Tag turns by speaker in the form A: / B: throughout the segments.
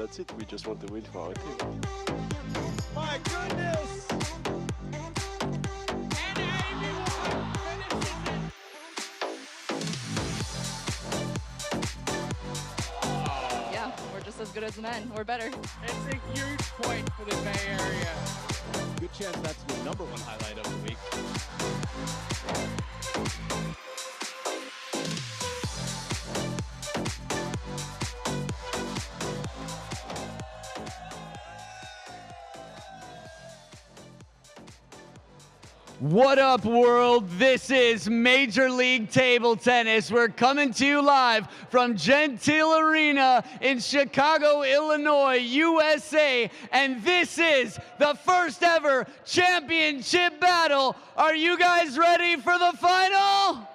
A: that's it. We just want to win for our team.
B: My goodness!
C: Yeah, we're just as good as the men. We're better.
D: It's a huge point for the Bay Area.
B: Good chance that's the #1 highlight of the week.
E: What up, world? This is Major League Table Tennis. We're coming to you live from Gentile Arena in Chicago, Illinois, USA. And this is the first ever championship battle. Are you guys ready for the final?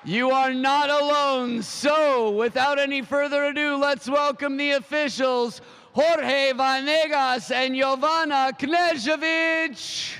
E: You are not alone. So, without any further ado, let's welcome the officials, Jorge Vanegas and Jovana Knežević.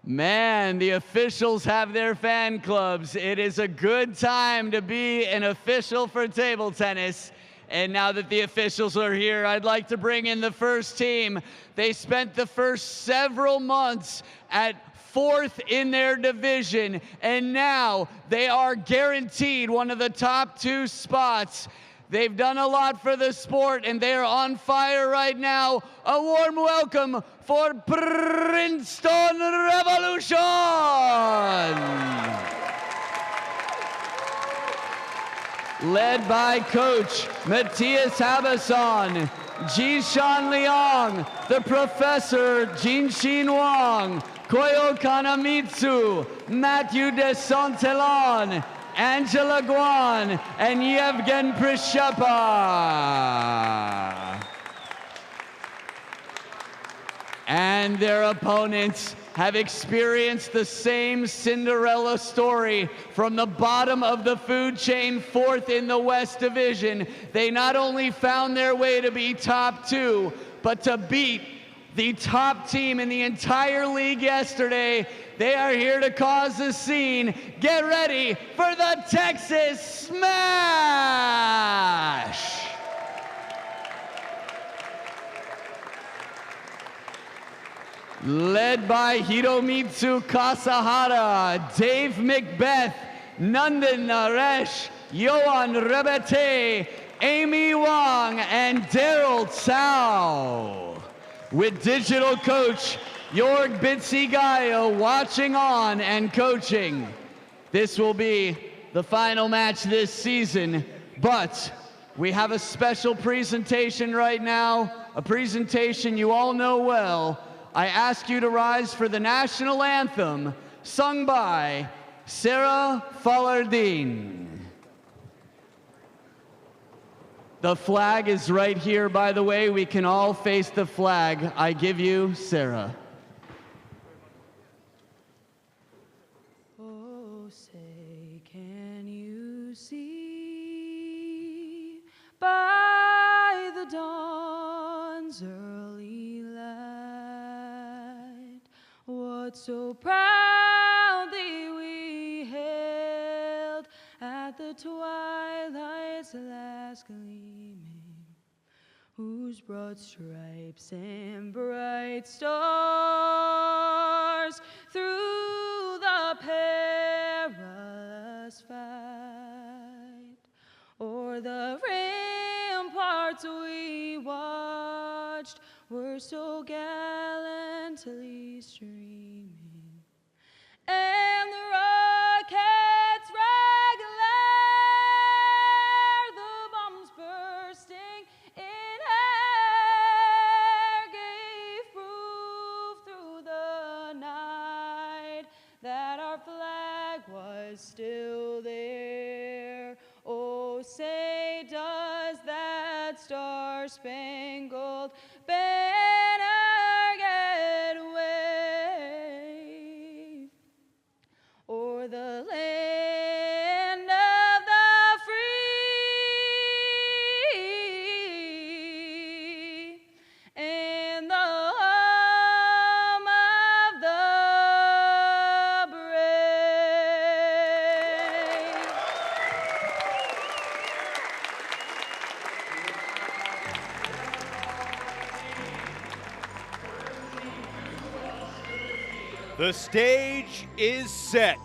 E: Man, the officials have their fan clubs. It is a good time to be an official for table tennis. And now that the officials are here, I'd like to bring in the first team. They spent the first several months at 4th in their division, and now they are guaranteed one of the top 2 spots. They've done a lot for the sport, and they are on fire right now. A warm welcome for Princeton Revolution! Led by Coach Matthias Habasson, Jishan Liang, the Professor Jinshin Wang, Koyo Kanamitsu, Matthew Desantelon, Angela Guan, and Yevgen Prishepa. And their opponents have experienced the same Cinderella story from the bottom of the food chain, 4th in the West Division. They not only found their way to be top 2, but to beat the top team in the entire league yesterday. They are here to cause a scene. Get ready for the Texas Smash! Led by Hiromitsu Kasahara, Dave Macbeth, Nandan Naresh, Yohan Rebete, Amy Wang, and Daryl Tsao. With digital coach Jorg Bitsigaya watching on and coaching. This will be the final match this season, but we have a special presentation right now, a presentation you all know well. I ask you to rise for the national anthem sung by Sarah Falardin. The flag is right here, by the way. We can all face the flag. I give you Sarah.
F: Oh, say, can you see by the dawn's early light what so proudly we hailed at the twilight's last gleaming, whose broad stripes and bright stars through the perilous fight o'er the ramparts we watched were so gallantly streaming, and the rockets' red glare, the bombs bursting in air, gave proof through the night that our flag was still there. Oh, say, does that star-spangled banner get waved o'er the land of the free and the humble
G: The stage is set,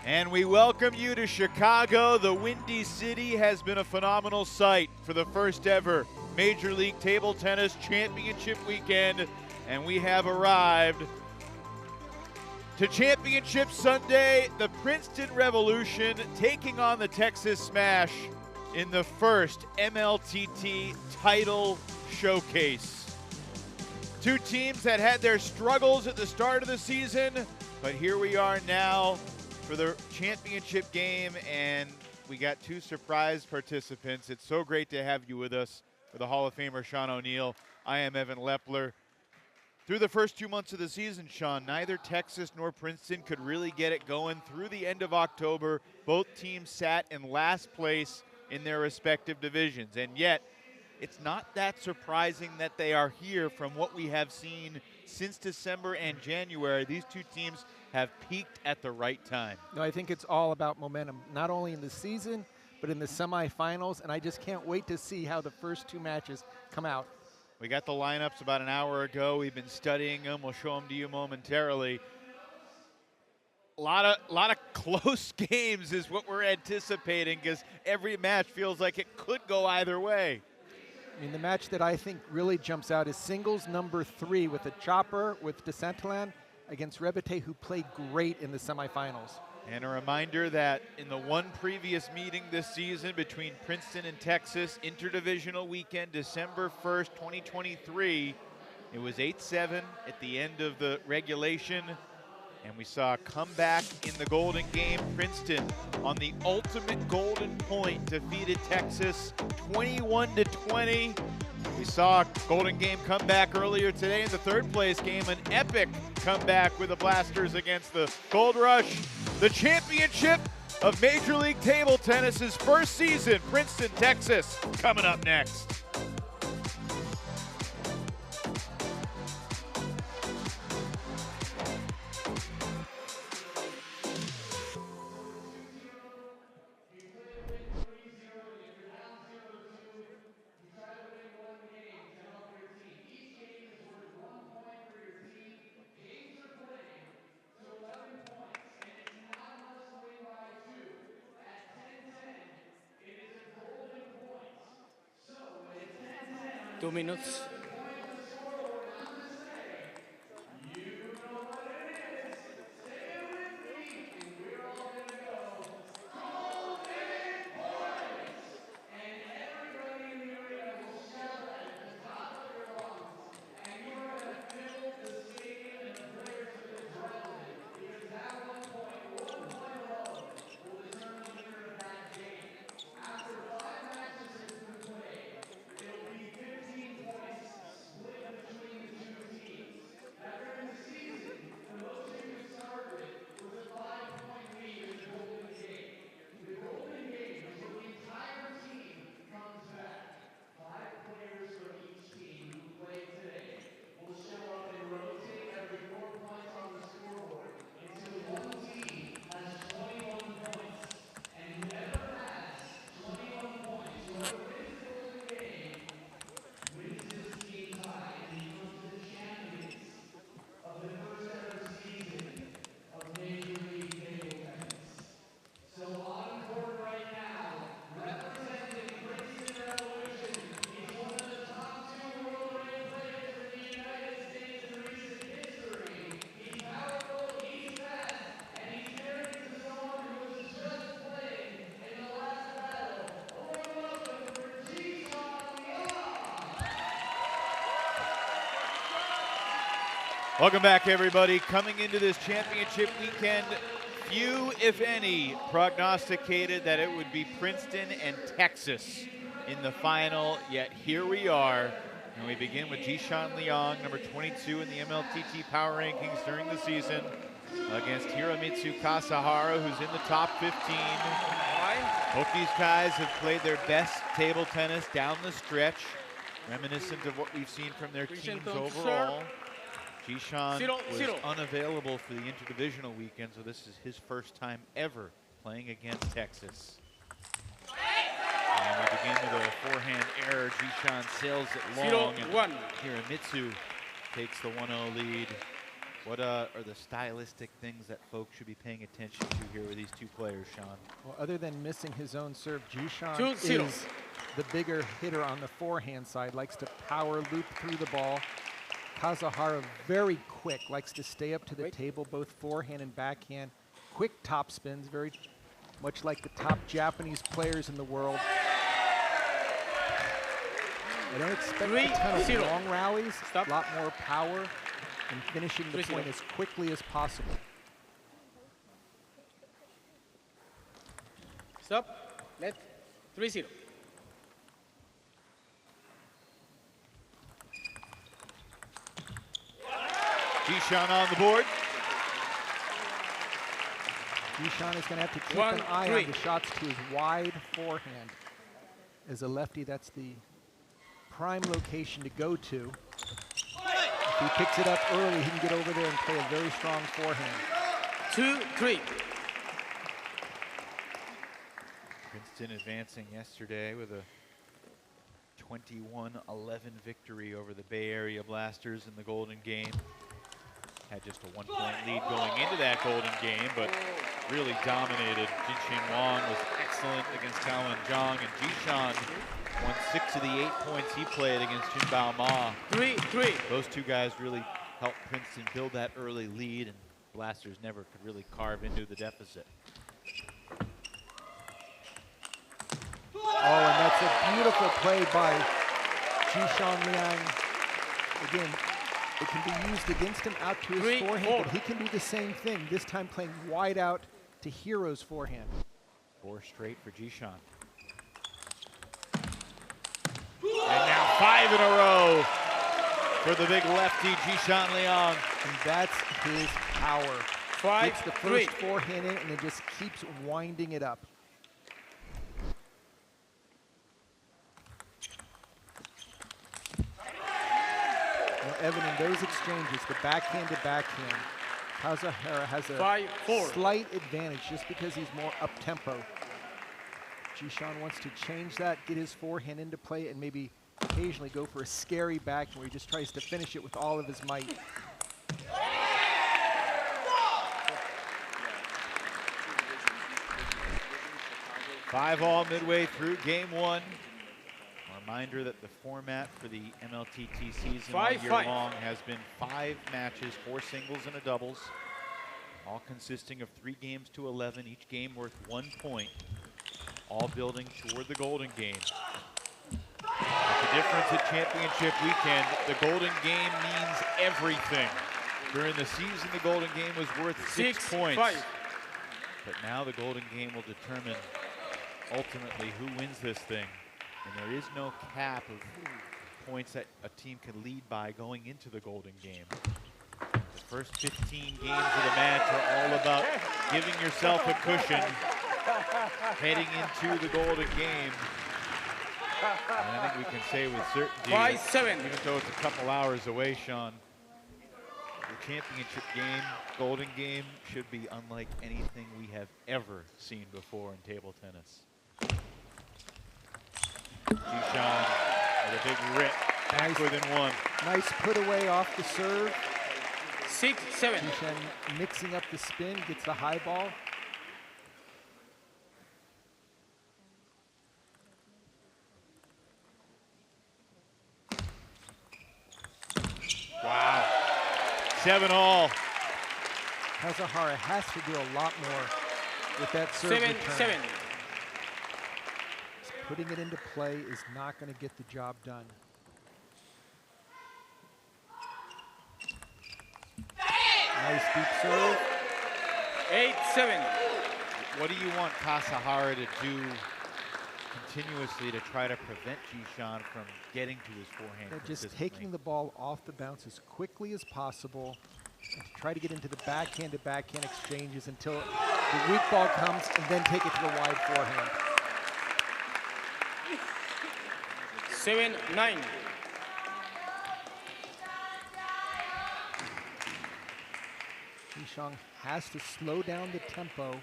G: and we welcome you to Chicago. The Windy City has been a phenomenal sight for the first ever Major League Table Tennis Championship weekend, and we have arrived to Championship Sunday, the Princeton Revolution taking on the Texas Smash in the first MLTT title showcase. Two teams that had their struggles at the start of the season, but here we are now for the championship game, and we got two surprise participants. It's so great to have you with us for the Hall of Famer Sean O'Neill. I am Evan Lepler. Through the first 2 months of the season, Sean, neither Texas nor Princeton could really get it going. Through the end of October, both teams sat in last place in their respective divisions, and yet it's not that surprising that they are here. From what we have seen since December and January, these two teams have peaked at the right time.
H: No, I think it's all about momentum, not only in the season, but in the semifinals, and I just can't wait to see how the first two matches come out.
G: We got the lineups about an hour ago. We've been studying them. We'll show them to you momentarily. A lot of close games is what we're anticipating, because every match feels like it could go either way.
H: I mean, the match that I think really jumps out is singles number 3 with a chopper with DeSantillan against Rebete, who played great in the semifinals.
G: And a reminder that in the one previous meeting this season between Princeton and Texas, interdivisional weekend, December 1st, 2023, it was 8-7 at the end of the regulation. And we saw a comeback in the Golden Game. Princeton on the ultimate golden point defeated Texas 21-20. We saw a Golden Game comeback earlier today in the third place game, an epic comeback with the Blasters against the Gold Rush. The championship of Major League Table Tennis's first season, Princeton, Texas, coming up next.
D: Two minutes. Welcome back, everybody. Coming into this championship weekend, few, if any, prognosticated that it would be Princeton and Texas in the final, yet here we are. And we begin with Jishan Liang, number 22 in the MLTT Power Rankings during the season, against Hiromitsu Kasahara, who's in the top 15. Both these guys have played their best table tennis down the stretch, reminiscent of what we've seen from their teams overall. Jishan was unavailable for the interdivisional weekend, so this is his first time ever playing against Texas. And we begin with a forehand error. Jishan sails it long, and Hiromitsu takes the 1-0 lead. What are the stylistic things that folks should be paying attention to here with these two players, Sean?
H: Well, other than missing his own serve, Jishan
B: 2-0.
H: is the bigger hitter on the forehand side, likes to power loop through the ball. Kazuhara, very quick, likes to stay up to the table, both forehand and backhand. Quick top spins, very much like the top Japanese players in the world. I don't expect a ton of
B: 3-0.
H: long rallies,
B: Stop.
H: a lot more power, and finishing the
B: 3-0.
H: point as quickly as possible.
B: Stop. Let. 3-0.
D: Jishan on the board.
H: Jishan is going to have to keep
B: 1-3.
H: an eye on the shots to his wide forehand. As a lefty, that's the prime location to go to. If he picks it up early, he can get over there and play a very strong forehand.
B: 2-3.
D: Princeton advancing yesterday with a 21-11 victory over the Bay Area Blasters in the Golden Game. Had just a 1-point lead going into that Golden Game, but really dominated. Jinxing Wang was excellent against Cao Zhang, and Jishan won 6 of the 8 points he played against Junbao Ma.
B: 3-3.
D: Those two guys really helped Princeton build that early lead, and Blasters never could really carve into the deficit.
H: Oh, and that's a beautiful play by Jishan Liang. Again, it can be used against him out to his
B: 3-4.
H: forehand, but he can do the same thing, this time playing wide out to Hiro's forehand.
D: 4 straight for Jishan. And now 5 in a row for the big lefty, Jishan Liang.
H: And that's his power.
B: 5-3.
H: Gets the first forehand in and it just keeps winding it up. Now, Evan, in those exchanges, the backhand to backhand, Kazuhara has a
B: 5-4.
H: slight advantage just because he's more up-tempo. Jishan wants to change that, get his forehand into play, and maybe occasionally go for a scary backhand where he just tries to finish it with all of his might.
D: Five all midway through game one. A reminder that the format for the MLTT season all year long has been 5 matches, 4 singles and a doubles, all consisting of 3 games to 11, each game worth 1 point, all building toward the Golden Game. But the difference at championship weekend, the Golden Game means everything. During the season, the Golden Game was worth 6 points. But now the Golden Game will determine ultimately who wins this thing. And there is no cap of points that a team can lead by going into the Golden Game. The first 15 games of the match are all about giving yourself a cushion heading into the Golden Game. And I think we can say with certainty, even though it's a couple hours away, Sean, the championship game, Golden Game, should be unlike anything we have ever seen before in table tennis. Jishan with a big rip, back within 1.
H: Nice put away off the serve.
B: 6-7.
H: Jishan mixing up the spin, gets the high ball.
D: Wow. 7 all.
H: Kazuhara has to do a lot more with that serve
B: 7-7.
H: return. Putting it into play is not going to get the job done. Nice deep serve.
B: 8-7.
D: What do you want Kazuhara to do continuously to try to prevent Jishan from getting to his forehand?
H: Just taking the ball off the bounce as quickly as possible and to try to get into the backhand-to-backhand exchanges until the weak ball comes and then take it to the wide forehand.
B: 7-9.
H: Jishan has to slow down the tempo,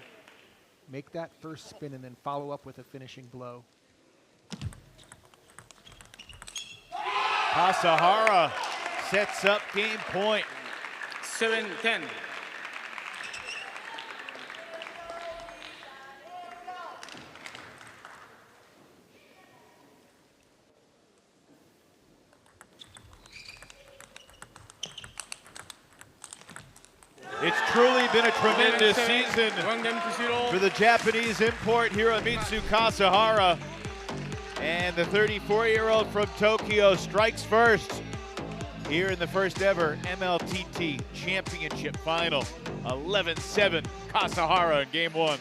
H: make that first spin, and then follow up with a finishing blow.
D: Kazuhara sets up game point.
B: 7-10.
G: It's truly been a tremendous
B: 11-7.
G: season
B: 1-0.
G: for the Japanese import Hiromitsu Kasahara. And the 34-year-old from Tokyo strikes first here in the first ever MLTT Championship Final. 11-7 Kasahara in game one.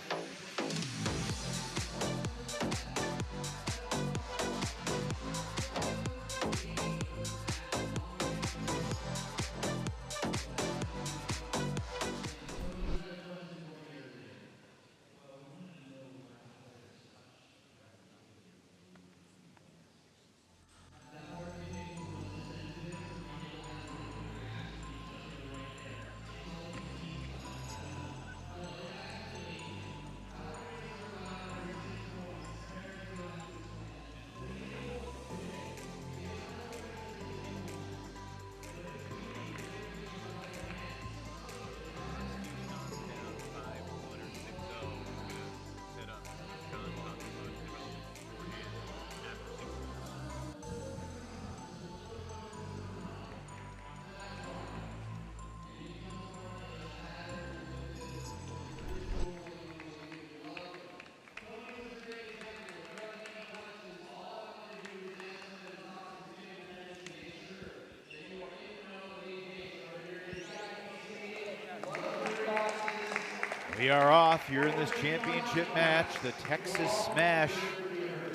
G: We are off here in this championship match. The Texas Smash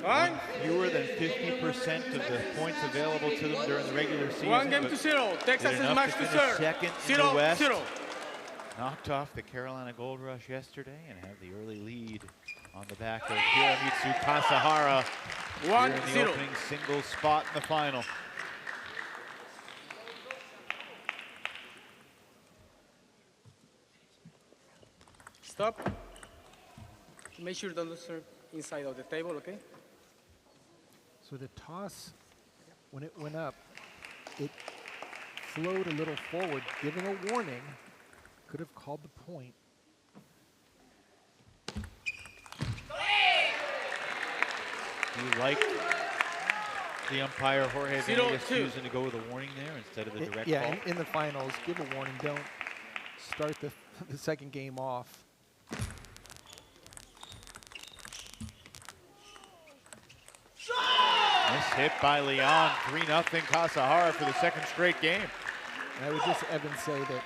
G: won fewer than 50% of the points available to them during the regular season.
B: 1-0. Texas Smash to serve.
G: Second in the West.
B: 0-0.
G: Knocked off the Carolina Gold Rush yesterday and have the early lead on the back of Hiromitsu Kasahara here in the opening singles spot in the final.
B: Stop. Make sure don't serve inside of the table, okay?
H: So the toss, when it went up, it flowed a little forward, giving a warning. Could have called the point.
G: You like the umpire Jorge Venegas
B: 0-2.
G: choosing to go with a warning there instead of the direct
H: Yeah,
G: call?
H: in the finals, give a warning. Don't start the second game off.
G: Nice hit by Leon. 3-0 Kasahara for the second straight game.
H: And I would just, Evan, say that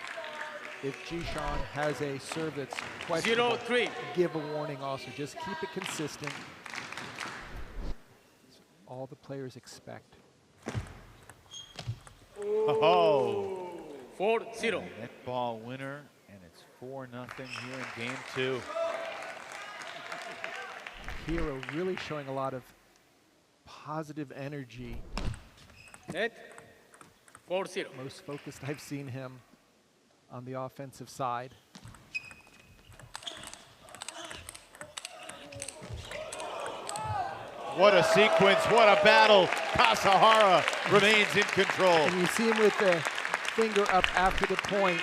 H: if Jishan has a serve that's questionable,
B: 0-3.
H: give a warning also. Just keep it consistent. That's all the players expect.
G: Oh,
B: 4-0.
G: net ball winner, and it's 4-0 here in game two.
H: Hiro really showing a lot of positive energy.
B: Net 4-0.
H: Most focused I've seen him on the offensive side.
G: What a sequence, what a battle. Kasahara remains in control.
H: And you see him with the finger up after the point,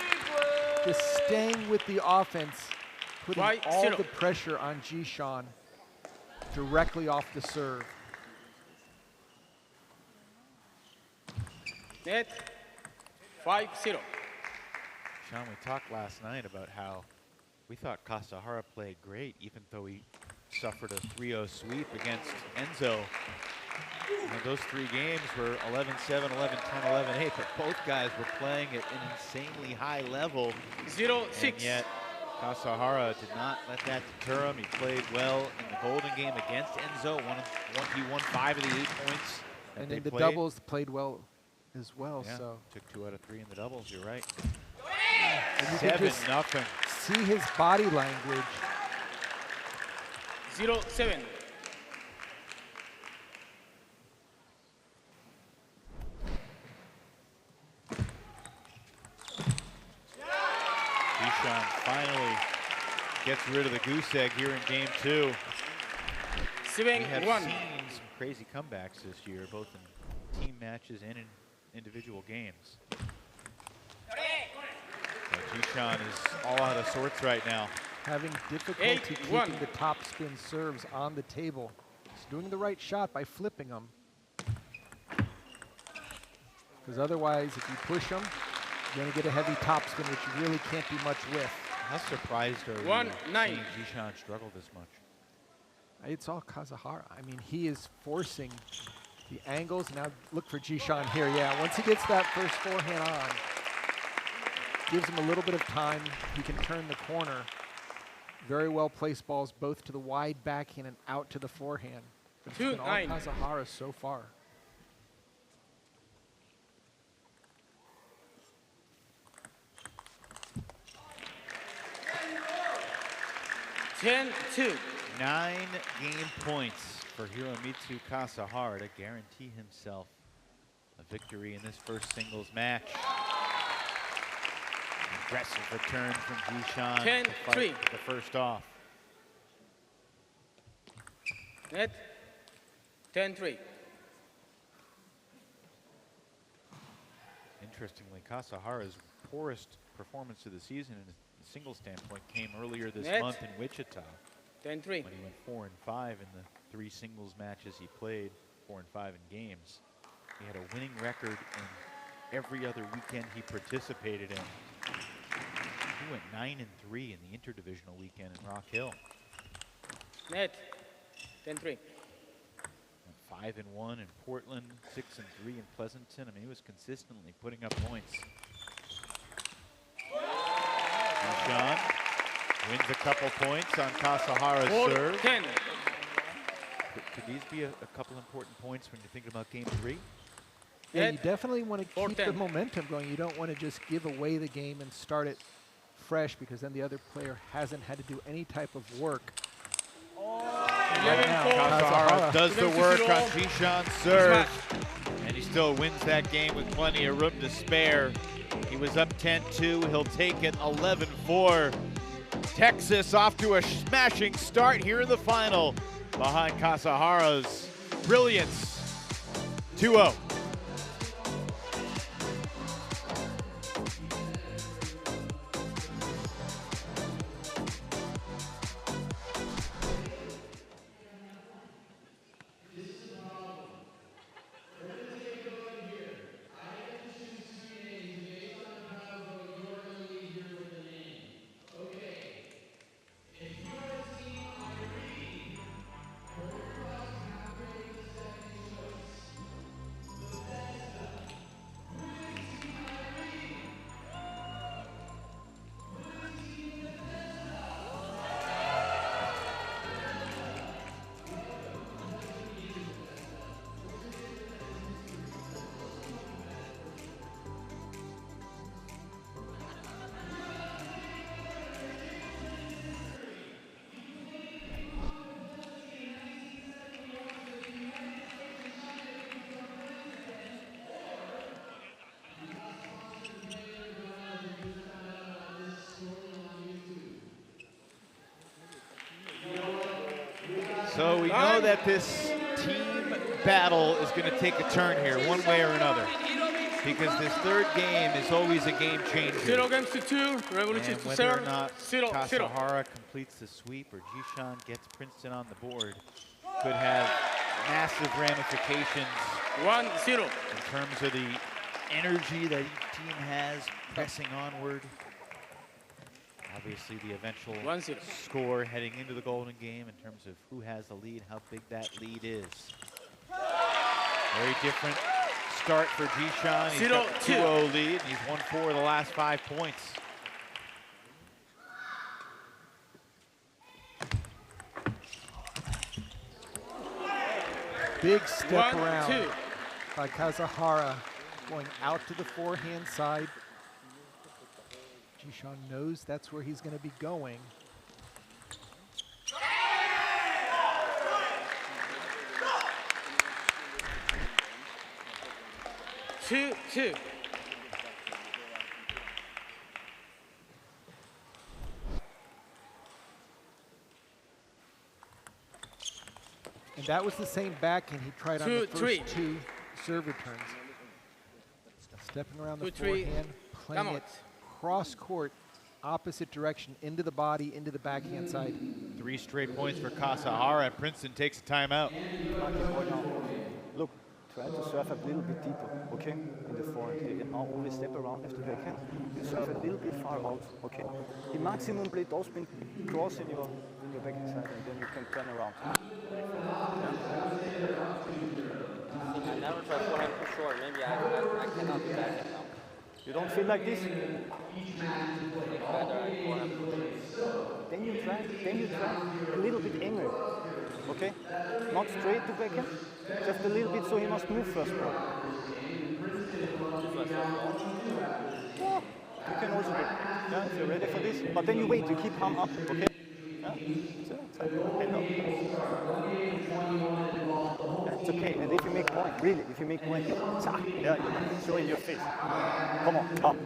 H: just staying with the offense, putting all
B: 5-0.
H: the pressure on Jishan directly off the serve.
B: Net 5-0.
G: Sean, we talked last night about how we thought Kasahara played great, even though he suffered a 3-0 sweep against Enzo. And those three games were 11-7, 11-10, 11-8, but both guys were playing at an insanely high level.
B: 0-6.
G: And yet, Kasahara did not let that deter him. He played well in the Golden game against Enzo. He won 5 of the 8 points that
H: And
G: they
H: in the
G: played.
H: doubles, played well as well.
G: Yeah,
H: So
G: took 2 out of 3 in the doubles, you're right.
H: and you can just
G: 7-0.
H: see his body language.
B: 0-7.
G: Jishan finally gets rid of the goose egg here in game 2. We have
B: 7-1.
G: seen some crazy comebacks this year, both in team matches and in individual games. Jishan is all out of sorts right now.
H: Having difficulty keeping the top spin serves on the table. He's doing the right shot by flipping them. Because otherwise, if you push them, you're going to get a heavy top spin, which you really can't do much with.
G: How surprised are you seeing Jishan struggle this much?
H: It's all Kazuhara. I mean, he is forcing the angles. Now look for Jishan here. Yeah, once he gets that first forehand on, gives him a little bit of time. He can turn the corner. Very well placed balls both to the wide backhand and out to the forehand. It's been all Kazuhara so far.
B: (10-2).
G: 9 game points for Hiromitsu Kasahara to guarantee himself a victory in this first singles match. Aggressive return from Jishan to fight the first off.
B: Net 10-3.
G: Interestingly, Kasahara's poorest performance of the season in a singles standpoint came earlier this month in Wichita.
B: 10-3.
G: When he went 4-5 in the 3 singles matches he played, 4-5 in games. He had a winning record in every other weekend he participated in. He went 9-3 in the interdivisional weekend in Rock Hill.
B: Net 10-3.
G: 5-1 in Portland, 6-3 in Pleasanton. I mean, he was consistently putting up points. Jishan wins a couple points on Kasahara's serve.
B: 10.
G: Could these be a couple important points when you're thinking about game 3?
H: Yeah, you definitely want to keep the momentum going. You don't want to just give away the game and start it fresh, because then the other player hasn't had to do any type of work.
G: Right now, Kasahara does the work on Jishan's serve, and he still wins that game with plenty of room to spare. He was up 10-2. He'll take it 11-4. Texas off to a smashing start here in the final behind Kasahara's brilliance. 2-0. So we know that this team battle is going to take a turn here, one way or another, because this third game is always a game changer.
B: 0 games to 2, Revolution
G: And
B: to
G: whether
B: 0.
G: or not
B: 0.
G: Kasahara completes the sweep or Jishan gets Princeton on the board could have massive ramifications
B: 1-0.
G: in terms of the energy that each team has pressing onward. Obviously, the eventual
B: 1-0.
G: score heading into the Golden Game in terms of who has the lead, how big that lead is. Very different start for Jishan. He's got a 2-0 lead, and he's won 4 of the last 5 points.
H: Big step around by Kazuhara, going out to the forehand side. Jishan knows that's where he's going to be going.
B: Two.
H: And that was the same backhand he tried on the first 2 serve returns. Stepping around the forehand, playing it cross court opposite direction, into the body, into the backhand side.
G: 3 straight points for Kasahara. Princeton takes a timeout.
I: Look, try to serve a little bit deeper, okay? In the forehand. You always step around after backhand. You serve a little bit far out, okay? The maximum play does been cross in your backhand side, and then you can turn around.
J: I never tried forehand too short. Maybe I cannot do backhand now.
I: You don't feel like this?
J: Then
I: you try a little bit angle, okay? Not straight to backhand, just a little bit so he must move first ball. Yeah, you can also do it. Yeah, if you're ready for this. But then you wait, you keep palm up, okay? Yeah, it's okay, and if you make point, really, if you make point, yeah, show in your face. Come on, up.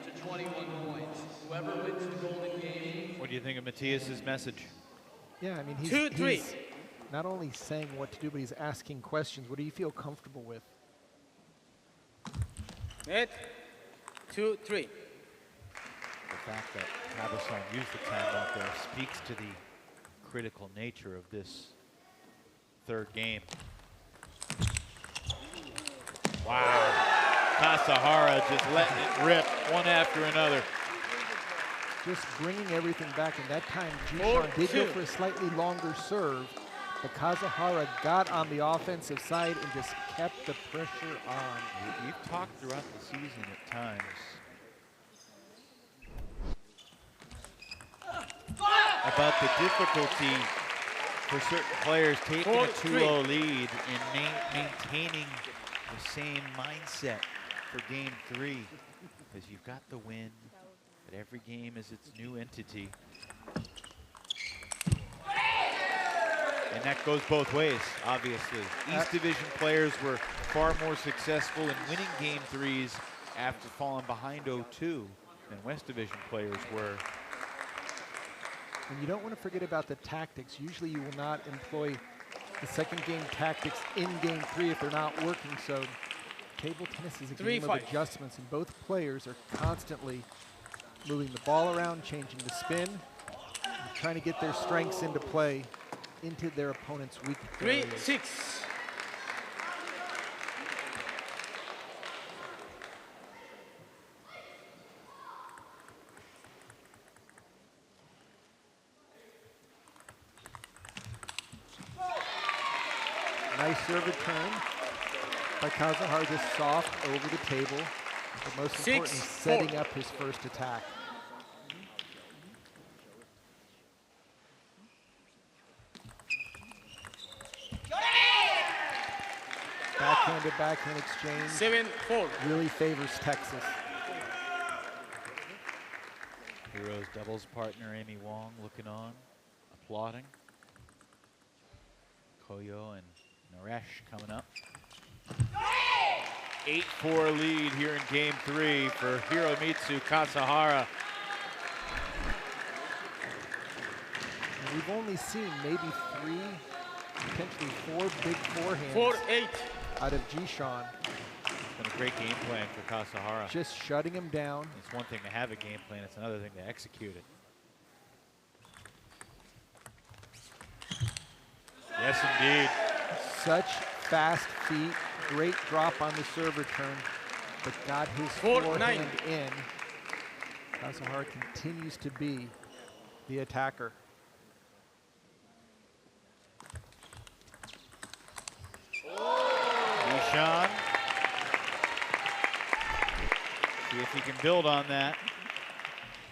E: To 21 points. Whoever wins the golden game.
G: What do you think of Matthias's message?
H: Yeah, I mean, he's
B: 2-3.
H: not only saying what to do, but he's asking questions. What do you feel comfortable with?
B: Net. 2-3.
G: The fact that Cabazon used the timeout there speaks to the critical nature of this third game. Wow. Kasahara just letting it rip one after another.
H: Just bringing everything back, and that time Jishan did go for a slightly longer serve, but Kasahara got on the offensive side and just kept the pressure on.
G: We've talked throughout the season at times about the difficulty for certain players taking a 2-0 lead and maintaining the same mindset for game 3, because you've got the win, but every game is its new entity. And that goes both ways, obviously. East Division players were far more successful in winning game 3s after falling behind 0-2 than West Division players were.
H: And you don't want to forget about the tactics. Usually you will not employ the second game tactics in game 3 if they're not working. So table tennis is a game of adjustments, and both players are constantly moving the ball around, changing the spin, and trying to get their strengths into play into their opponent's weak areas.
B: 3-6.
H: Nice serve return by Kasahara, just soft over the table, but most importantly, setting up his first attack. Backhand to backhand exchange
B: 7-4.
H: really favors Texas.
G: Heroes doubles partner Amy Wong looking on, applauding. Koyo and Naresh coming up. 8-4 lead here in game 3 for Hiromitsu Kasahara.
H: And we've only seen maybe 3, potentially 4 big forehands
B: 4-8.
H: out of Jishan.
G: It's been a great game plan for Kasahara.
H: Just shutting him down.
G: It's one thing to have a game plan, it's another thing to execute it. Yes, indeed.
H: Such fast feet, great drop on the serve return, but got his forehand in. Kasahara continues to be the attacker.
G: Jishan. See if he can build on that.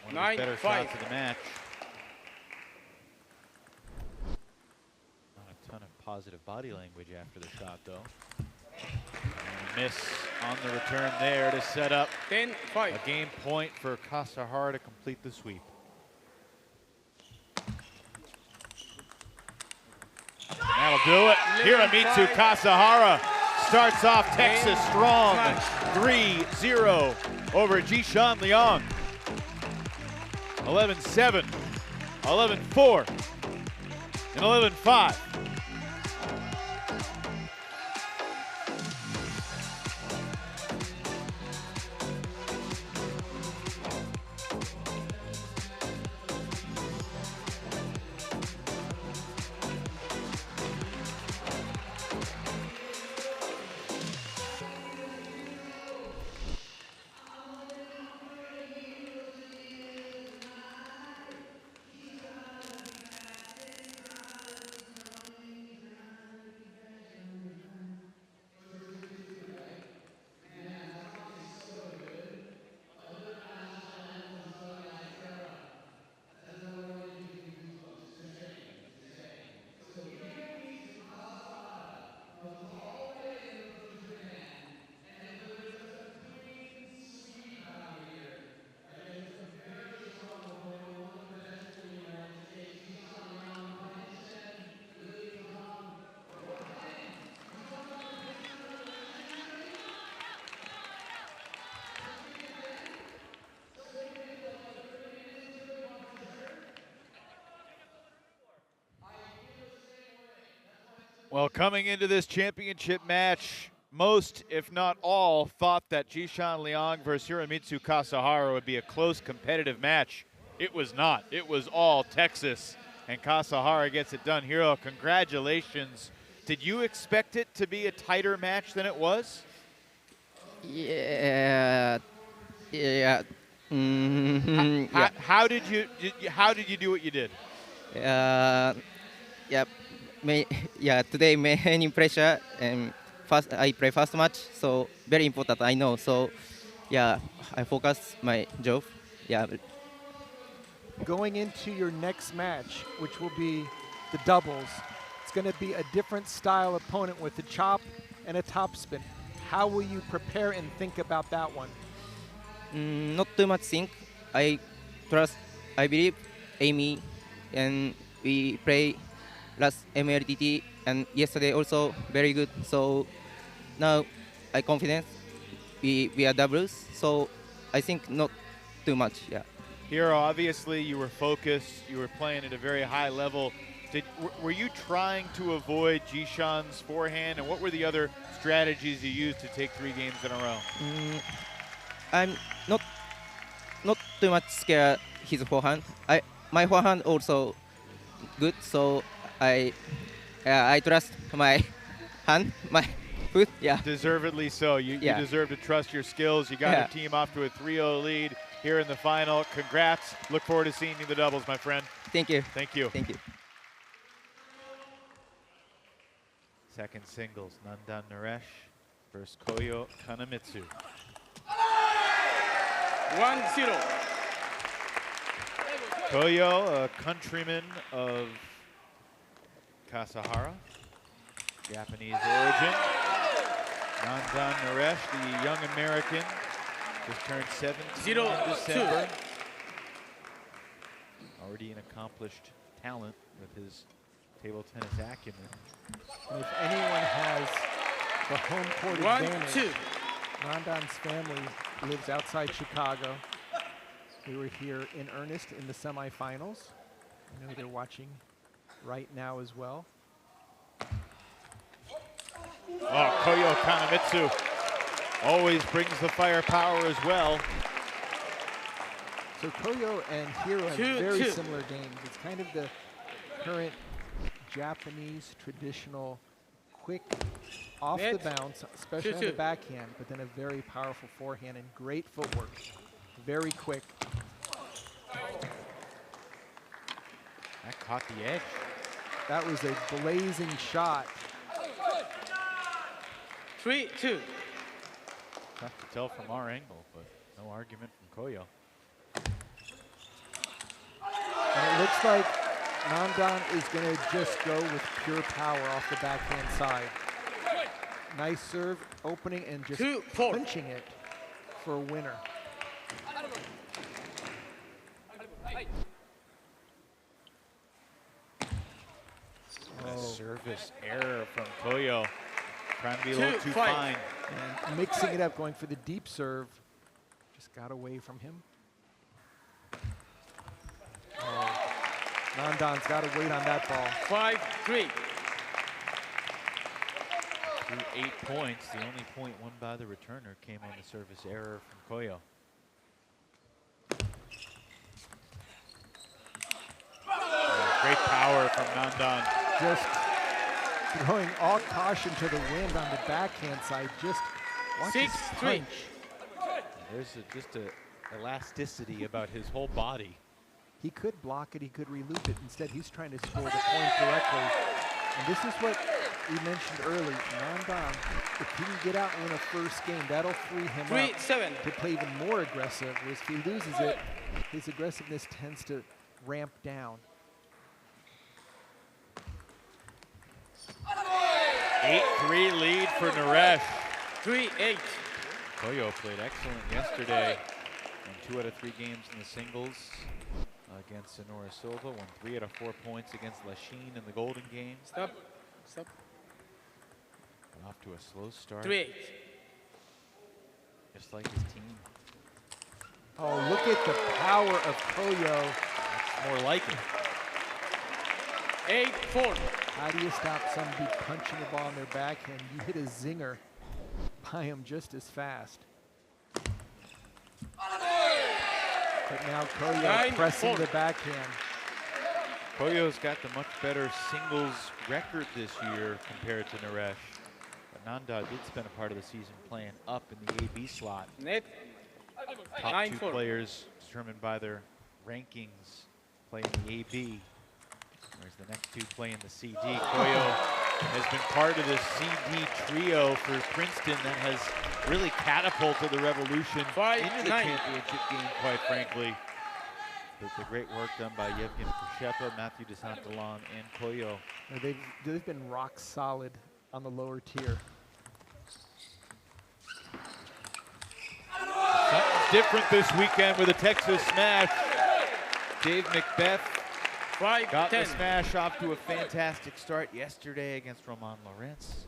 G: One of his better shots of the match. Not a ton of positive body language after the shot, though. And a miss on the return there to set up
B: 10-5.
G: a game point for Kasahara to complete the sweep. That'll do it. Hiromitsu Kasahara starts off Texas strong. 3-0 over Jishan Liang. 11-7, 11-4, and 11-5. Well, coming into this championship match, most, if not all, thought that Jishan Liang versus Hiromitsu Kasahara would be a close competitive match. It was not. It was all Texas, and Kasahara gets it done. Hiro, congratulations. Did you expect it to be a tighter match than it was?
J: Yeah. Yeah.
G: How did you do what you did?
J: Yeah. Today many pressure and first I play first match, so very important. I know. So yeah, I focus my job. Yeah.
H: Going into your next match, which will be the doubles, it's going to be a different style opponent with a chop and a topspin. How will you prepare and think about that one?
J: Not too much think. I believe Amy, and we play last MLTT and yesterday also very good. So now I confident we are doubles. So I think not too much. Yeah.
G: Hiro, obviously you were focused. You were playing at a very high level. Were you trying to avoid Jishan's forehand, and what were the other strategies you used to take 3 games in a row?
J: I'm not too much scared his forehand. My forehand also good, so I trust my hand, my foot. Yeah.
G: Deservedly so. You deserve to trust your skills. You got your team off to a 3-0 lead here in the final. Congrats. Look forward to seeing you in the doubles, my friend.
J: Thank you.
G: Thank you.
J: Thank you.
G: Second singles, Nandan Naresh versus Koyo Kanamitsu.
B: 1-0.
G: Koyo, a countryman of Kasahara, Japanese origin. Nandan Naresh, the young American, just turned 17 in December. Already an accomplished talent with his table tennis acumen.
H: And if anyone has the home court advantage, Nandan's family lives outside Chicago. They were here in earnest in the semifinals. I know they're watching right now as well.
G: Oh, Koyo Kanamitsu always brings the firepower as well.
H: So Koyo and Hiro have very similar games. It's kind of the current Japanese traditional quick off the bounce, especially on the backhand, but then a very powerful forehand and great footwork. Very quick.
G: That caught the edge.
H: That was a blazing shot.
B: 3-2.
G: Tough to tell from our angle, but no argument from Koyo.
H: And it looks like Nandan is going to just go with pure power off the backhand side. Nice serve, opening and just punching it for a winner.
G: A service error from Koyo. Trying to be a little too fine.
H: And mixing it up, going for the deep serve. Just got away from him. Oh, Nandan's got to wait on that ball.
B: 5-3.
G: Through 8 points, the only point won by the returner came on the service error from Koyo. Great power from Nandan.
H: Just throwing all caution to the wind on the backhand side. Just watch his punch.
G: There's just a elasticity about his whole body.
H: He could block it, he could reloop it. Instead, he's trying to score the point directly. And this is what we mentioned early. Nandan, if he can get out and win a first game, that'll free him up to play even more aggressive. Whereas if he loses it, his aggressiveness tends to ramp down.
G: 8-3 lead for Naresh.
B: 3-8.
G: Koyo played excellent yesterday in 2 out of 3 games in the singles against Sonora Silva. Won 3 out of 4 points against Lachine in the Golden Game.
B: Stop.
G: Got off to a slow start.
B: 3-8.
G: Just like his team.
H: Oh, look at the power of Koyo.
G: That's more like it.
B: 8-4.
H: How do you stop somebody punching the ball in their backhand? You hit a zinger by him just as fast. But now Koyo pressing the backhand.
G: Koyo's got the much better singles record this year compared to Naresh. But Nanda did spend a part of the season playing up in the AB slot.
B: Net.
G: Top two players determined by their rankings play in the AB, whereas the next two play in the CD. Koyo has been part of this CD trio for Princeton that has really catapulted the Revolution into the championship game, quite frankly. But the great work done by Yevgen Kushepa, Matthew DeSantalon, and Koyo.
H: They've been rock solid on the lower tier.
G: Something's different this weekend with a Texas smash. Dave Macbeth got the smash off to a fantastic start yesterday against Roman Lorenz.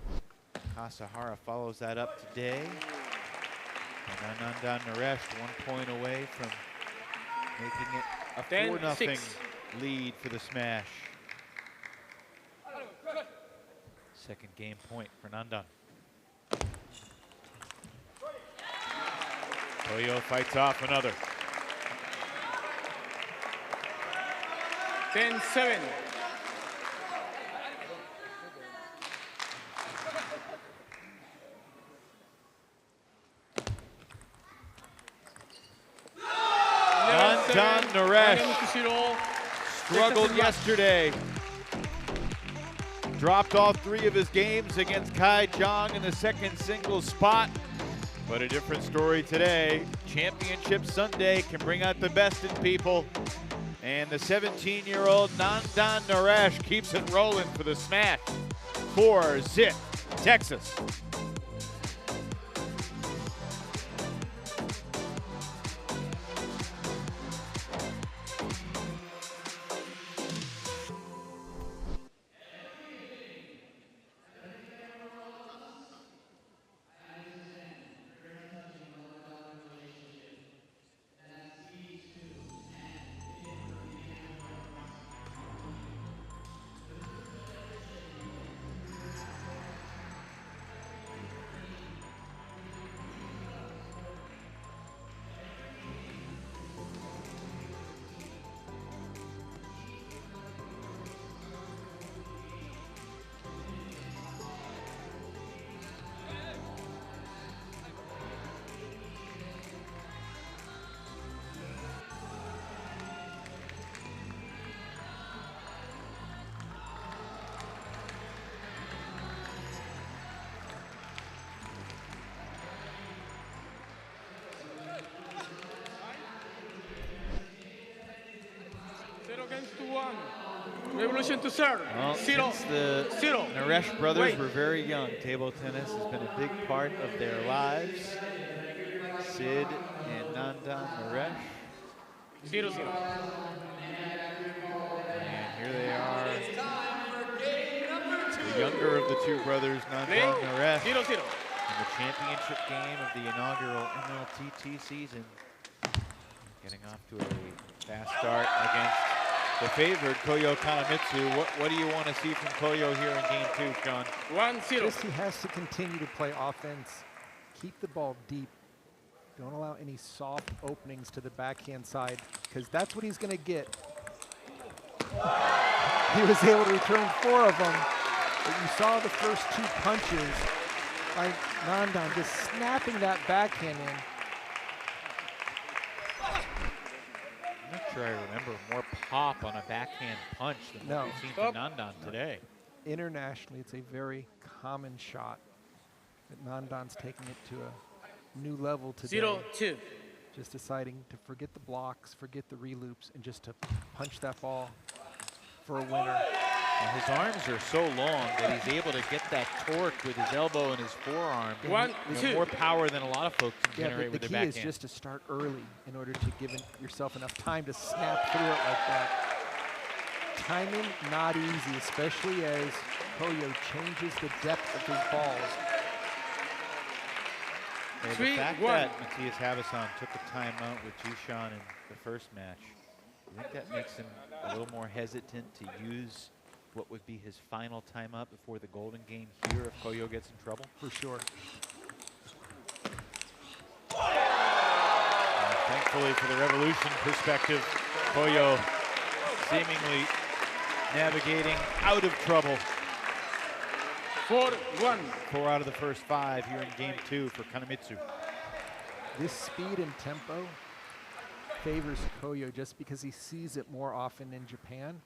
G: Kasahara follows that up today. And Anandan Naresh 1 point away from making it a 4-0 lead for the smash. Second game point for Nandan. Koyo fights off another.
B: 10-7.
G: Nandan Naresh struggled yesterday. Dropped all 3 of his games against Kai Jong in the second singles spot. But a different story today. Championship Sunday can bring out the best in people. And the 17-year-old Nandan Naresh keeps it rolling for the smash. 4-0, Texas.
B: Revolution to serve.
G: Well, since the Naresh brothers were very young, table tennis has been a big part of their lives. Sid and Nandan Naresh.
B: 0-0.
G: And here they are. The younger of the 2 brothers, Nandan Naresh,
B: 0-0.
G: in the championship game of the inaugural MLTT season. Getting off to a fast start against the favored Koyo Kanamitsu. What do you want to see from Koyo here in game 2, Sean?
B: 1-0.
H: Just he has to continue to play offense. Keep the ball deep. Don't allow any soft openings to the backhand side, because that's what he's going to get. He was able to return 4 of them, but you saw the first 2 punches by Nandan just snapping that backhand in.
G: I'm not sure I remember more pop on a backhand punch than what we've seen from Nandan today.
H: Internationally, it's a very common shot, but Nandan's taking it to a new level today.
B: 0-2.
H: Just deciding to forget the blocks, forget the reloops, and just to punch that ball for a winner.
G: And his arms are so long that he's able to get that torque with his elbow and his forearm.
B: 1-2.
G: More power than a lot of folks can generate with their backhand.
H: The key is just to start early in order to give yourself enough time to snap through it like that. Timing, not easy, especially as Koyo changes the depth of his balls.
G: The fact that Matthias Havison took a timeout with Jishan in the first match, I think that makes him a little more hesitant to use what would be his final timeout before the golden game here if Koyo gets in trouble?
H: For sure.
G: Thankfully, for the Revolution perspective, Koyo seemingly navigating out of trouble.
B: 4-1.
G: 4 out of the first 5 here in game 2 for Kanamitsu.
H: This speed and tempo favors Koyo just because he sees it more often in Japan.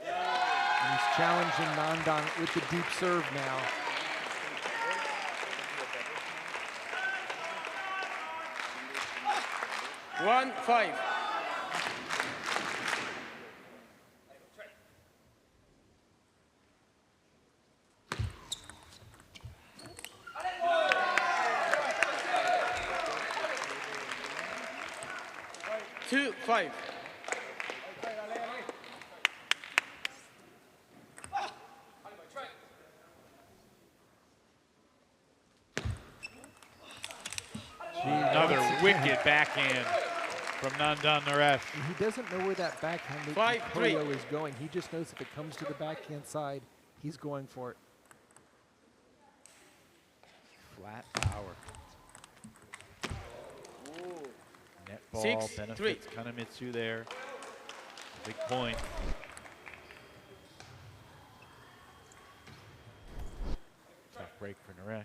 H: And he's challenging Nandan with the deep serve now.
B: One, 5. Two, 5.
G: Another wicked backhand from Nandan Naresh.
H: And he doesn't know where that backhand loop
B: 5-3.
H: Koyo is going. He just knows if it comes to the backhand side, he's going for it.
G: Flat power. Net ball
B: 6-3.
G: benefits Kanamitsu there. Big point. Tough break for Naresh.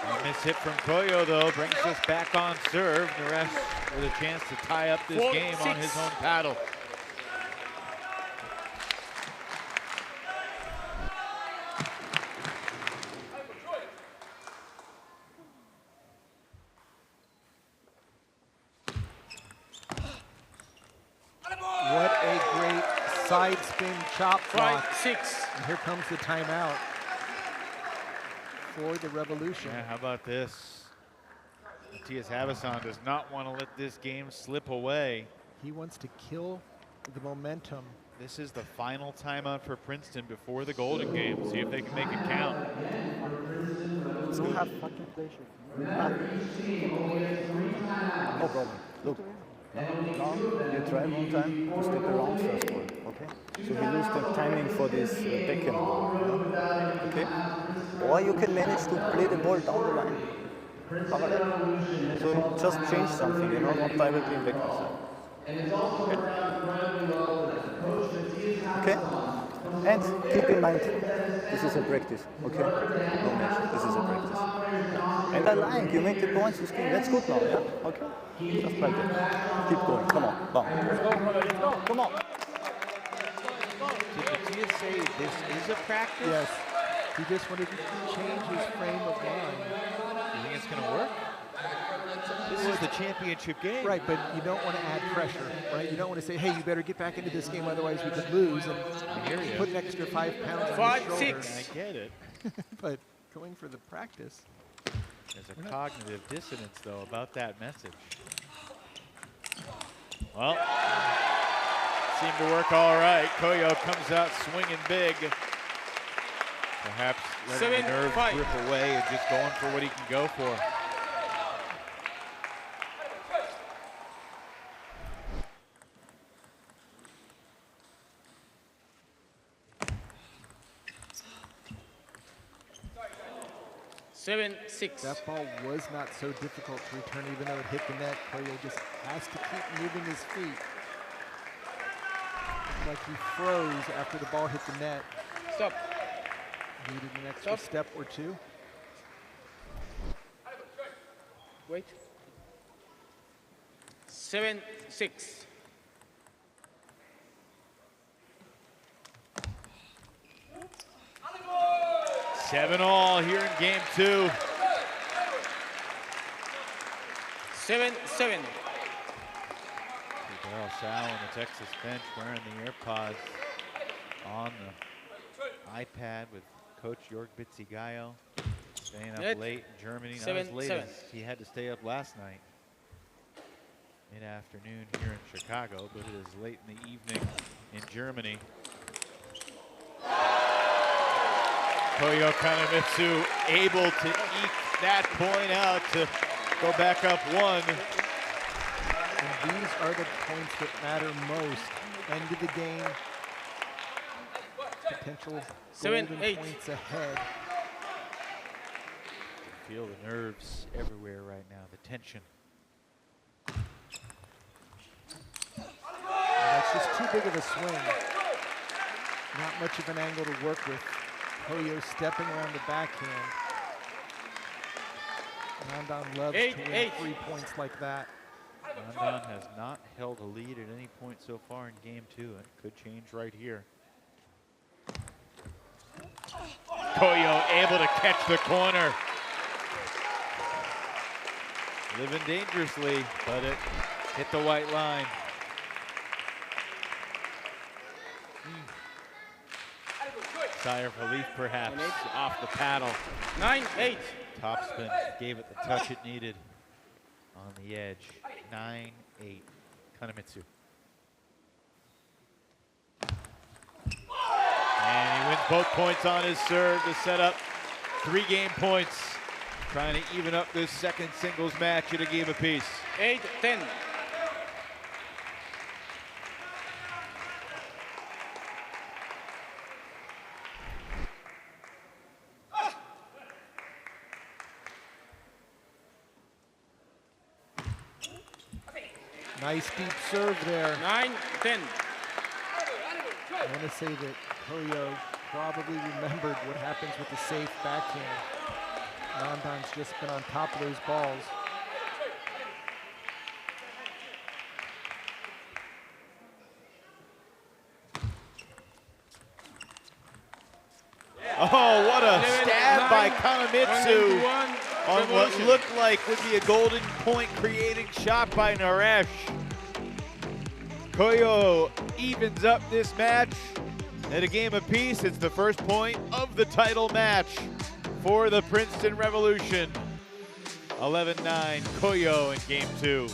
G: A miss hit from Koyo though brings us back on serve. Naresh with a chance to tie up this
B: 4-6.
G: game on his own paddle.
H: What a great side spin chop block.
B: 5-6.
H: And here comes the timeout for the Revolution.
G: Yeah, how about this? Matthias Havison does not want to let this game slip away.
H: He wants to kill the momentum.
G: This is the final timeout for Princeton before the Golden Game. See if they can make it count.
I: So have fucking pleasure. No problem. Look. Now you try one time to step around first ball, okay? So you lose the timing for this backhand ball, yeah? Okay? Or you can manage to play the ball down the line. Parallel. So just change something, you know, not directly in backhand side. Okay? And keep in mind, this is a practice, okay? No match, this is a practice. And I like, you make the points this game, that's good now, yeah? Okay? Just like that. Keep going, come on, bam. Let's go, come on.
G: Did Matthias say this is a practice?
H: Yes. He just wanted to change his frame of mind.
G: You think it's going to work? This is the championship game.
H: Right, but you don't want to add pressure, right? You don't want to say, hey, you better get back into this game, otherwise we could lose, and put an extra 5 pounds on his shoulder.
B: 5-6.
G: I get it.
H: But going for the practice.
G: There's a cognitive dissonance, though, about that message. Well, seemed to work all right. Koyo comes out swinging big. Perhaps letting the nerves grip away and just going for what he can go for.
H: That ball was not so difficult to return, even though it hit the net. Koyo just has to keep moving his feet. Looked like he froze after the ball hit the net.
B: Stop.
H: Needed an extra step or two.
B: Wait. 7-6.
G: Seven all here in game 2.
B: 7-7.
G: Darryl Sal on the Texas bench wearing the AirPods on the iPad with Coach Jörg Bitzigayo. Staying up late in Germany. Not as late as he had to stay up last night. Mid-afternoon here in Chicago, but it is late in the evening in Germany. Koyo Kanemitsu able to eke that point out to go back up 1.
H: And these are the points that matter most. End of the game. Potential
B: 7,
H: golden
B: 8.
H: points ahead.
G: Feel the nerves everywhere right now, the tension.
H: That's just too big of a swing. Not much of an angle to work with. Koyo stepping around the backhand. Rondon loves to win 3 points like that.
G: Rondon has not held a lead at any point so far in game 2. It could change right here. Koyo able to catch the corner. Living dangerously, but it hit the white line. Sigh of relief perhaps off the paddle.
B: 9-8.
G: Topspin gave it the touch it needed on the edge. 9-8. Kanemitsu. And he wins both points on his serve to set up 3 game points. Trying to even up this second singles match at a game apiece.
B: 8-10.
H: Nice deep serve there.
B: 9-10.
H: I want to say that Koyo probably remembered what happens with the safe backhand. Rondon's just been on top of those balls.
G: Oh, what a stab by Kanemitsu on what looked like would be a golden point creating shot by Naresh. Koyo evens up this match at a game apiece. It's the first point of the title match for the Princeton Revolution. 11-9, Koyo in game 2.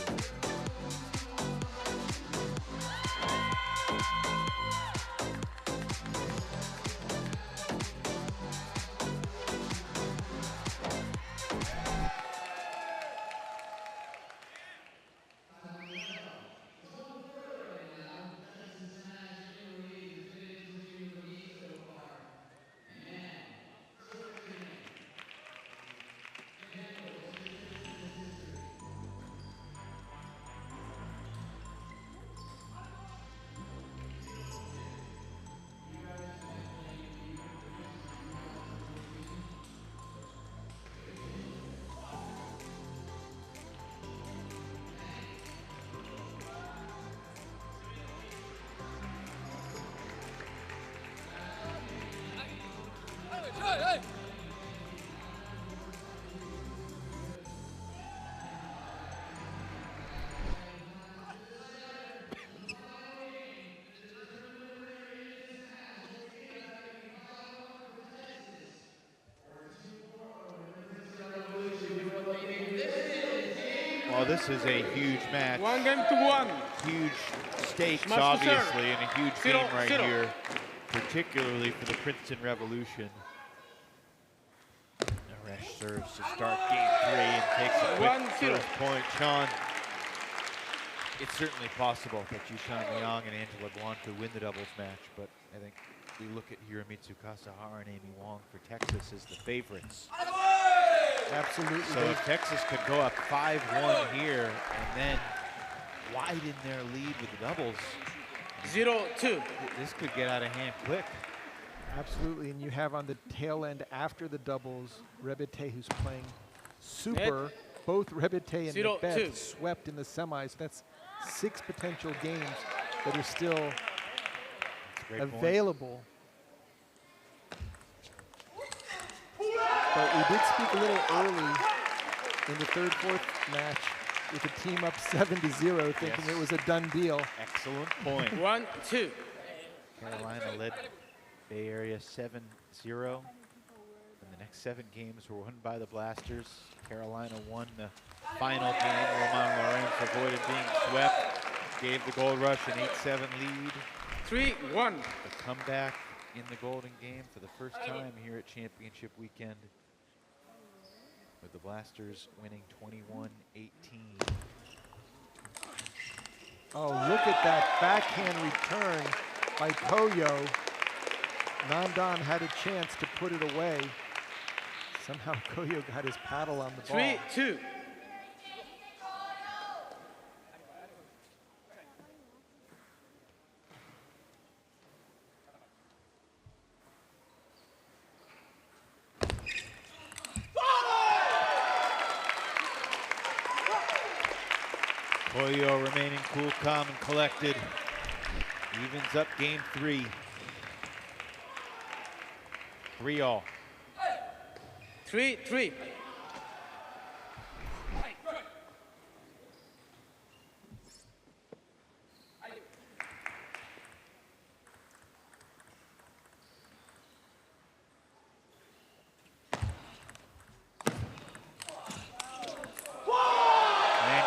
G: Well, this is a huge match.
B: 1-1.
G: Huge stakes,
B: Smash to
G: obviously,
B: serve.
G: and a huge
B: 0,
G: game right
B: 0.
G: here, particularly for the Princeton Revolution. Naresh serves to start game 3 and takes a quick
B: 1-0.
G: first point. Sean, it's certainly possible that Yushan Liang and Angela Guan could win the doubles match, but I think we look at Hiromitsu Kasahara and Amy Wong for Texas as the favorites.
H: Absolutely.
G: So if Texas could go up 5-1 here and then widen their lead with the doubles,
B: 0-2.
G: this could get out of hand quick.
H: Absolutely, and you have on the tail end after the doubles, Rebete, who's playing super. Both Rebete and
B: 0-2.
H: McBeth swept in the semis. That's 6 potential games that are still available. But we did speak a little early in the 3rd, 4th match with the team up 7-0, thinking it was a done deal.
G: Excellent point.
B: 1-2.
G: Carolina led Bay Area 7-0. And the next 7 games were won by the Blasters. Carolina won the final game. Roman Lorenz avoided being swept. Gave the Gold Rush an 8-7 lead.
B: 3-1.
G: The comeback in the Golden Game for the first time here at Championship Weekend, with the Blasters winning 21-18.
H: Oh, look at that backhand return by Koyo. Nandan had a chance to put it away. Somehow Koyo got his paddle on the ball.
B: 3-2.
G: Koyo remaining cool, calm, and collected. Evens up game 3. 3-all.
B: 3-3.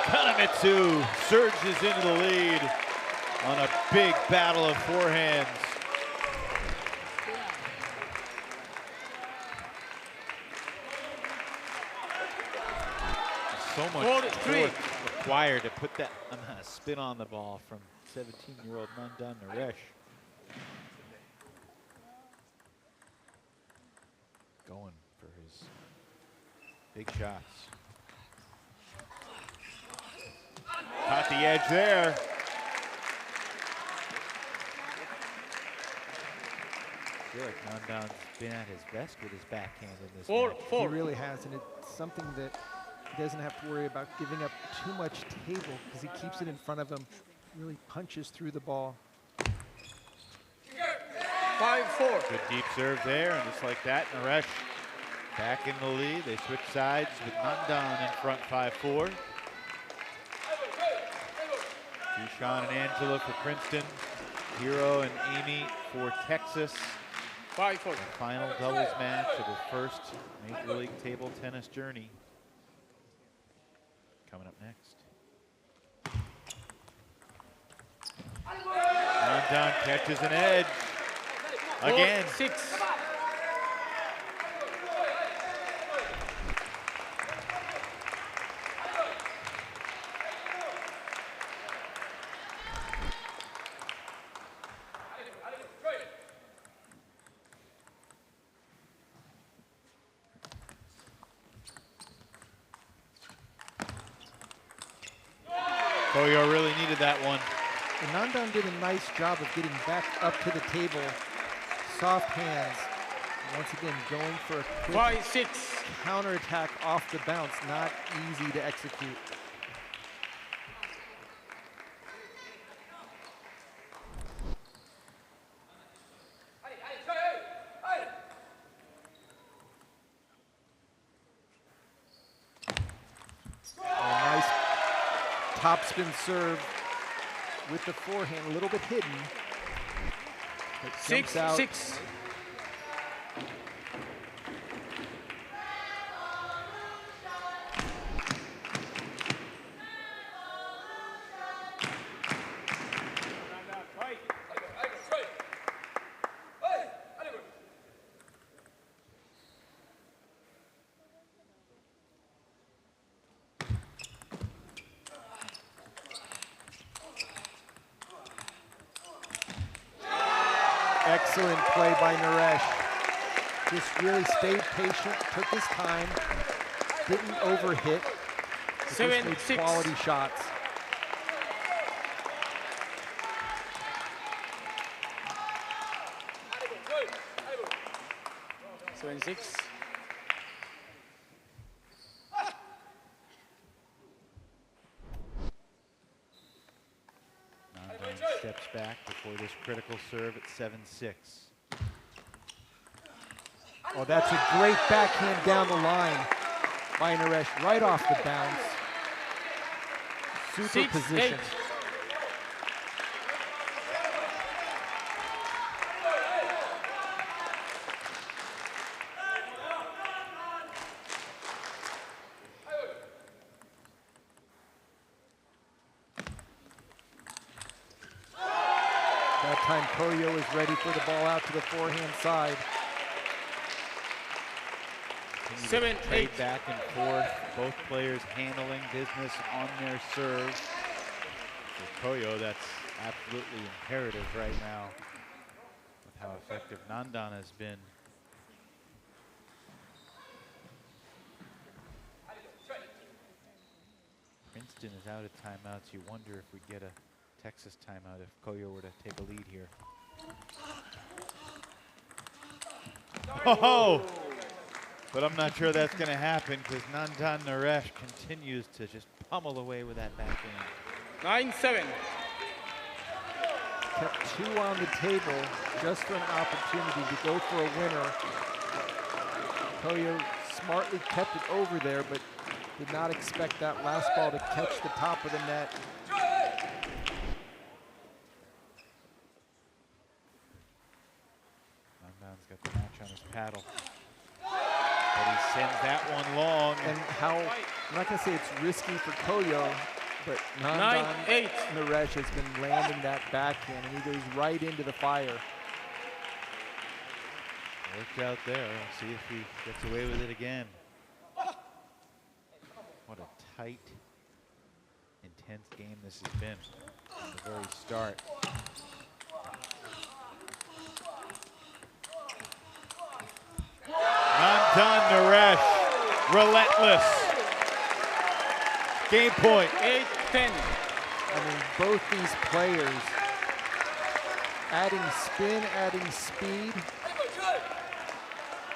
G: Kanamitsu surges into the lead on a big battle of forehands. So much force required to put that amount of spin on the ball from 17-year-old Nandan Naresh. Going for his big shots. Caught the edge there. I feel like Nandan's been at his best with his backhand in this match.
H: He really has, and it's something that he doesn't have to worry about giving up too much table because he keeps it in front of him, really punches through the ball.
B: 5-4.
G: Good deep serve there, and just like that, Naresh back in the lead. They switch sides with Nandan in front 5-4. Dushan and Angela for Princeton. Hero and Amy for Texas.
B: 5-4.
G: The final doubles match of the first Major League Table Tennis journey. Coming up next. Nandan catches an edge. Again.
B: 4-6.
G: Koyo really needed that one.
H: And Nandan did a nice job of getting back up to the table. Soft hands. Once again, going for a quick
B: 5-6.
H: counterattack off the bounce. Not easy to execute. Topspin serve with the forehand, a little bit hidden.
B: 6-6.
H: Excellent play by Naresh. Just really stayed patient, took his time, didn't overhit. Just made quality shots.
B: Six.
G: Nandan steps back before this critical serve at 7-6.
H: Oh, that's a great backhand down the line by Naresh, right off the bounce. Super position. time Koyo is ready for the ball out to the forehand side.
B: 7,
G: Trade
B: 8.
G: back and forth, both players handling business on their serve. For Koyo, that's absolutely imperative right now with how effective Nandan has been. Princeton is out of timeouts. You wonder if we get a Texas timeout if Koyo were to take a lead here. Oh! But I'm not sure that's going to happen because Nandan Naresh continues to just pummel away with that backhand.
B: 9-7.
H: Kept 2 on the table just for an opportunity to go for a winner. Koyo smartly kept it over there, but did not expect that last ball to catch the top of the net.
G: Nandan's got the match on his paddle. But he sends that one long.
H: And how, I'm not going to say it's risky for Koyo, but Nandan
B: 9-8.
H: Naresh has been landing that backhand, and he goes right into the fire.
G: Worked out there. We'll see if he gets away with it again. What a tight, intense game this has been from the very start. Nandan Naresh, relentless. Game point.
B: 8-10.
H: I mean, both these players adding spin, adding speed,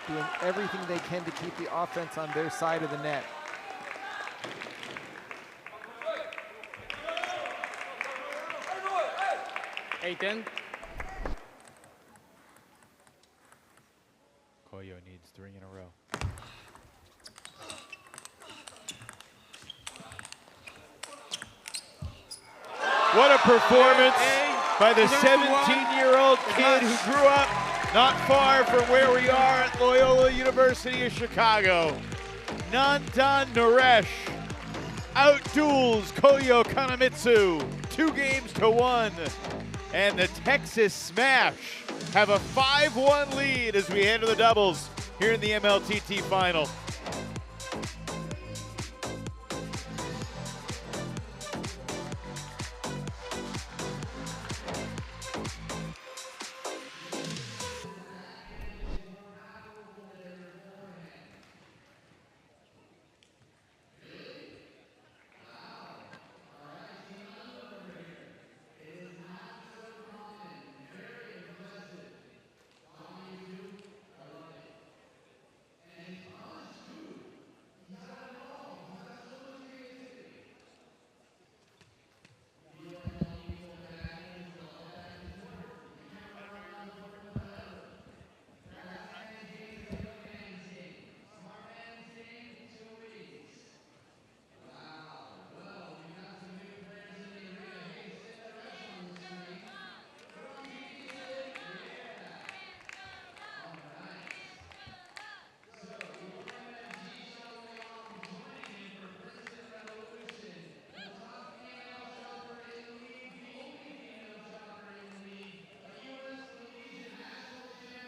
H: doing everything they can to keep the offense on their side of the net.
G: Koyo needs 3 in a row. What a performance by the 17-year-old kid who grew up not far from where we are at Loyola University of Chicago. Nandan Naresh outduels Koyo Kanamitsu 2-1. And the Texas Smash have a 5-1 lead as we head to the doubles here in the MLTT final.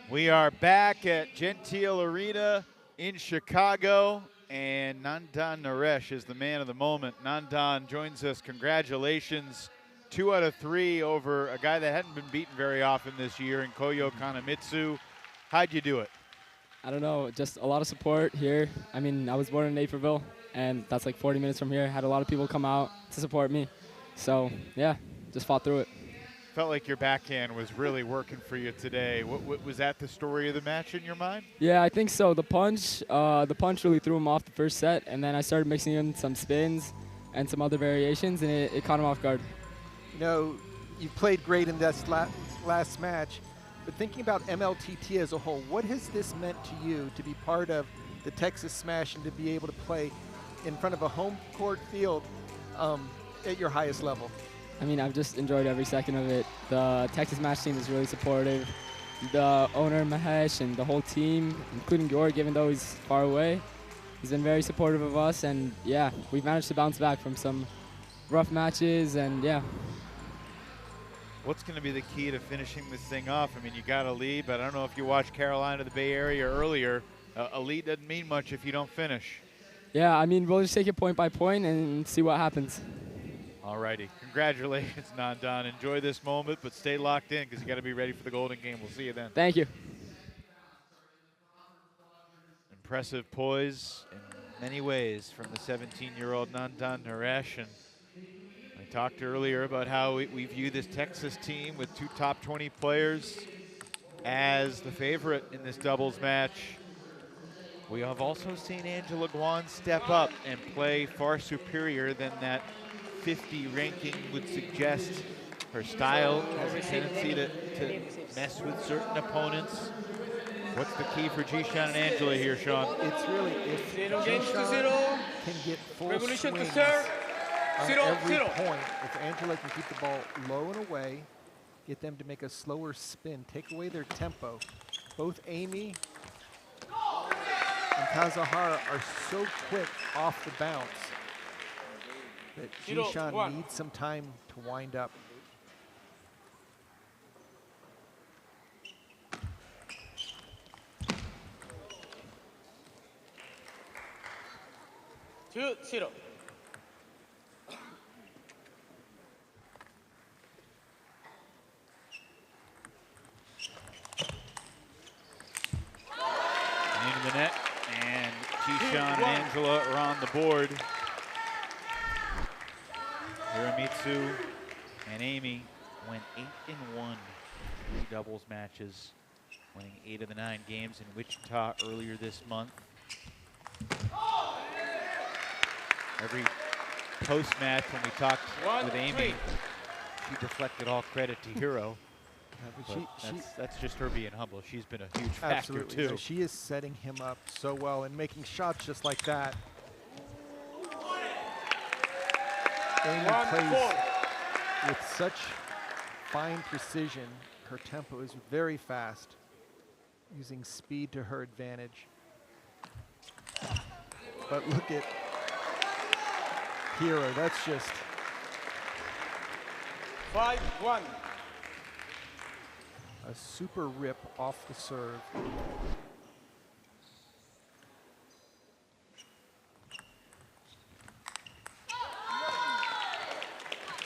G: We are back at Gentile Arena in Chicago, and Nandan Naresh is the man of the moment. Nandan joins us. Congratulations. 2 out of 3 over a guy that hadn't been beaten very often this year in Koyo Kanamitsu. How'd you do it?
K: I don't know, just a lot of support here. I mean, I was born in Naperville, and that's like 40 minutes from here. Had a lot of people come out to support me. So, yeah, just fought through it.
G: Felt like your backhand was really working for you today. What was that the story of the match in your mind?
K: Yeah, I think so. The punch really threw him off the first set, and then I started mixing in some spins and some other variations, and it caught him off guard.
H: You know, you played great in this last match, but thinking about MLTT as a whole, what has this meant to you to be part of the Texas Smash and to be able to play in front of a home court field at your highest level?
K: I mean, I've just enjoyed every second of it. The Texas Smash team is really supportive. The owner, Mahesh, and the whole team, including Georg, even though he's far away, he's been very supportive of us. And, yeah, we've managed to bounce back from some rough matches, and, yeah.
G: What's going to be the key to finishing this thing off? I mean, you got a lead, but I don't know if you watched Carolina, the Bay Area earlier. A lead doesn't mean much if you don't finish.
K: Yeah, I mean, we'll just take it point by point and see what happens.
G: All righty. Congratulations, Nandan. Enjoy this moment, but stay locked in because you got to be ready for the Golden Game. We'll see you then.
K: Thank you.
G: Impressive poise in many ways from the 17-year-old Nandan Naresh. And I talked earlier about how we view this Texas team with 2 top 20 players as the favorite in this doubles match. We have also seen Angela Guan step up and play far superior than that 50 ranking would suggest. Her style has a tendency to mess with certain opponents. What's the key for Jishan and Angela here, Sean?
H: It's really if Jishan can get full swings on every point, if Angela can keep the ball low and away, get them to make a slower spin, take away their tempo. Both Amy and Kazuhara are so quick off the bounce that Jishan needs some time to wind up.
B: Two, 0.
G: Into the net, and Jishan and Angela are on the board. Hiramitsu and Amy went 8-1 in 3 doubles matches, winning 8 of the 9 games in Wichita earlier this month. Every post-match when we talked with Amy, she deflected all credit to Hiro. That's just her being humble. She's been a huge factor too.
H: No, she is setting him up so well and making shots just like that. Amy plays with such fine precision. Her tempo is very fast, using speed to her advantage. But look at Hiro, that's just
B: 5-1.
H: a super rip off the serve.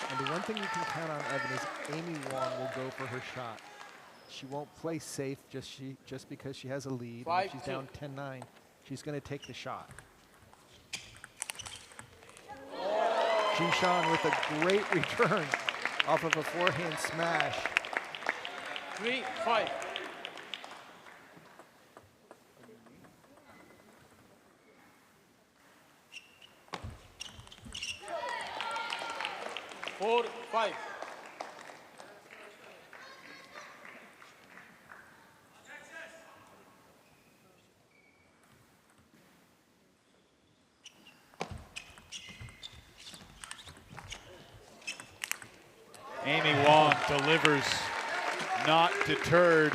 H: And the one thing you can count on, Evan, is Amy Wong will go for her shot. She won't play safe just because she has a lead. And if she's down 10-9, she's going to take the shot. Jishan with a great return off of a forehand smash.
B: 3-5. Four, 5.
G: Amy Wong delivers, not deterred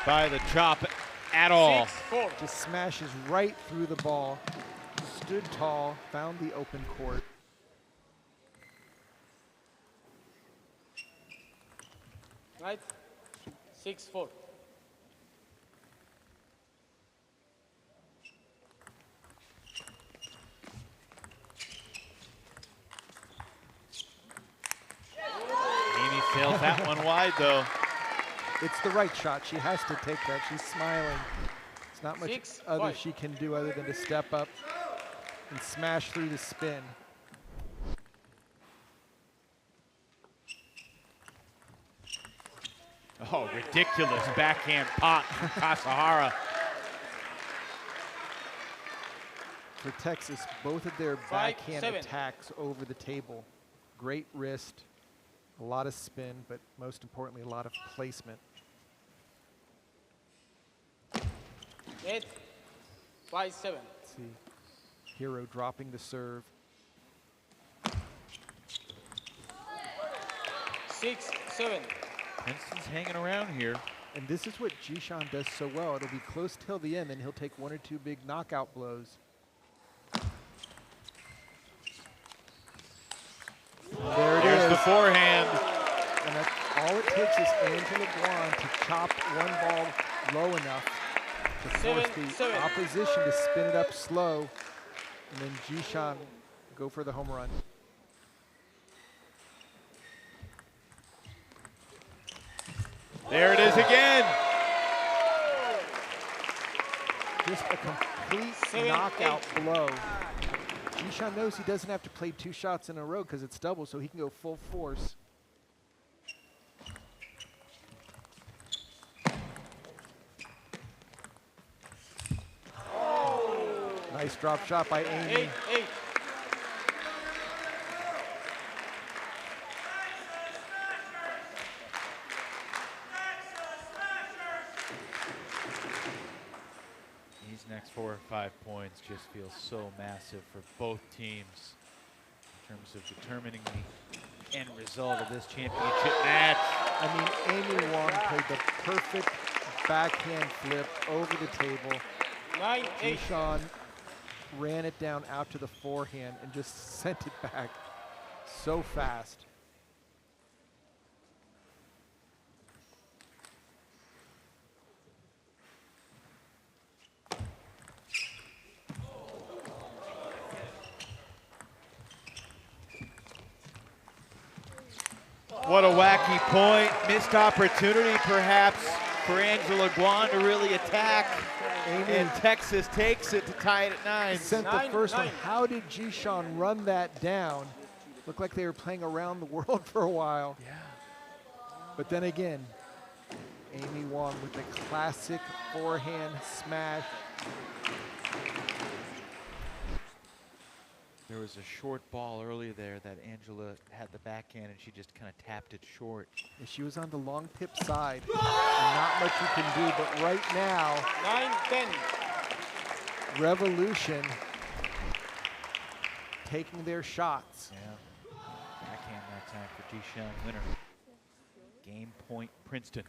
G: by the chop at all.
B: 6-4.
H: Just smashes right through the ball. Stood tall, found the open court.
B: Right? 6-4.
G: Amy sails that one wide though.
H: It's the right shot. She has to take that. She's smiling. There's not much
B: 6-5.
H: she can do other than to step up and smash through the spin.
G: Oh, ridiculous backhand pop from Kazuhara.
H: For Texas, both of their
B: 5-7.
H: backhand attacks over the table. Great wrist, a lot of spin, but most importantly, a lot of placement.
B: 8, 5-7.
H: Let's see, Hiro dropping the serve.
B: 6-7.
G: Princeton's hanging around here.
H: And this is what Jishan does so well. It'll be close till the end, and he'll take 1 or 2 big knockout blows. There it is.
G: There's the forehand.
H: And All it takes is Angela Guan to chop one ball low enough to force the opposition to spin it up slow, and then Jishan go for the home run.
G: There it is again.
H: Just a complete knockout blow. Jishan knows he doesn't have to play 2 shots in a row because it's double, so he can go full force. Nice drop shot by Amy.
B: 8.
G: These next 4 or 5 points just feel so massive for both teams in terms of determining the end result of this championship match.
H: I mean, Amy Wong played the perfect backhand flip over the table.
B: 9-8.
H: Jishan ran it down out to the forehand and just sent it back so fast.
G: What a wacky point. Missed opportunity perhaps for Angela Guan to really attack. And Texas takes it to tie it at 9.
H: Sent the first one. How did Jishan run that down? Looked like they were playing around the world for a while.
G: Yeah.
H: But then again, Amy Wong with the classic forehand smash.
G: There was a short ball earlier there that Angela had the backhand and she just kind of tapped it short.
H: She was on the long pip side. And not much you can do, but right now,
B: 9-10.
H: Revolution taking their shots.
G: Yeah. Backhand that time for Jishan, winner. Game point, Princeton.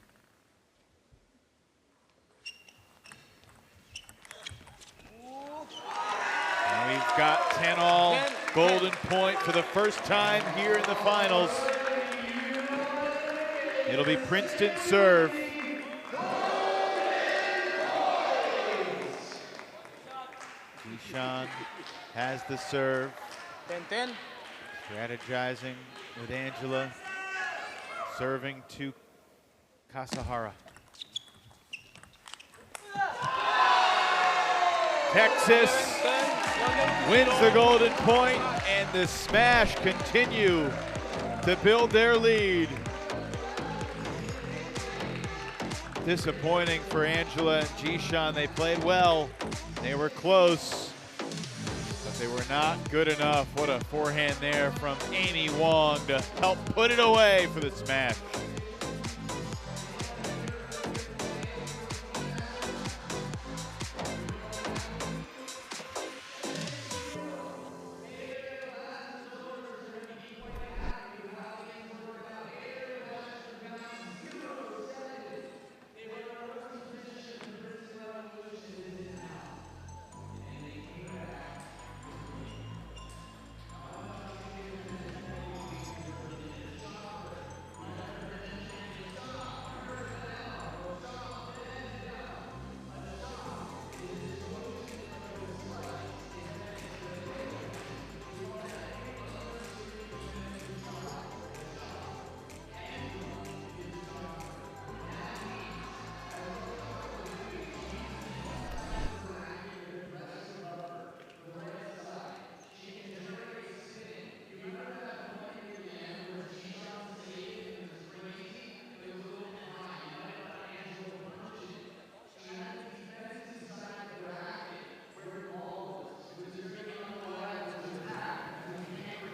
G: And we've got 10-all, golden point for the first time here in the finals. It'll be Princeton serve. Jishan has the serve.
B: 10-10.
G: Strategizing with Angela. Serving to Kasahara. Texas wins the golden point, and the Smash continue to build their lead. Disappointing for Angela and Jishan. They played well. They were close, but they were not good enough. What a forehand there from Amy Wong to help put it away for the Smash.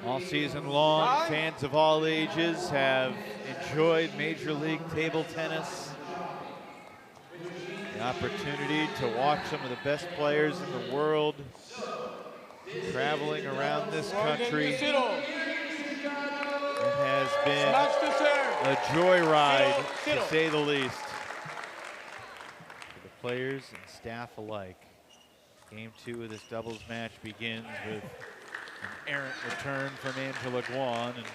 G: All season long, fans of all ages have enjoyed Major League table tennis. The opportunity to watch some of the best players in the world traveling around this country. It has been a joyride, to say the least, for the players and staff alike. Game 2 of this doubles match begins with an errant return from Angela Guan, and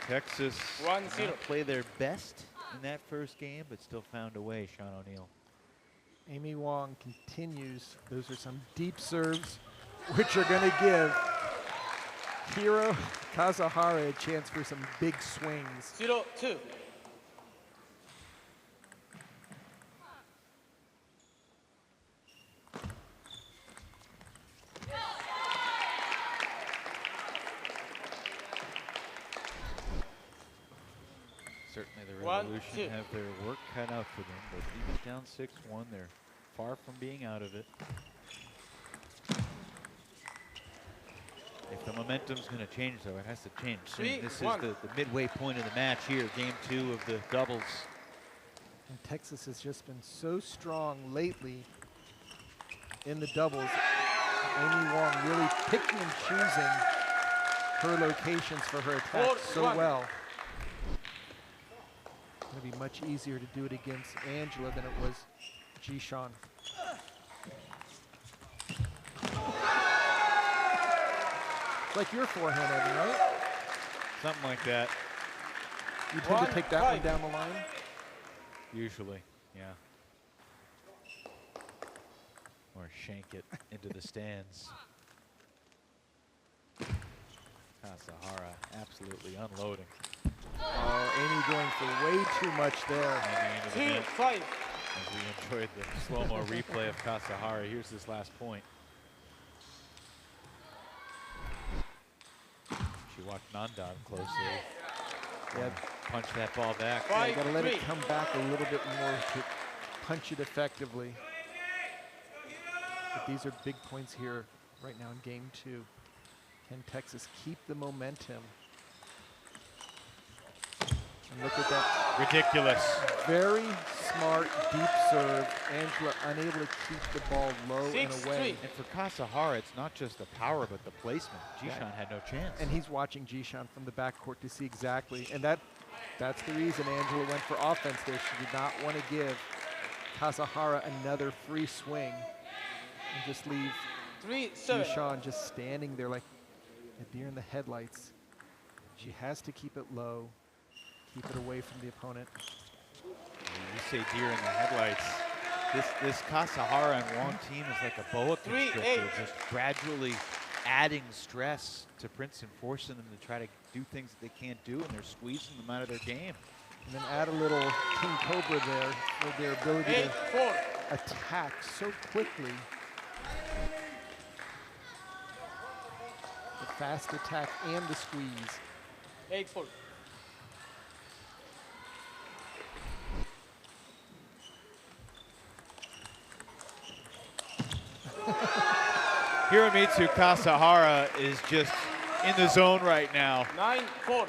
G: Texas
B: 1-0.
G: did not play their best in that first game, but still found a way, Sean O'Neill.
H: Amy Wong continues. Those are some deep serves, which are going to give Hiro Kazuhara a chance for some big swings.
B: 0-2.
G: Certainly the
B: 1-2.
G: Revolution have their work cut out for them, but even down 6-1, they're far from being out of it. If the momentum's going to change, though, it has to change soon. This is the midway point of the match here, game 2 of the doubles.
H: And Texas has just been so strong lately in the doubles. Amy Wong really picking and choosing her locations for her attacks so well. It's going to be much easier to do it against Angela than it was Jishan. It's like your forehand, Evan, right?
G: Something like that.
H: You tend to take that one down the line?
G: Usually, yeah. Or shank it into the stands. Kasahara absolutely unloading.
H: Oh, Amy going for way too much there.
B: 2-5.
G: As we enjoyed the slow-mo replay of Kasahara, here's this last point. She watched Nandan closely.
H: Yeah,
G: punch that ball back.
H: Yeah, you got to let it come back a little bit more to punch it effectively. But these are big points here right now in game 2. Can Texas keep the momentum? And look at that.
G: Ridiculous.
H: Very smart, deep serve. Angela unable to keep the ball low and away.
G: And for Kasahara, it's not just the power, but the placement. Jishan had no chance.
H: And he's watching Jishan from the backcourt to see exactly. And that's the reason Angela went for offense there. She did not want to give Kasahara another free swing and just leave Jishan just standing there like a deer in the headlights. She has to keep it low. Keep it away from the opponent.
G: You say deer in the headlights. This Kasahara and Wong team is like a boa constrictor, just gradually adding stress to Princeton, forcing them to try to do things that they can't do, and they're squeezing them out of their game.
H: And then add a little King Cobra there for their ability to attack so quickly. The fast attack and the squeeze.
B: 8-4.
G: Hiromitsu Kasahara is just in the zone right now.
B: 9-4.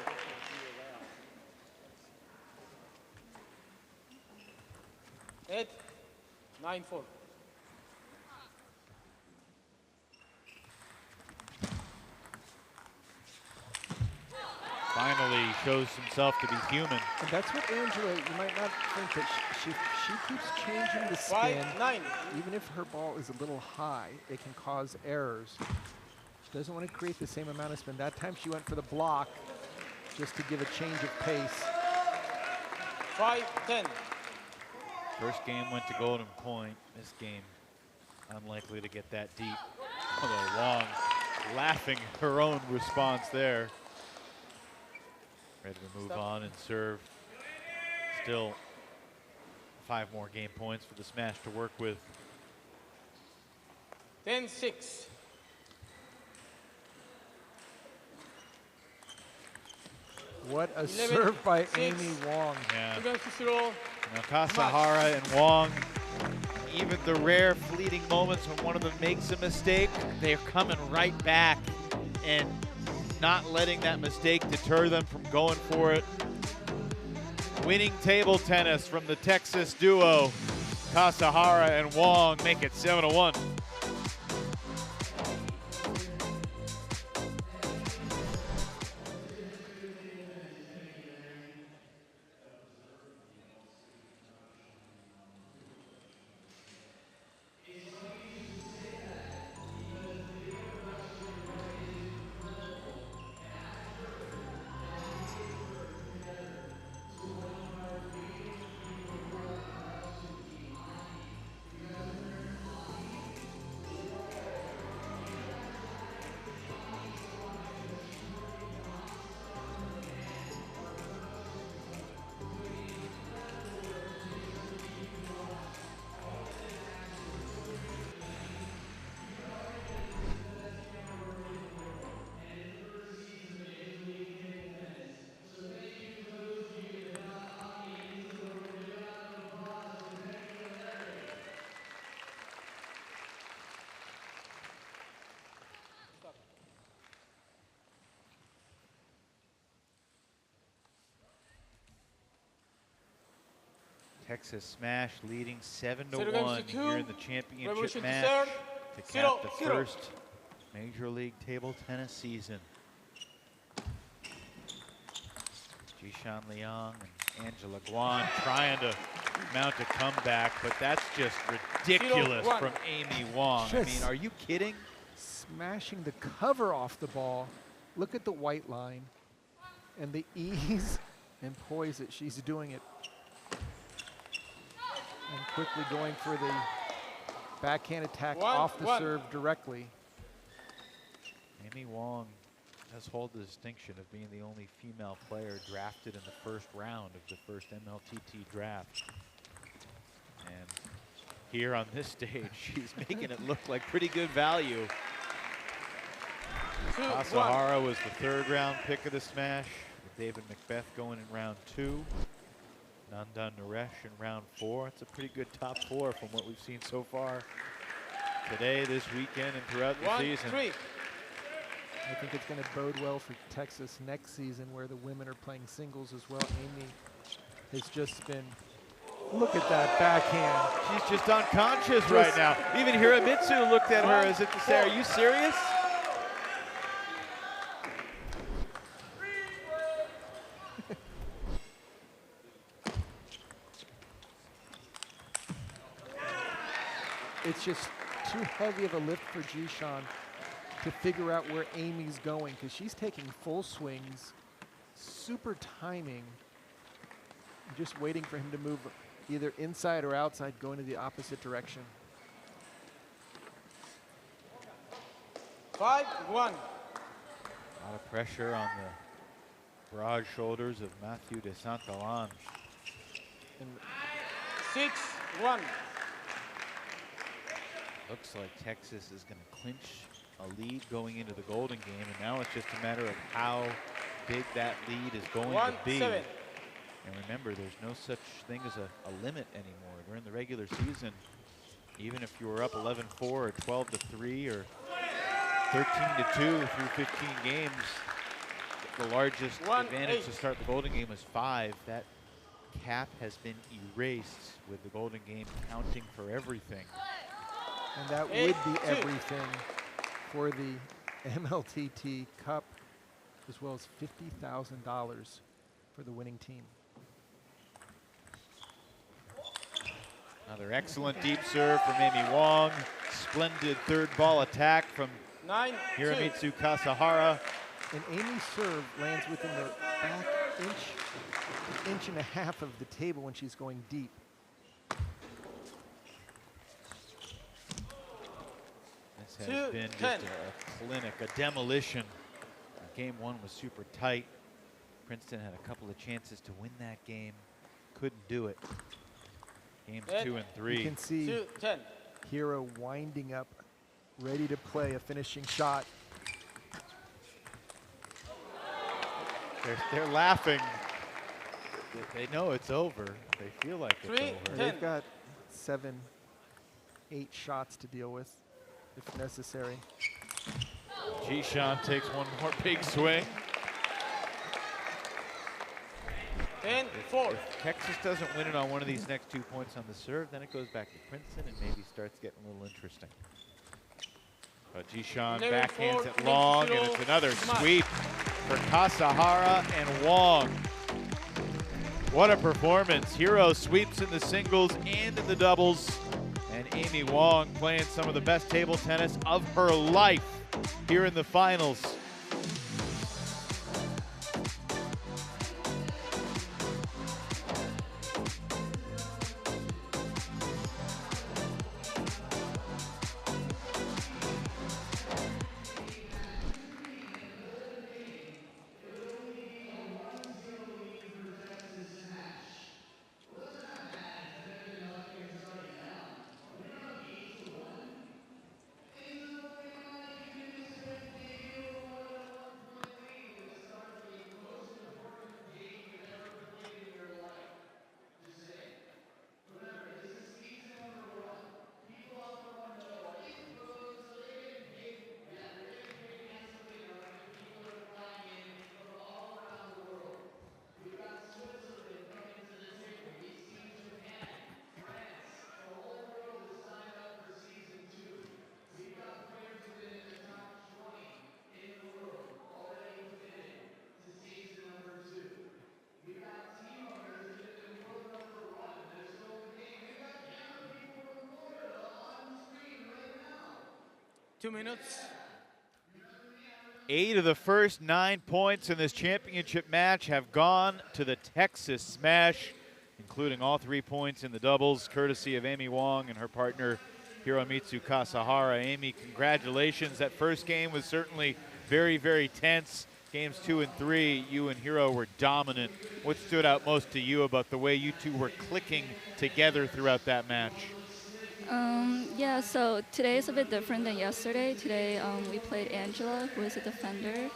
B: Eight. 9-4.
G: Finally shows himself to be human.
H: And that's what Angela, you might not think that she keeps changing the spin.
B: 5-9.
H: Even if her ball is a little high, it can cause errors. She doesn't want to create the same amount of spin. That time she went for the block just to give a change of pace.
B: 5-10.
G: First game went to Golden Point. This game, unlikely to get that deep. Although Wong laughing her own response there. Ready to move on and serve. Still 5 more game points for the smash to work with.
B: 10-6.
H: What a serve by Amy Wong.
G: Yeah.
B: Now
G: Kasahara and Wong, even the rare fleeting moments when one of them makes a mistake, they're coming right back and not letting that mistake deter them from going for it. Winning table tennis from the Texas duo, Kasahara and Wong, make it 7-1. Texas Smash leading 7-1
B: Revolution
G: here in the
B: two.
G: championship
B: Revolution
G: match
B: third.
G: to cap
B: Zero,
G: the
B: zero.
G: first Major League Table Tennis season. Jishan Liang and Angela Guan trying to mount a comeback, but that's just ridiculous from Amy Wong. I mean, are you kidding?
H: Smashing the cover off the ball. Look at the white line and the ease and poise that she's doing it. And quickly going for the backhand attack off the serve directly.
G: Amy Wong does hold the distinction of being the only female player drafted in the first round of the first MLTT draft. And here on this stage, she's making it look like pretty good value. Asahara was the third round pick of the Smash, with David Macbeth going in round 2. Nandan Naresh in round 4. It's a pretty good top 4 from what we've seen so far today, this weekend, and throughout the season.
H: I think it's going to bode well for Texas next season, where the women are playing singles as well. Amy has just been, look at that backhand.
G: She's just unconscious right now. Even Hiramitsu looked at her as if to say, are you serious?
H: It's just too heavy of a lift for Jishan to figure out where Amy's going, because she's taking full swings, super timing, just waiting for him to move either inside or outside, going to the opposite direction.
B: 5-1.
G: A lot of pressure on the broad shoulders of Matthew de Santalange.
B: 6-1.
G: Looks like Texas is going to clinch a lead going into the Golden Game, and now it's just a matter of how big that lead is going to be.
B: 1-7.
G: And remember, there's no such thing as a limit anymore. During the regular season, even if you were up 11-4 or 12-3 or 13-2 through 15 games, the largest advantage to start the Golden Game was 5. That cap has been erased, with the Golden Game counting for everything.
H: And that would be everything for the MLTT Cup, as well as $50,000 for the winning team.
G: Another excellent deep serve from Amy Wong. Splendid third ball attack from Hiramitsu Kasahara.
H: And Amy's serve lands within the back inch and a half of the table when she's going deep.
G: This has been just a clinic, a demolition. Game 1 was super tight. Princeton had a couple of chances to win that game. Couldn't do it. Games 2 and 3.
H: You can see Hiro winding up, ready to play a finishing shot.
G: They're laughing. They know it's over. They feel like it's over.
H: They've got 7, 8 shots to deal with, if necessary.
G: Jishan takes one more big swing.
B: 10-4.
G: If Texas doesn't win it on one of these next 2 points on the serve, then it goes back to Princeton and maybe starts getting a little interesting. But Jishan backhands it long, and it's another sweep for Kasahara and Wong. What a performance. Hiro sweeps in the singles and in the doubles. And Amy Wong playing some of the best table tennis of her life here in the finals.
B: 2 minutes.
G: 8 of the first 9 points in this championship match have gone to the Texas Smash, including all 3 points in the doubles, courtesy of Amy Wong and her partner Hiromitsu Kasahara. Amy, congratulations. That first game was certainly very, very tense. Games 2 and 3, you and Hiro were dominant. What stood out most to you about the way you two were clicking together throughout that match?
C: Yeah, so today is a bit different than yesterday. Today we played Angela, who is a defender.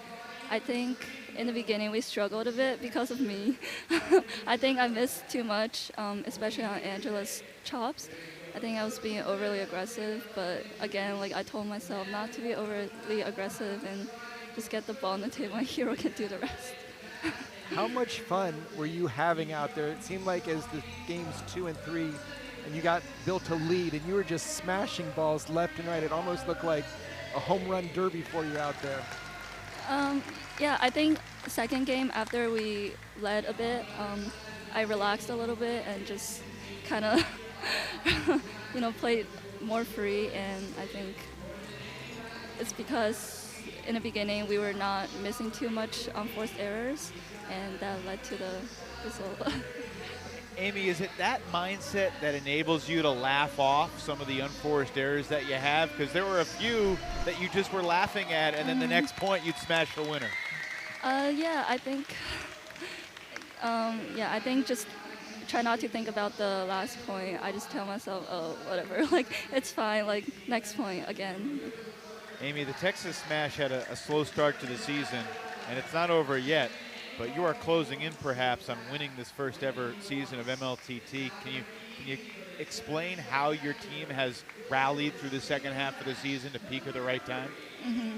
C: I think in the beginning we struggled a bit because of me. I think I missed too much, especially on Angela's chops. I think I was being overly aggressive, but again, like I told myself not to be overly aggressive and just get the ball on the table and Hiro can do the rest.
H: How much fun were you having out there? It seemed like as the games 2 and 3 and you got built a lead and you were just smashing balls left and right. It almost looked like a home run derby for you out there.
C: Yeah, I think the second game after we led a bit, I relaxed a little bit and just kind of, you know, played more free. And I think it's because in the beginning we were not missing too much forced errors, and that led to the result.
G: Amy, is it that mindset that enables you to laugh off some of the unforced errors that you have? Because there were a few that you just were laughing at, and then the next point you'd smash the winner.
C: Yeah, I think, I think just try not to think about the last point. I just tell myself, oh, whatever, like it's fine, like next point again.
G: Amy, the Texas Smash had a slow start to the season, and it's not over yet. But you are closing in perhaps on winning this first ever season of MLTT. Can you explain how your team has rallied through the second half of the season to peak at the right time?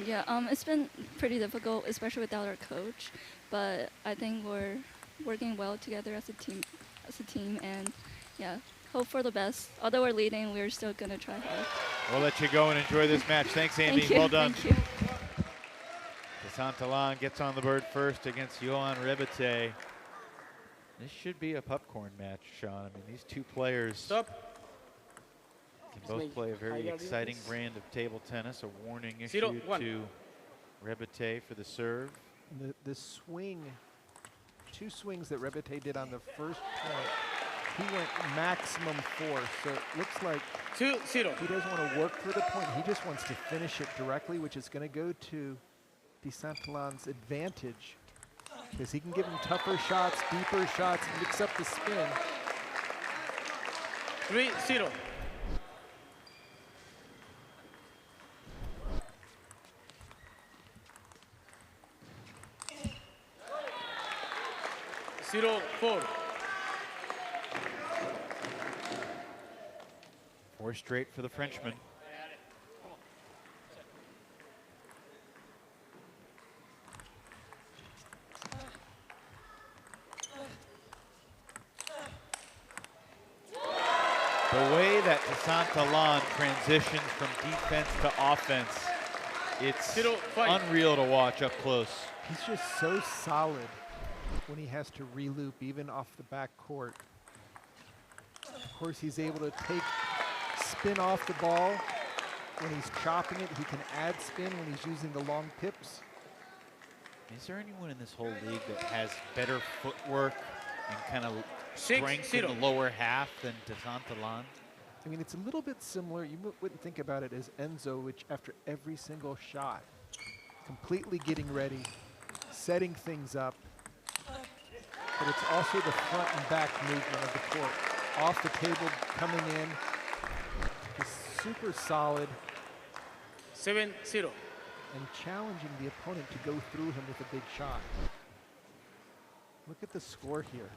C: Yeah, it's been pretty difficult, especially without our coach. But I think we're working well together as a team, and yeah, hope for the best. Although we're leading, we're still gonna try hard.
G: We'll let you go and enjoy this match. Thanks, Amy.
C: Thank you.
G: Well done.
C: Thank you.
G: Santalan gets on the board first against Johan Rebete. This should be a popcorn match, Sean. I mean, these two players can both play a very exciting brand of table tennis. A warning issued to Rebete for the serve.
H: The swing, 2 swings that Rebete did on the first point, he went maximum force. So it looks like
B: 2-0.
H: He doesn't want to work for the point. He just wants to finish it directly, which is going to go to DeSantalan's advantage, because he can give him tougher shots, deeper shots, mix up the spin.
B: 3-0. Zero, 4.
G: 4 straight for the Frenchman. The way that DeSantalan transitions from defense to offense, it's unreal to watch up close.
H: He's just so solid when he has to reloop, even off the back court. Of course, he's able to take spin off the ball. When he's chopping it, he can add spin when he's using the long pips.
G: Is there anyone in this whole league that has better footwork and kind of strength in the lower half than DeSantalan?
H: I mean, it's a little bit similar. You wouldn't think about it as Enzo, which after every single shot, completely getting ready, setting things up. But it's also the front and back movement of the court. Off the table, coming in. He's super solid.
B: 7-0.
H: And challenging the opponent to go through him with a big shot. Look at the score here.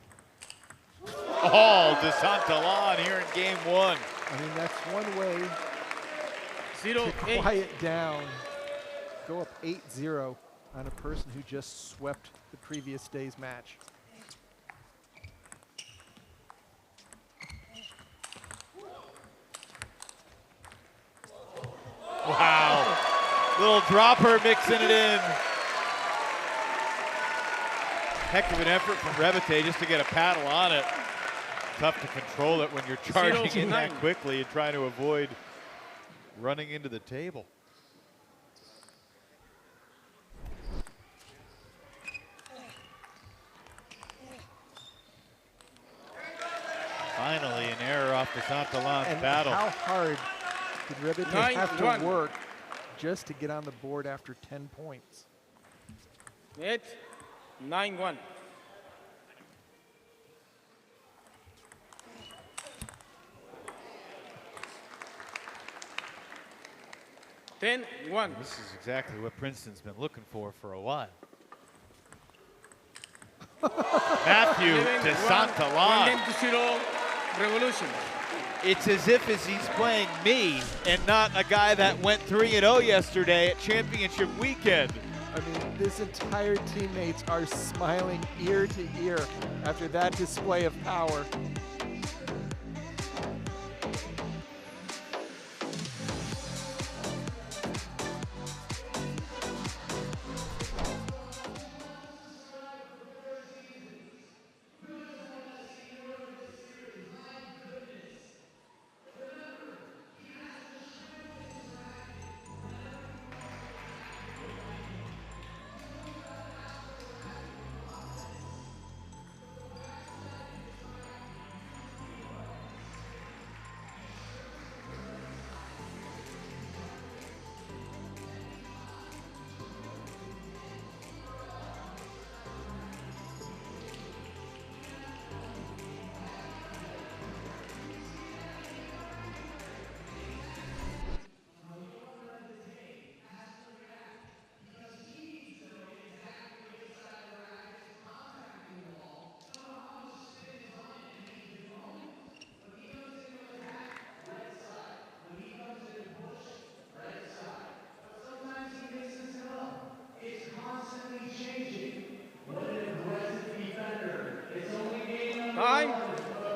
G: Oh, DeSantalan here in game 1.
H: I mean, that's one way to quiet down. Go up 8-0 on a person who just swept the previous day's match.
G: Wow. Little dropper mixing it in. Heck of an effort from Rebete just to get a paddle on it. Tough to control it when you're charging in that quickly and trying to avoid running into the table. Finally, an error off the Santalan's
H: And
G: battle.
H: how hard did Rebete have to
B: 9-1.
H: work just to get on the board after 10 points?
B: Net 9-1. Ten 1.
G: This is exactly what Princeton's been looking for a while. Matthew to Santalan.
B: 1-0 Revolution.
G: It's as if he's playing me and not a guy that went 3-0 yesterday at championship weekend.
H: I mean, this entire teammates are smiling ear to ear after that display of power.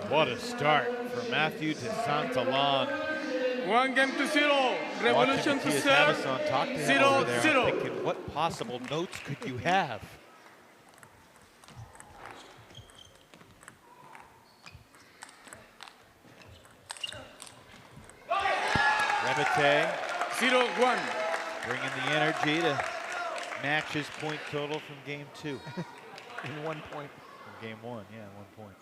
G: What a start for Matthew to Santalan.
B: 1-0 Revolution to serve.
G: Talk to him
B: 0-0.
G: over there. I'm thinking, what possible notes could you have? Rebete
B: 0-1.
G: bringing the energy to match his point total from game 2.
H: In 1 point.
G: From game 1, yeah, 1 point.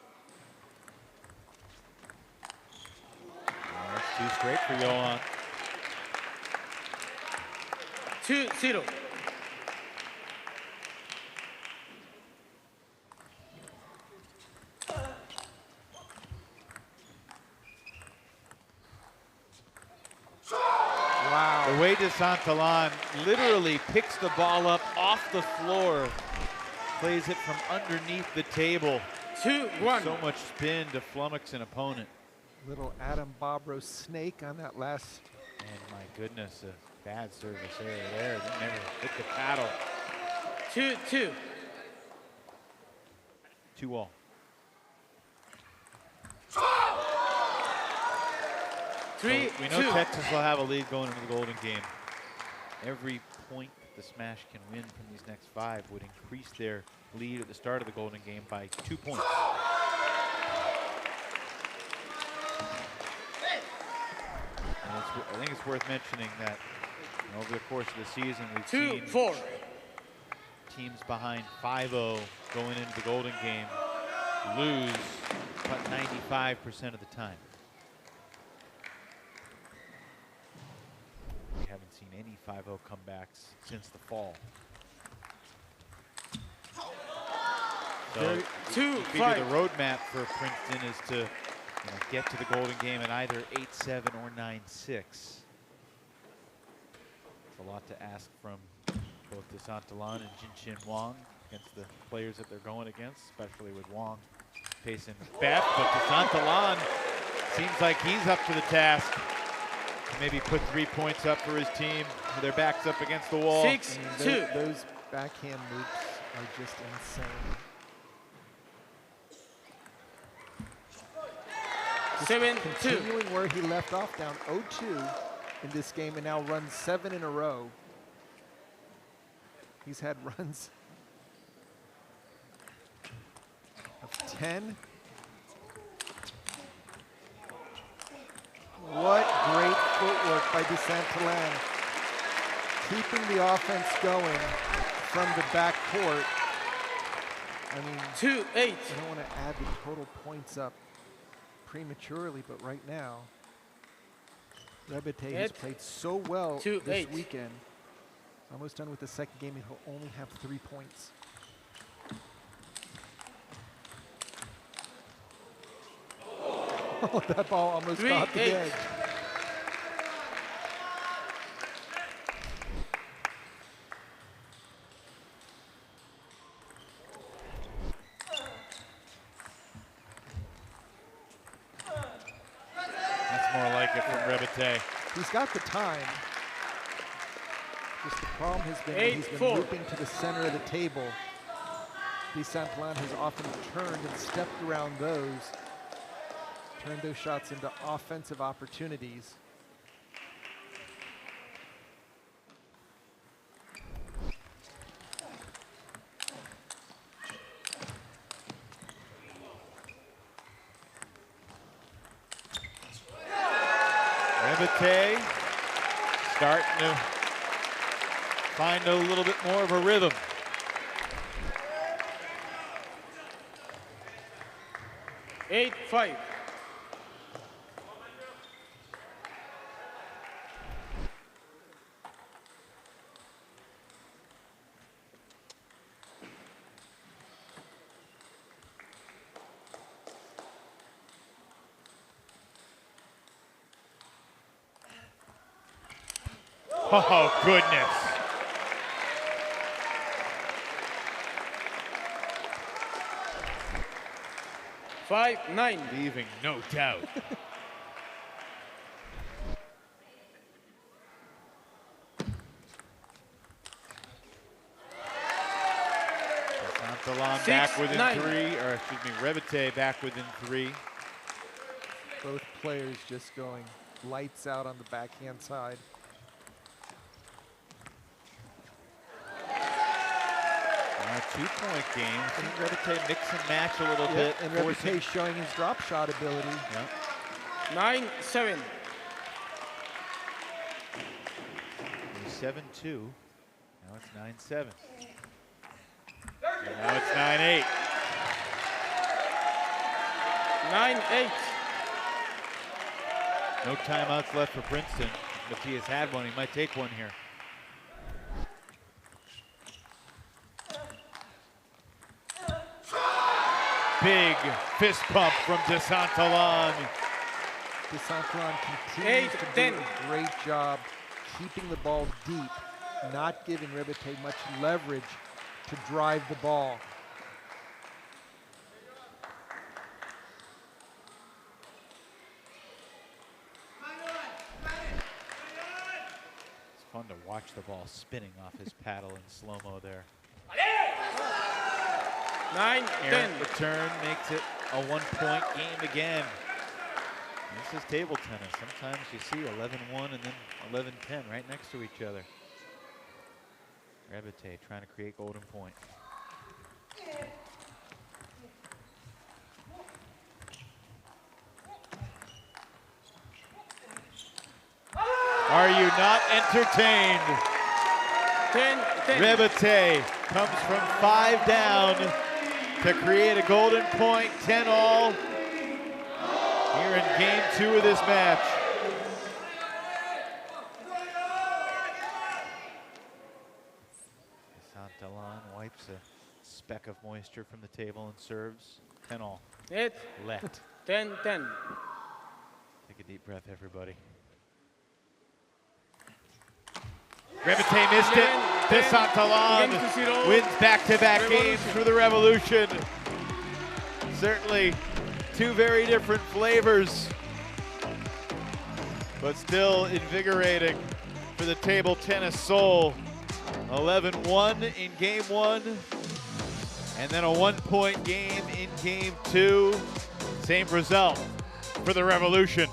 G: That's too straight for Johan.
B: 2-0.
H: Wow.
G: The way DeSantalan literally picks the ball up off the floor, plays it from underneath the table.
B: 2-1.
G: So much spin to flummox an opponent.
H: Little Adam Bobro snake on that last.
G: And my goodness, a bad service error there. They never hit the paddle.
B: 2-2.
G: 2-all. So we know Texas will have a lead going into the Golden Game. Every point that the Smash can win from these next 5 would increase their lead at the start of the Golden Game by 2 points. And I think it's worth mentioning that over the course of the season, we've seen
B: 2-4.
G: teams behind 5-0 going into the Golden Game lose about 95% of the time. We haven't seen any 5-0 comebacks since the fall. So the roadmap for Princeton is to get to the Golden Game at either 8-7 or 9-6. It's a lot to ask from both DeSantalan and Jin Wang against the players that they're going against, especially with Wang facing Beth. But DeSantalan seems like he's up to the task to maybe put 3 points up for his team with their backs up against the wall.
B: 6-2.
H: Those backhand loops are just insane.
B: 7-2.
H: Continuing where he left off, down 0-2 in this game, and now runs 7 in a row. He's had runs of 10. What great footwork by DeSantalan, keeping the offense going from the back court. I mean,
B: 2-8.
H: I don't want to add the total points up. prematurely, but right now, Rebete has played so well this weekend. Almost done with the second game, he'll only have 3 points. Oh, that ball almost got the edge.
G: That's more like it from Rebete.
H: He's got the time. Just the problem has been he's been looping to the center of the table. De Saint-Laurent has often turned and stepped around those, turned those shots into offensive opportunities.
G: Rebete starting to find a little bit more of a rhythm.
B: Eight, 5.
G: Oh, goodness.
B: Five, 9.
G: Leaving no doubt. Saint-Laurent back within
B: 9.
G: 3, or excuse me, Rebete back within 3.
H: Both players just going lights out on the backhand side.
G: A 2-point game. I think Rebete mix and match a little bit.
H: And Rebete showing his drop shot ability.
B: 9, 7.
G: 7-2. Now it's 9-7. And now it's 9-8.
B: 9-8.
G: No timeouts left for Princeton. If he has had one, he might take one here. Big fist pump from De Saint-Laurent.
H: De Saint-Laurent continues to do a great job keeping the ball deep, not giving Rebete much leverage to drive the ball.
G: It's fun to watch the ball spinning off his paddle in slow-mo there.
B: 9, 10.
G: Return makes it a 1-point game again. This is table tennis. Sometimes you see 11-1 and then 11-10 right next to each other. Rebete trying to create golden point. Are you not entertained?
B: 10, 10.
G: Rebete comes from 5 down to create a golden point, 10-all here in game 2 of this match. Saint-Laurent wipes a speck of moisture from the table and serves 10-all.
B: 8.
G: Let.
B: 10, 10.
G: Take a deep breath, everybody. Rebete missed it. De Saint-Laurent wins back-to-back games for the Revolution. Certainly 2 very different flavors, but still invigorating for the table tennis soul. 11-1 in game 1, and then a 1-point game in game 2. Same result for the Revolution.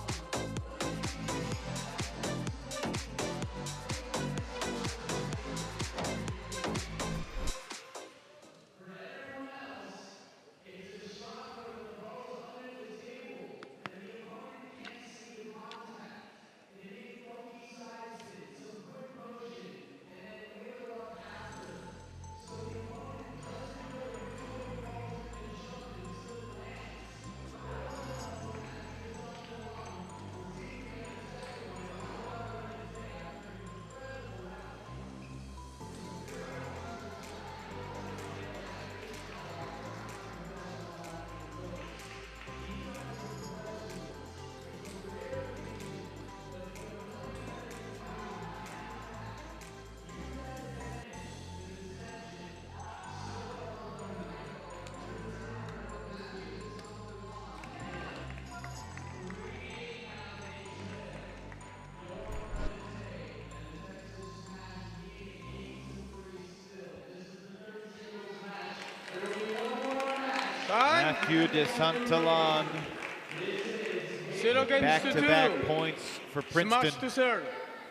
G: Mathieu de Santalan. Back-to-back points for Princeton.
B: Smash to serve.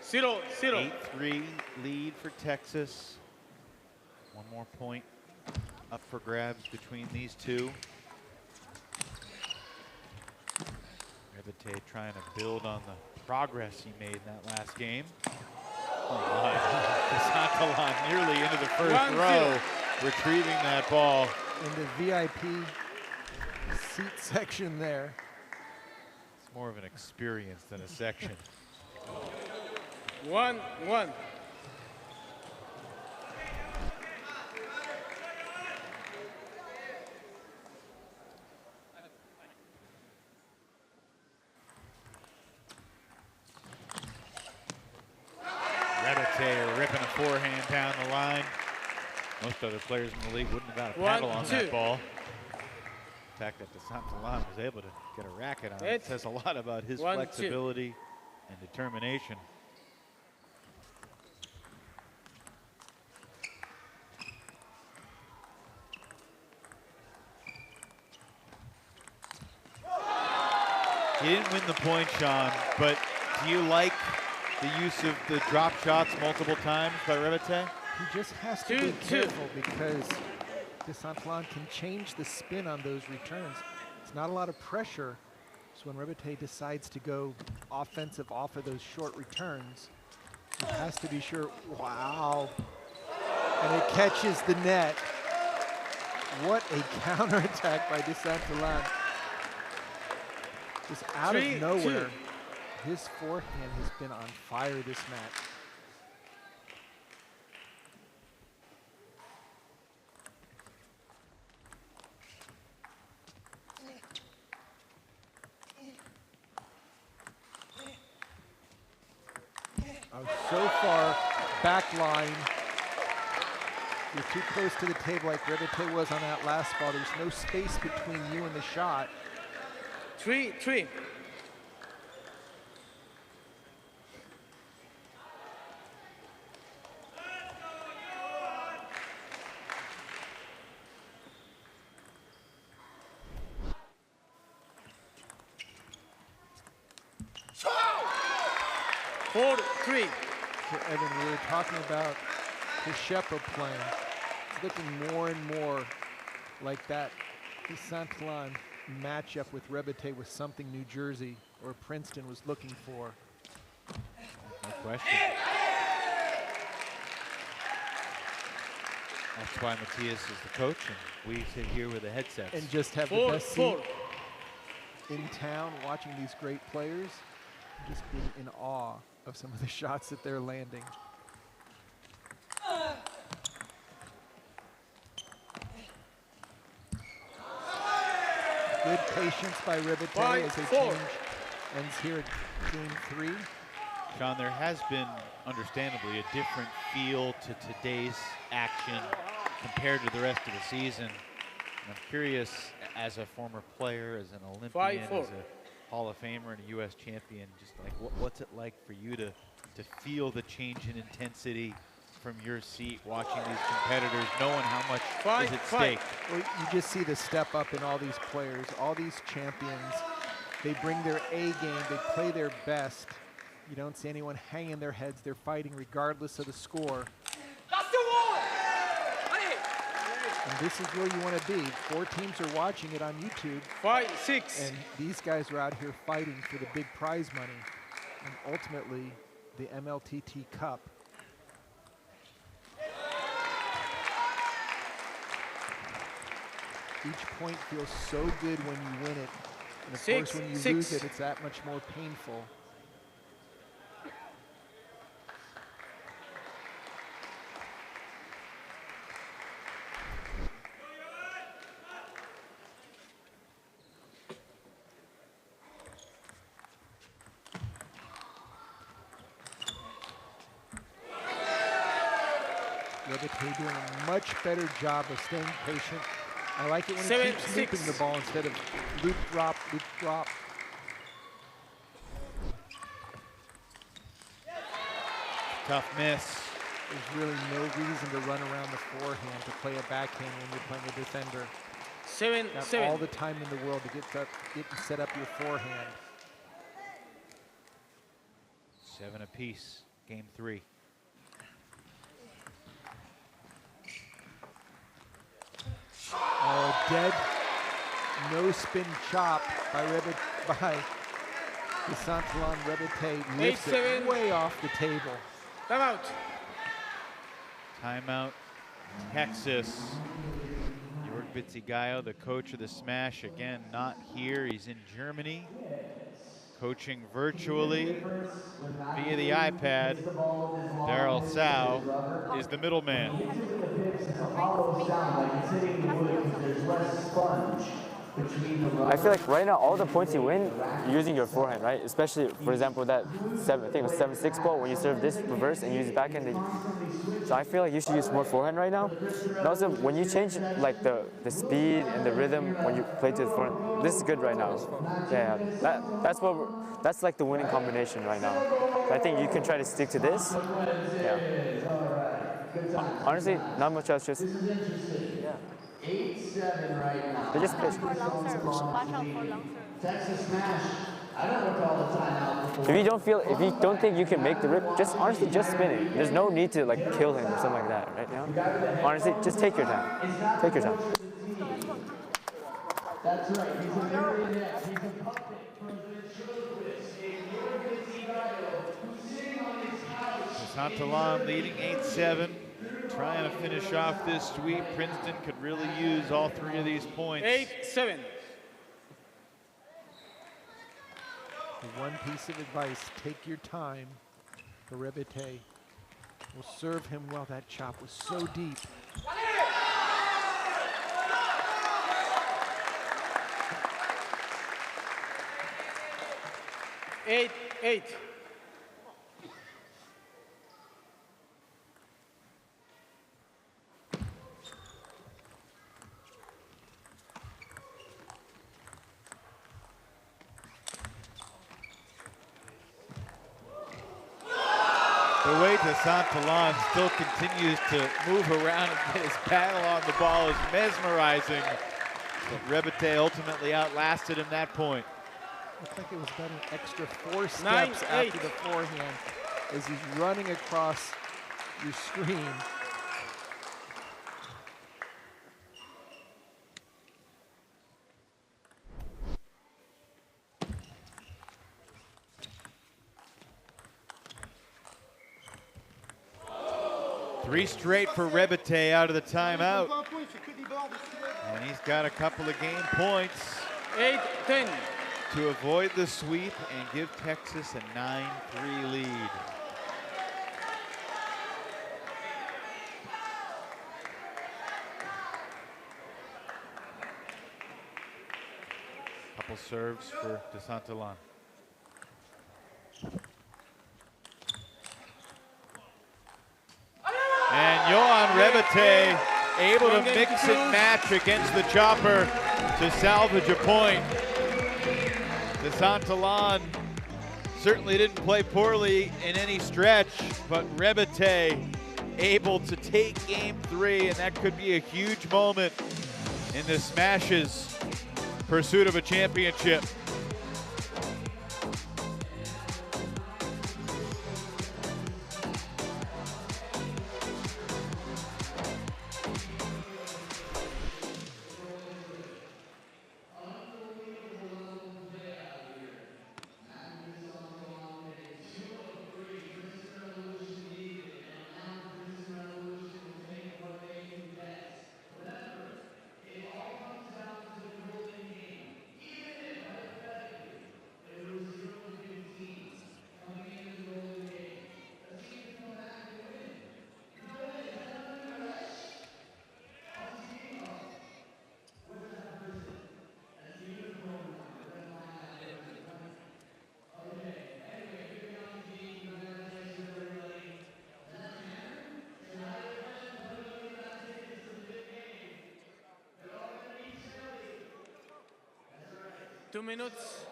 B: 0-0.
G: 8-3 lead for Texas. One more point up for grabs between these two. Rebete trying to build on the progress he made in that last game. Oh my, Santalan nearly into the first row, retrieving that ball.
H: In the VIP seat section there.
G: It's more of an experience than a section.
B: 1-1.
G: Rebete ripping a forehand down the line. Most other players in the league wouldn't have got a paddle on that ball. The fact that Santalan was able to get a racket on it says a lot about his flexibility and determination. He didn't win the point, Sean, but do you like the use of the drop shots multiple times by Rebete?
H: He just has to be careful because de Santalan can change the spin on those returns. It's not a lot of pressure, so when Rebete decides to go offensive off of those short returns, he has to be sure, wow, and it catches the net. What a counterattack by de Santalan. Just out of nowhere, his forehand has been on fire this match. So far, back line, you're too close to the table like Rebete was on that last ball. There's no space between you and the shot.
B: 3-3.
H: So Evan, we were talking about Kashepa playing. It's looking more and more like that de Santalan matchup with Rebete was something New Jersey or Princeton was looking for.
G: No question. That's why Matthias is the coach and we sit here with the headsets.
H: And just have the best seat in town watching these great players, just being in awe of some of the shots that they're landing. Good patience by Rebete as they change. Ends here at game 3.
G: Sean, there has been, understandably, a different feel to today's action compared to the rest of the season. And I'm curious, as a former player, as an Olympian, as a Hall of Famer and a U.S. champion, just like what's it like for you to feel the change in intensity from your seat, watching these competitors, knowing how much is at stake?
H: Well, you just see the step up in all these players, all these champions. They bring their A game, they play their best. You don't see anyone hanging their heads. They're fighting regardless of the score. And this is where you want to be. 4 teams are watching it on YouTube.
B: 5-6.
H: And these guys are out here fighting for the big prize money and ultimately the MLTT Cup. Each point feels so good when you win it. And of course, when you lose it, it's that much more painful. Rebete doing a much better job of staying patient. I like it when he keeps looping the ball instead of loop, drop, loop, drop.
G: Tough miss.
H: There's really no reason to run around the forehand to play a backhand when you're playing a defender. Got
B: 7-7.
H: all the time in the world to get set up your forehand.
G: 7 apiece, game 3.
H: Oh, dead no spin chop by Desantalon Rebete. Lifts it
B: 8-7.
H: way off the table.
B: Timeout.
G: Timeout, Texas. Jörg Bitzigayo, the coach of the Smash, again, not here. He's in Germany, coaching virtually via the iPad. Daryl Sau is the middleman.
L: I feel like right now all the points you win, you're using your forehand, right? Especially, for example, that I think it was 7-6 ball when you serve this reverse and use the backhand. So I feel like you should use more forehand right now. And also, when you change like the speed and the rhythm when you play to the forehand, this is good right now. Yeah, that's like the winning combination right now. So I think you can try to stick to this. Yeah. Honestly, not much else. Just
E: 8-7 right now.
L: they just pitch.
E: Texas Smash. I don't recall the timeout.
L: If you don't think you can make the rip, just honestly just spin it. There's no need to like kill him or something like that, right now. Honestly, just take your time. Take your time.
E: That's right. He's a marionette. He's a puppet from the ventriloquist. Who's sitting on his couch.
G: Desantalon leading 8-7. Trying to finish off this sweep. Princeton could really use all 3 of these points.
B: 8-7.
H: One piece of advice, take your time for Rebete. Will serve him well. That chop was so deep.
B: 8-8.
G: The way Desantalon still continues to move around and get his paddle on the ball is mesmerizing. But Rebete ultimately outlasted him that point.
H: Looks like it was about an extra 4 steps
B: 9-8.
H: after the forehand as he's running across your screen.
G: Three straight for Rebete out of the timeout. And he's got a couple of game points
B: 8-10.
G: to avoid the sweep and give Texas a 9-3 lead. Couple serves for Desantalon. And Johan Rebete able to mix and match against the chopper to salvage a point. Desantalon certainly didn't play poorly in any stretch, but Rebete able to take game 3, and that could be a huge moment in the Smash's pursuit of a championship.
B: Two minutes.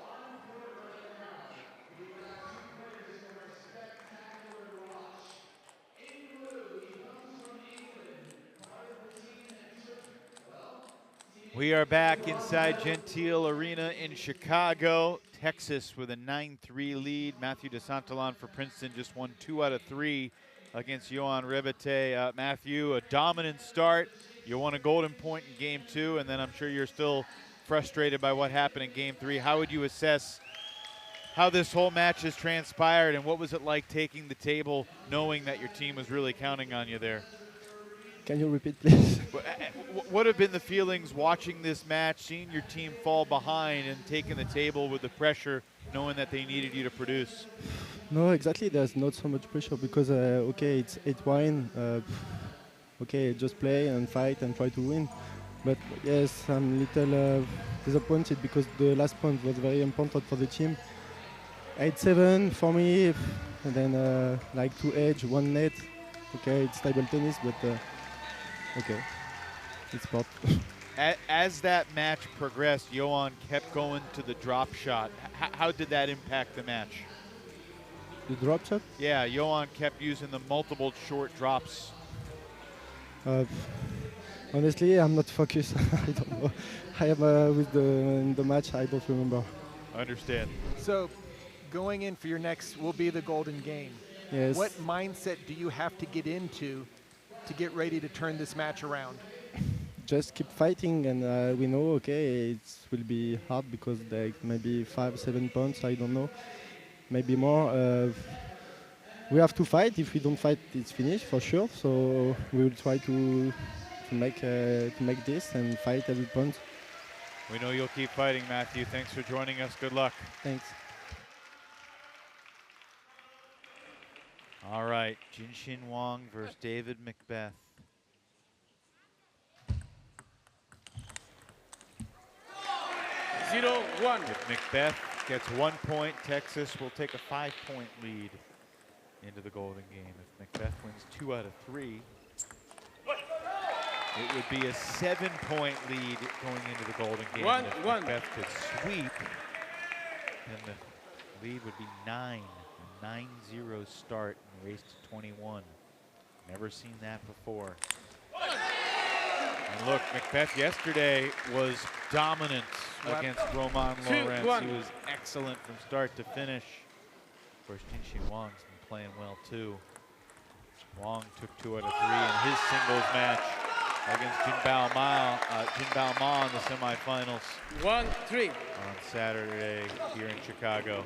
G: We are back inside Gentile Arena in Chicago. Texas with a 9-3 lead. Matthew DeSantalon for Princeton just won 2 out of 3 against Johan Rebete. Matthew, a dominant start. You won a golden point in game 2, and then I'm sure you're still frustrated by what happened in game 3. How would you assess how this whole match has transpired, and what was it like taking the table knowing that your team was really counting on you there?
M: Can you repeat, please?
G: What have been the feelings watching this match, seeing your team fall behind and taking the table with the pressure, knowing that they needed you to produce?
M: No, exactly. There's not so much pressure because, okay, it's 8-1. Okay, just play and fight and try to win. But yes, I'm a little disappointed because the last point was very important for the team. 8-7 for me, and then like 2 edge, 1 net. Okay, it's table tennis, but okay, it's sport.
G: As that match progressed, Johan kept going to the drop shot. How did that impact the match?
M: The drop shot?
G: Yeah, Johan kept using the multiple short drops.
M: Honestly, I'm not focused. I don't know. I am with the match. I don't remember.
G: I understand.
H: So, going in for your next will be the golden game.
M: Yes.
H: What mindset do you have to get into to get ready to turn this match around?
M: Just keep fighting, and we know, okay, it will be hard because like maybe 5-7 points, I don't know, maybe more. We have to fight. If we don't fight, it's finished for sure. So we will try to make this and fight every point.
G: We know you'll keep fighting, Matthew. Thanks for joining us. Good luck.
M: Thanks.
G: All right, Jinshin Wang versus David Macbeth.
B: Zero, 1.
G: If Macbeth gets 1 point, Texas will take a 5-point lead into the golden game. If Macbeth wins 2 out of 3, it would be a 7-point lead going into the golden game.
B: One,
G: if
B: one.
G: Macbeth could sweep, then the lead would be 9. A 9-0 start and race to 21. Never seen that before. And look, Macbeth yesterday was dominant against Roman Lawrence. He was excellent from start to finish. Of course, Jinshin Wang's been playing well too. Wang took 2 out of 3 in his singles match against Jinbao Ma in the semifinals.
B: 1-3
G: on Saturday here in Chicago.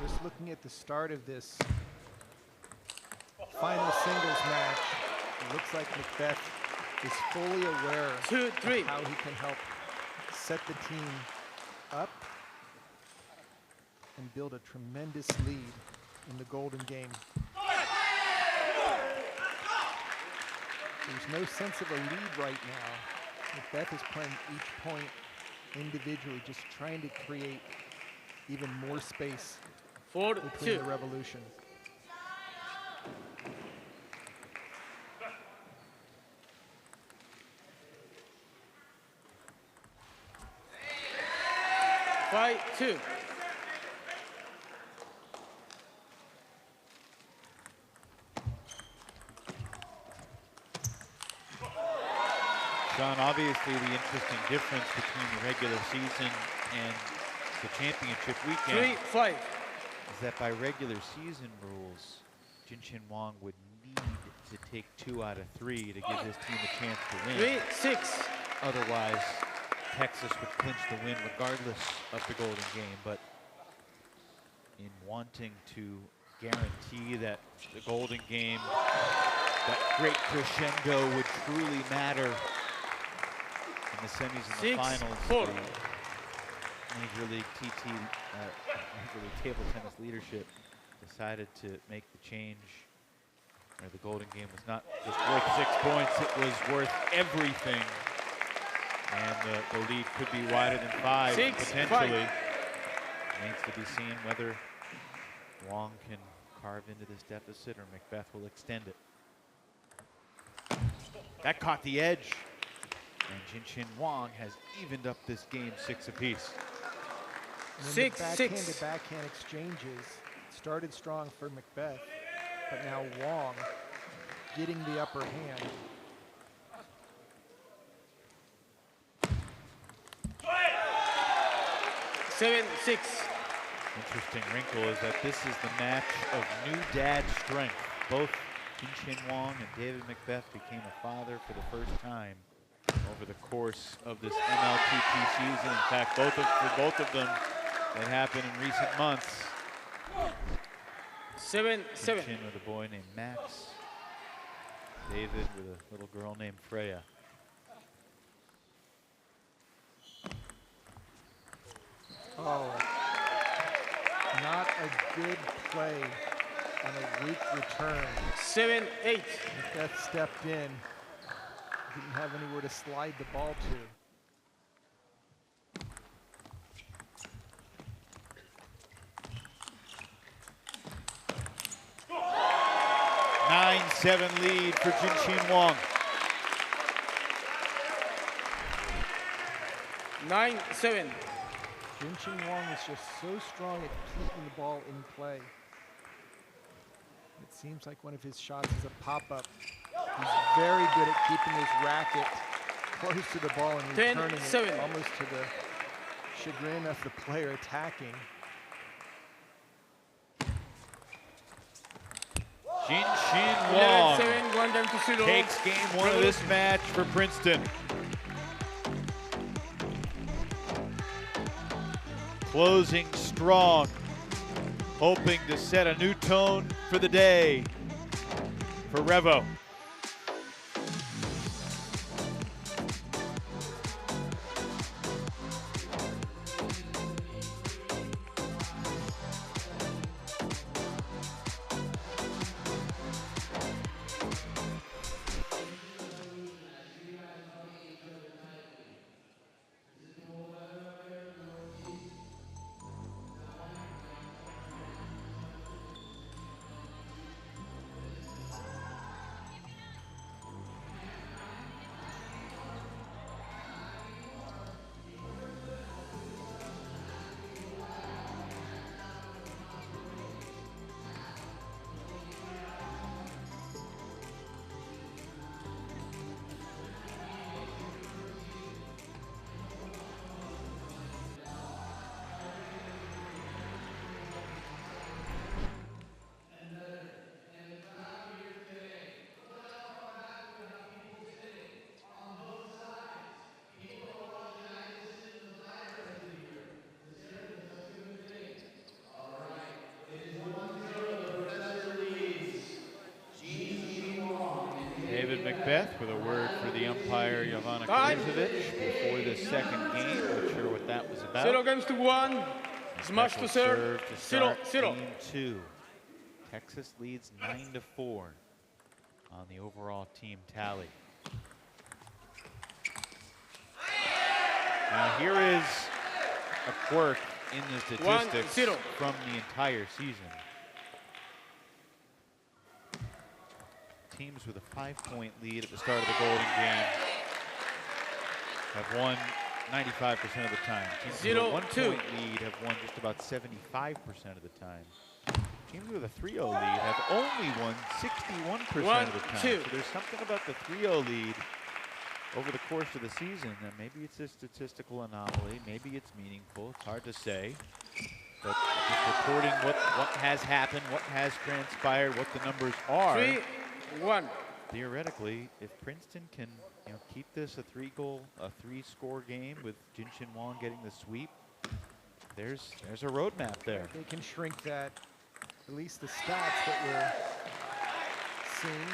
H: Just looking at the start of this final singles match, it looks like Macbeth is fully aware of how he can help set the team up and build a tremendous lead in the golden game. There's no sense of a lead right now. Macbeth is playing each point individually, just trying to create even more space between the revolution.
B: Fight 2.
G: Sean, obviously the interesting difference between the regular season and the championship weekend
B: 3-5
G: is that by regular season rules, Jinshin Wang would need to take 2 out of 3 to give his team a chance to win.
B: 3-6.
G: Otherwise, Texas would clinch the win regardless of the golden game. But in wanting to guarantee that the golden game, that great crescendo would truly matter in the semis and the finals, the Major League Major League Table Tennis leadership decided to make the change where the golden game was not just worth 6 points, it was worth everything. And the lead could be wider than 5 potentially. Remains to be seen whether Wang can carve into this deficit or Macbeth will extend it. That caught the edge. And Jinshin Wang has evened up this game 6 apiece.
H: 6-6. Backhand to backhand exchanges started strong for Macbeth, but now Wang getting the upper hand.
B: 7-6.
G: Interesting wrinkle is that this is the match of new dad strength. Both Jin Wong and David Macbeth became a father for the first time over the course of this MLTT season. In fact, for both of them, it happened in recent months.
B: 7-7.
G: Jin with a boy named Max. David with a little girl named Freya.
H: Oh, not a good play on a weak return.
B: 7-8.
H: Macbeth stepped in. Didn't have anywhere to slide the ball to.
G: 9-7 lead for Jin Wong.
B: 9-7.
H: Jin Wong is just so strong at keeping the ball in play. It seems like one of his shots is a pop-up. He's very good at keeping his racket close to the ball and returning it almost to the chagrin of the player attacking.
G: Jin Wong
B: 11-7, 1 down to 0.
G: takes game one of this match for Princeton. Closing strong, hoping to set a new tone for the day for Revo. David Macbeth with a word for the umpire, Jovana Krizovic, before the second game. Not sure what that was about.
B: 0 games to 1. Smash to serve.
G: To
B: 0-0.
G: Game 2. Texas leads 9-4 on the overall team tally. Now here is a quirk in the statistics from the entire season. Teams with a 5-point lead at the start of the Golden Game have won 95% of the time. Teams with a 1-point lead have won just about 75% of the time. Teams with a 3-0 lead have only won 61% of the time. So there's something about the 3-0 lead over the course of the season that maybe it's a statistical anomaly, maybe it's meaningful, it's hard to say. But just reporting what has happened, what has transpired, what the numbers are.
B: 3-1.
G: Theoretically, if Princeton can keep this a three-score game with Jin Wong getting the sweep, there's a roadmap there.
H: They can shrink that, at least the stats that we're seeing.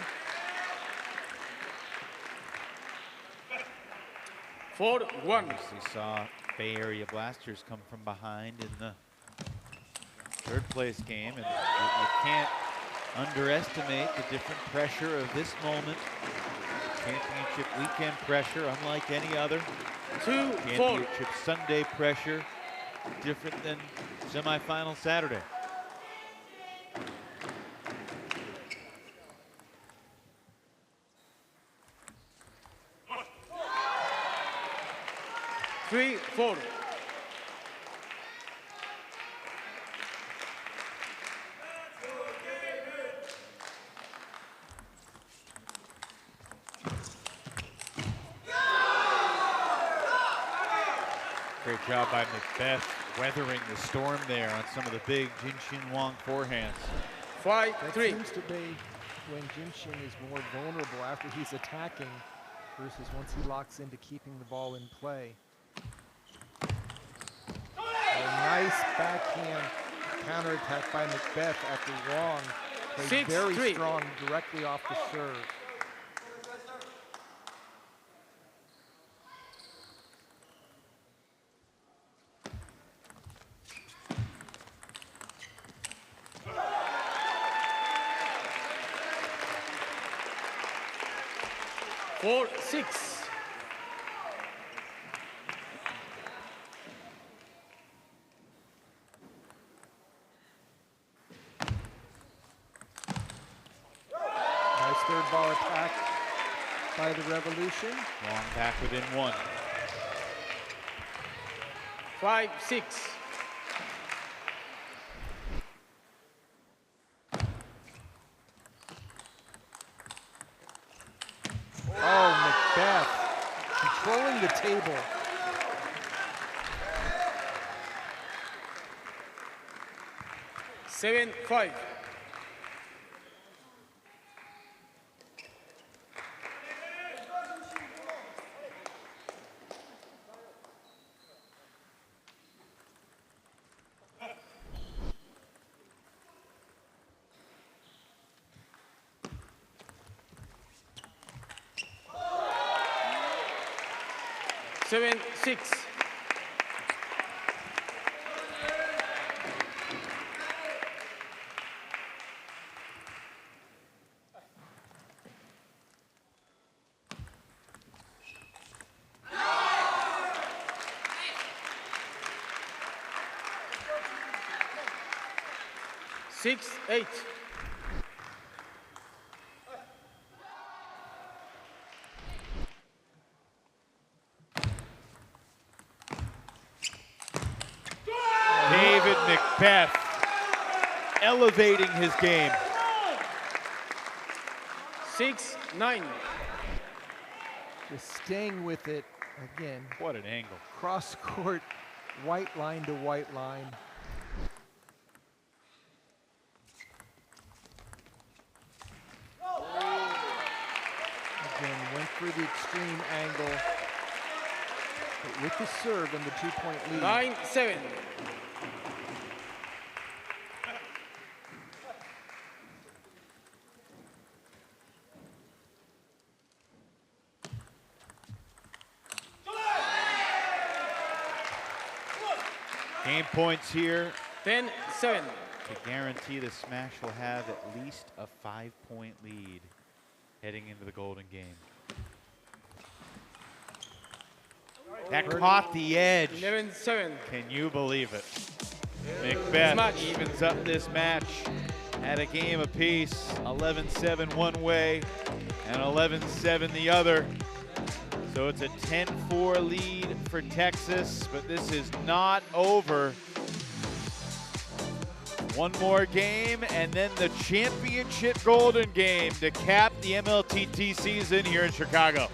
B: 4-1.
G: We saw Bay Area Blasters come from behind in the third place game, and you can't underestimate the different pressure of this moment. Championship weekend pressure, unlike any other. Championship Sunday pressure, different than semifinal Saturday.
B: Three, 4.
G: Great job by Macbeth weathering the storm there on some of the big Jin-Shin Wang forehands.
B: 5-3.
H: That seems to be when Jin-Shin is more vulnerable after he's attacking versus once he locks into keeping the ball in play. A nice backhand counterattack by Macbeth after Wong played very strong directly off the serve.
B: Four, 6.
H: Nice third ball attack by the Revolution.
G: Long back within 1.
B: 5-6.
H: Oh, Macbeth controlling the table.
B: Seven, 5. Seven, 6. Six, 8.
G: David Macbeth elevating his game.
B: 6-9.
H: Just staying with it again.
G: What an angle.
H: Cross court, white line to white line. Again, went for the extreme angle, but with the serve and the 2-point lead.
B: 9-7.
G: Game points here
B: 10-7.
G: to guarantee the Smash will have at least a 5-point lead heading into the Golden Game. That caught the edge.
B: 11-7.
G: Can you believe it? Macbeth evens up this match at a game apiece. 11-7 one way and 11-7 the other. So it's a 10-4 lead for Texas, but this is not over. One more game and then the championship Golden Game to cap the MLTT season here in Chicago.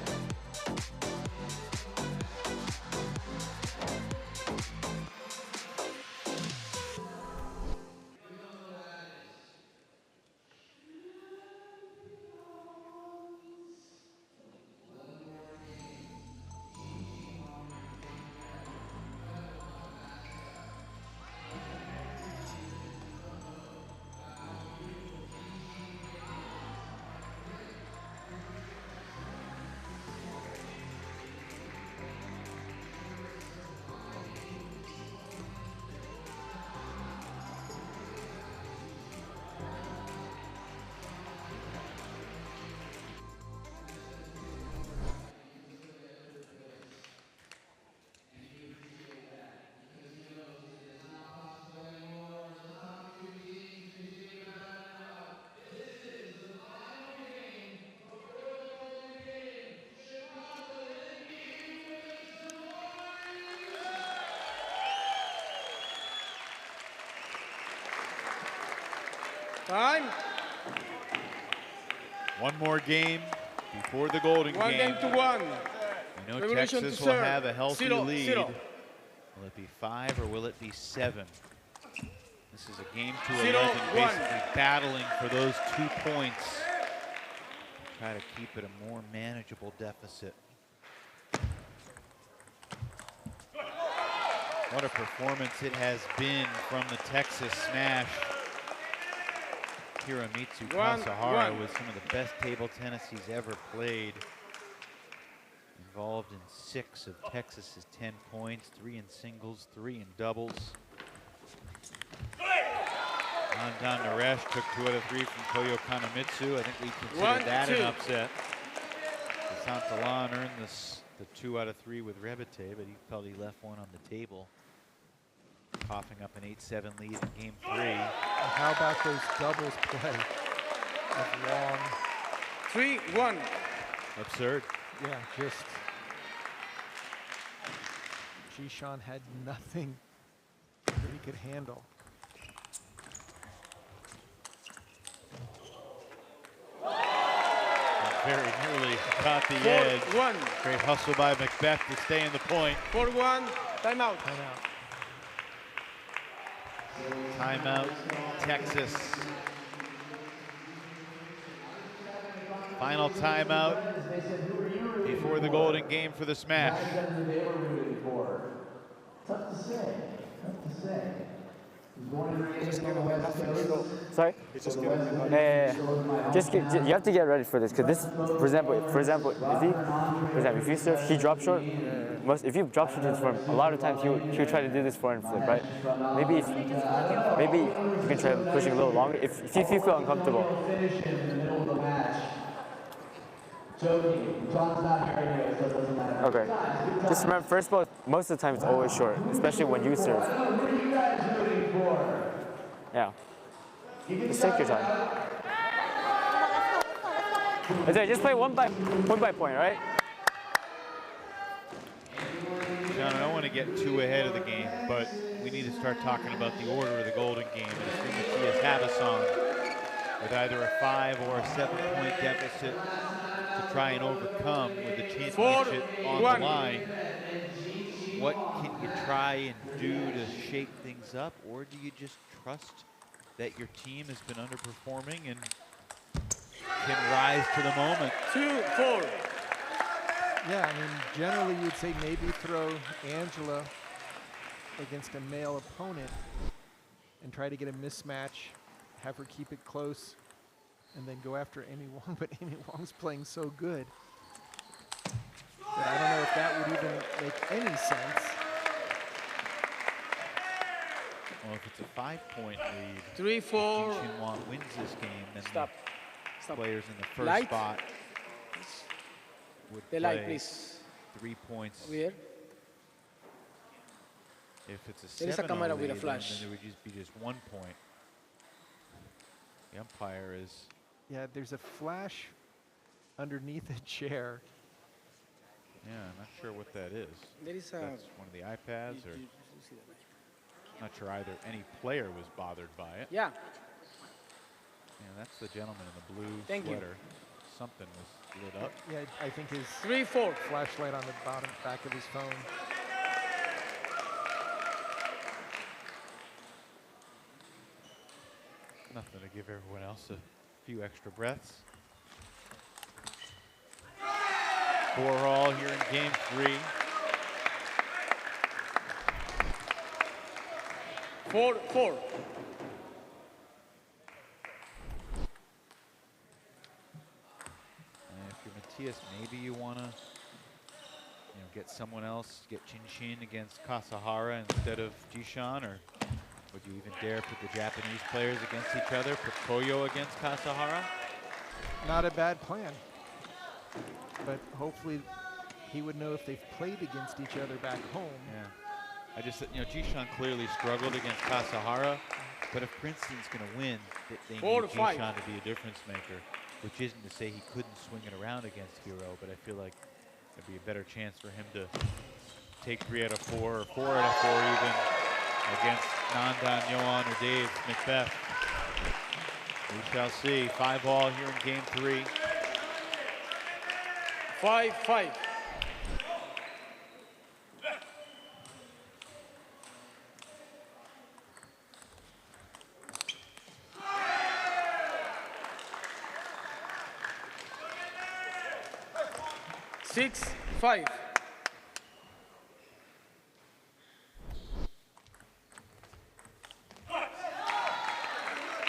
B: Time.
G: One more game before the Golden
B: One
G: Game.
B: game to one.
G: I know
B: Revolution
G: Texas
B: to
G: will
B: serve.
G: have a healthy
B: 0-0.
G: lead. Will it be 5 or will it be 7? This is a game to 11, basically battling for those 2 points. Try to keep it a more manageable deficit. What a performance it has been from the Texas Smash. Hiromitsu Kasahara with some of the best table tennis he's ever played. Involved in 6 of Texas's 10 points, 3 in singles, 3 in doubles. Nandan Naresh took 2 out of 3 from Koyo Kanamitsu. I think we consider that an upset. Santalan earned the 2 out of 3 with Rebete, but he felt he left one on the table. Coughing up an 8-7 lead in game 3.
H: And how about those doubles play of Wong?
B: 3-1.
G: Absurd.
H: Yeah, just Jishan had nothing that he could handle.
G: Very nearly caught the edge.
B: 4-1.
G: Great hustle by Macbeth to stay in the point.
B: 4-1. Timeout.
G: Timeout, Texas. Final timeout before the golden game for the Smash.
L: Sorry? You have to get ready for this because this, for example, if you serve, he drops short. If you drop short this form, a lot of times he'll try to do this forehand flip, right? Maybe you can try pushing a little longer if you feel uncomfortable. Okay. Just remember, first ball, most of the time it's always short, especially when you serve. Yeah. Just take your time. Just play one by point, right?
G: John, I don't want to get too ahead of the game, but we need to start talking about the order of the golden game. And as soon as Matthias Havasson with either a 5 or a 7-point deficit to try and overcome with the championship on the line, what can you try and do to shake things up, or do you just trust that your team has been underperforming and can rise to the moment?
B: 2-4.
H: Yeah, I mean, generally you'd say maybe throw Angela against a male opponent and try to get a mismatch, have her keep it close, and then go after Amy Wong, but Amy Wong's playing so good that I don't know if that would even make any sense.
G: Well, if it's a 5-point lead,
B: 3-4.
G: if Xinhua wins this game, then
B: Stop.
G: players in the first
B: Light.
G: spot would
B: The
G: play
B: light, please.
G: 3 points.
B: Over here.
G: If it's a
B: There is a
G: 7-0
B: camera with a
G: lead,
B: flash.
G: then there would just be just 1 point. The umpire is...
H: Yeah, there's a flash underneath a chair.
G: Yeah, I'm not sure what that is.
B: There is a...
G: That's one of the iPads, or... Not sure either any player was bothered by it.
B: Yeah.
G: Yeah, that's the gentleman in the blue
B: Thank you.
G: sweater. Something was lit up.
H: Yeah, I think his
B: 3-4.
H: flashlight on the bottom back of his phone.
G: Nothing to give everyone else a few extra breaths. 4-all here in game 3.
B: 4-4.
G: If you're Matthias, maybe you want to get someone else, get Chin against Kasahara instead of Jishan, or would you even dare put the Japanese players against each other, put Koyo against Kasahara?
H: Not a bad plan. But hopefully he would know if they've played against each other back home.
G: Yeah. I just, Jishan clearly struggled against Kasahara, but if Princeton's going to win, they need Jishan to be a difference maker, which isn't to say he couldn't swing it around against Hiro, but I feel like there'd be a better chance for him to take 3 out of 4 or 4 out of 4 even against Nandan, Yohan, or Dave Macbeth. We shall see. 5-all here in game 3.
B: 5-5. 6-5.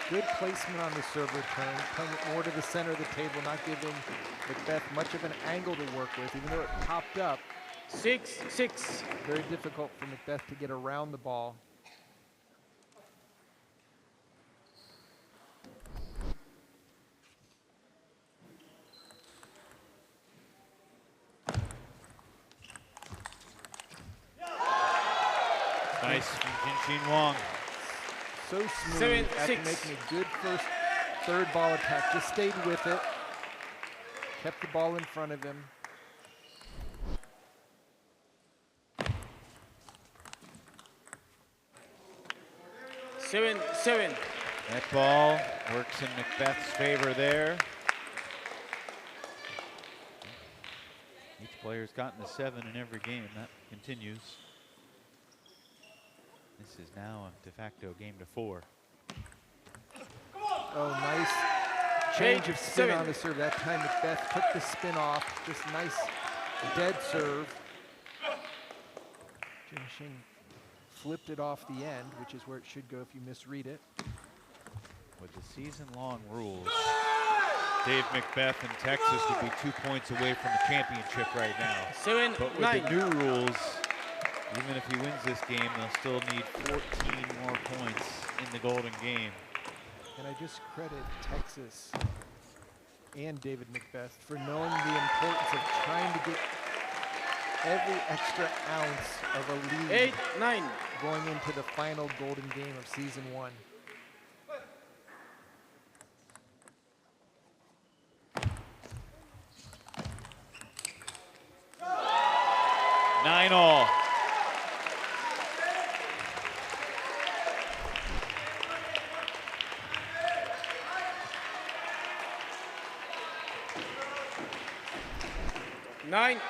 H: Good placement on the serve return, playing it more to the center of the table, not giving Macbeth much of an angle to work with, even though it popped up.
B: 6-6.
H: Very difficult for Macbeth to get around the ball.
G: Nice from Jinshin Wong.
H: So smooth after making a good third ball attack. Just stayed with it. Kept the ball in front of him.
B: Seven.
G: That ball works in Macbeth's favor there. Each player's gotten a 7 in every game. That continues. This is now a de facto game to 4.
H: Oh, nice change of spin on the serve. That time Macbeth took the spin off. Just nice dead serve. Jinshin flipped it off the end, which is where it should go if you misread it.
G: With the season-long rules, Dave Macbeth and Texas would be 2 points away from the championship right now.
B: 7-9.
G: But with the new rules, even if he wins this game, they'll still need 14 more points in the golden game.
H: And I just credit Texas and David Macbeth for knowing the importance of trying to get every extra ounce of a lead
B: 8-9.
H: going into the final golden game of season 1.
G: Nine all.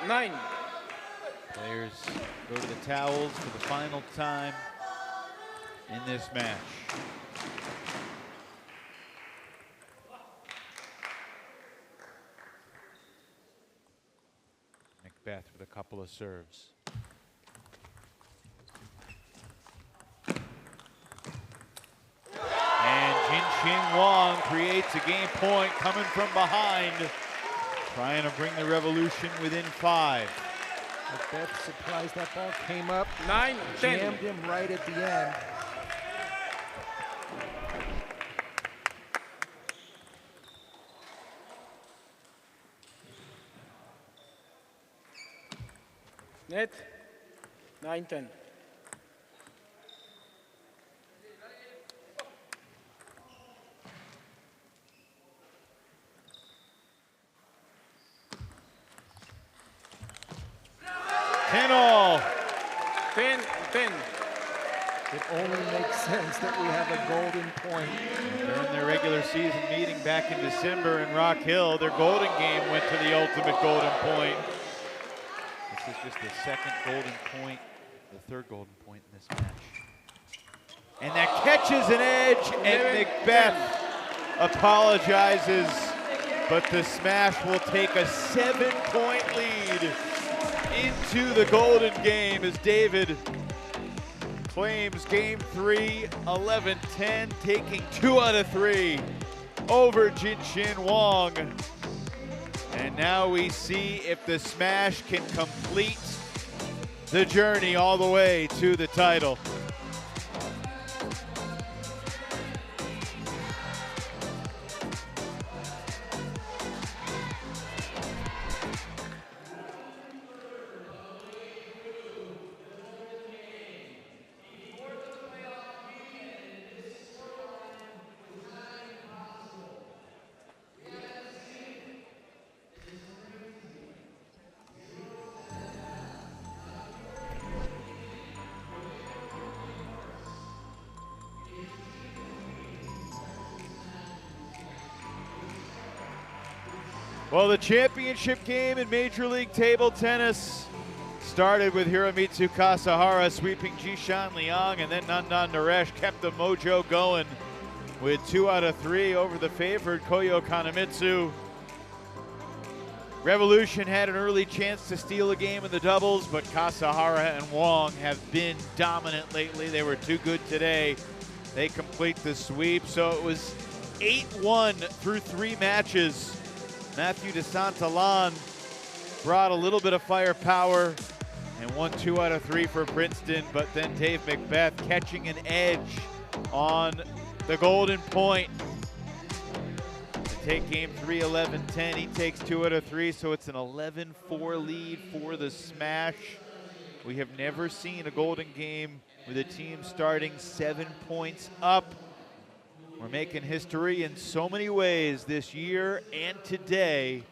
B: Nine.
G: Players go to the towels for the final time in this match. Macbeth with a couple of serves. And Jinshin Wong creates a game point coming from behind, trying to bring the Revolution within 5.
H: Macbeth surprised that ball came up,
B: 9-10.
H: jammed him right at the end.
B: Net 9-10.
G: All.
B: 10.
H: It only makes sense that we have a golden point.
G: During their regular season meeting back in December in Rock Hill, their golden game went to the ultimate golden point. This is just the second golden point, the third golden point in this match. And that catches an edge, and Macbeth apologizes, but the Smash will take a 7-point lead into the golden game as David claims game 3, 11-10, taking 2 out of 3 over Jinshin Wong. And now we see if the Smash can complete the journey all the way to the title. Well, the championship game in Major League Table Tennis started with Hiromitsu Kasahara sweeping Jishan Liang, and then Nandan Naresh kept the mojo going with 2 out of 3 over the favored Koyo Kanemitsu. Revolution had an early chance to steal a game in the doubles, but Kasahara and Wong have been dominant lately. They were too good today. They complete the sweep, so it was 8-1 through 3 matches. Matthew de Santalan brought a little bit of firepower and won 2 out of 3 for Princeton, but then Dave Macbeth catching an edge on the golden point. Take game 3, 11-10. He takes 2 out of 3, so it's an 11-4 lead for the Smash. We have never seen a golden game with a team starting 7 points up. We're making history in so many ways this year and today,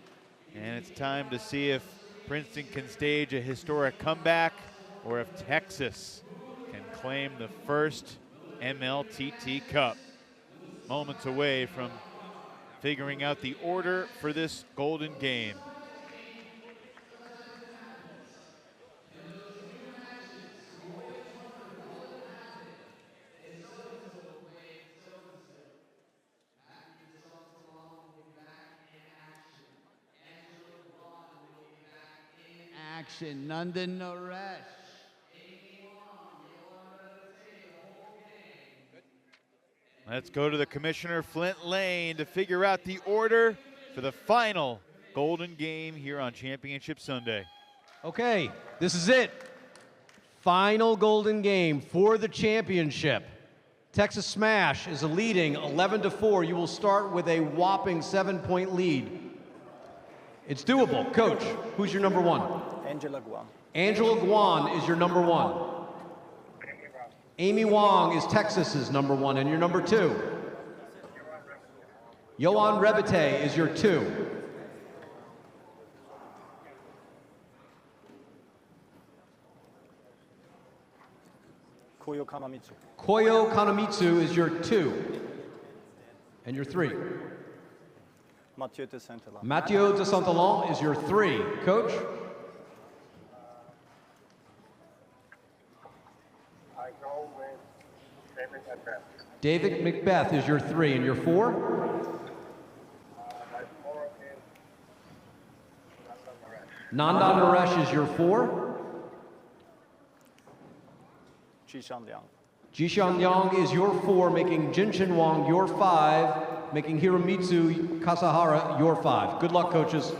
G: and it's time to see if Princeton can stage a historic comeback or if Texas can claim the first MLTT Cup. Moments away from figuring out the order for this golden game.
E: Action, Nandan Naresh.
G: Let's go to the commissioner, Flint Lane, to figure out the order for the final golden game here on Championship Sunday.
N: Okay, this is it. Final golden game for the championship. Texas Smash is leading 11-4. You will start with a whopping 7-point lead. It's doable. Coach, who's your number 1?
I: Angela Guan.
N: Angela Guan is your number 1. Amy Wong is Texas's number 1 and your number 2. Yohan Rebete is your 2.
I: Koyo Kanamitsu.
N: Koyo Kanamitsu is your 2. And your 3.
I: Mathieu de Saint-Alain.
N: Mathieu de Saint-Alain is your 3. Coach?
O: I go with David Macbeth.
N: David Macbeth is your 3. And your 4?
O: My 4 is
N: Nandan Naresh is your 4.
I: Jishan Liang.
N: Jishan Liang is your 4, making Jinshin Wang your 5, making Hiromitsu Kasahara your 5. Good luck, coaches.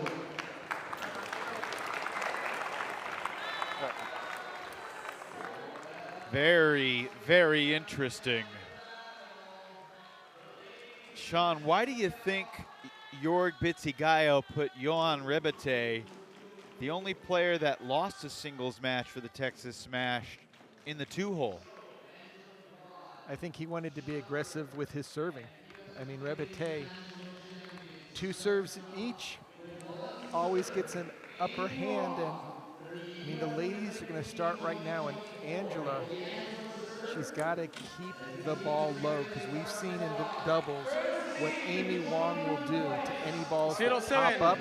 G: Very, very interesting. Sean, why do you think Jorg Bitsigayo put Yohan Rebete, the only player that lost a singles match for the Texas Smash, in the 2-hole?
H: I think he wanted to be aggressive with his serving. I mean, Rebete, 2 serves each, always gets an upper hand, and I mean, the ladies are going to start right now, and Angela, she's got to keep the ball low, because we've seen in the doubles what Amy Wong will do to any balls that pop up.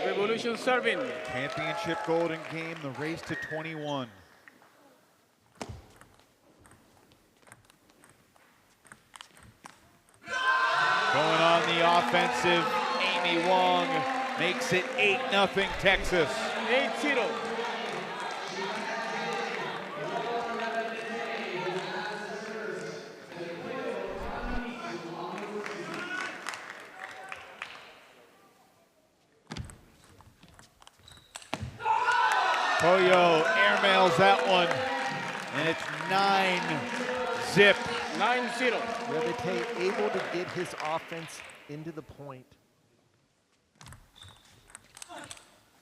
B: Revolution serving.
G: Championship golden game, the race to 21. Going on the offensive, Amy Wong makes it 8-0 Texas.
B: 8-0.
G: Koyo airmails that one, and it's 9-0.
B: 9-0.
H: Rebete able to get his offense into the point.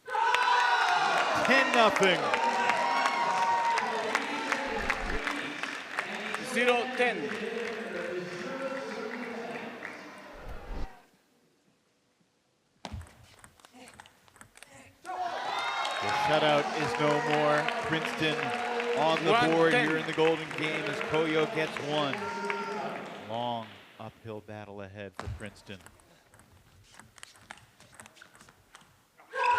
G: 10-0.
B: 0-10.
G: The shutout is no more. Princeton on the board here in the golden game as Koyo gets 1. Long uphill battle ahead for Princeton.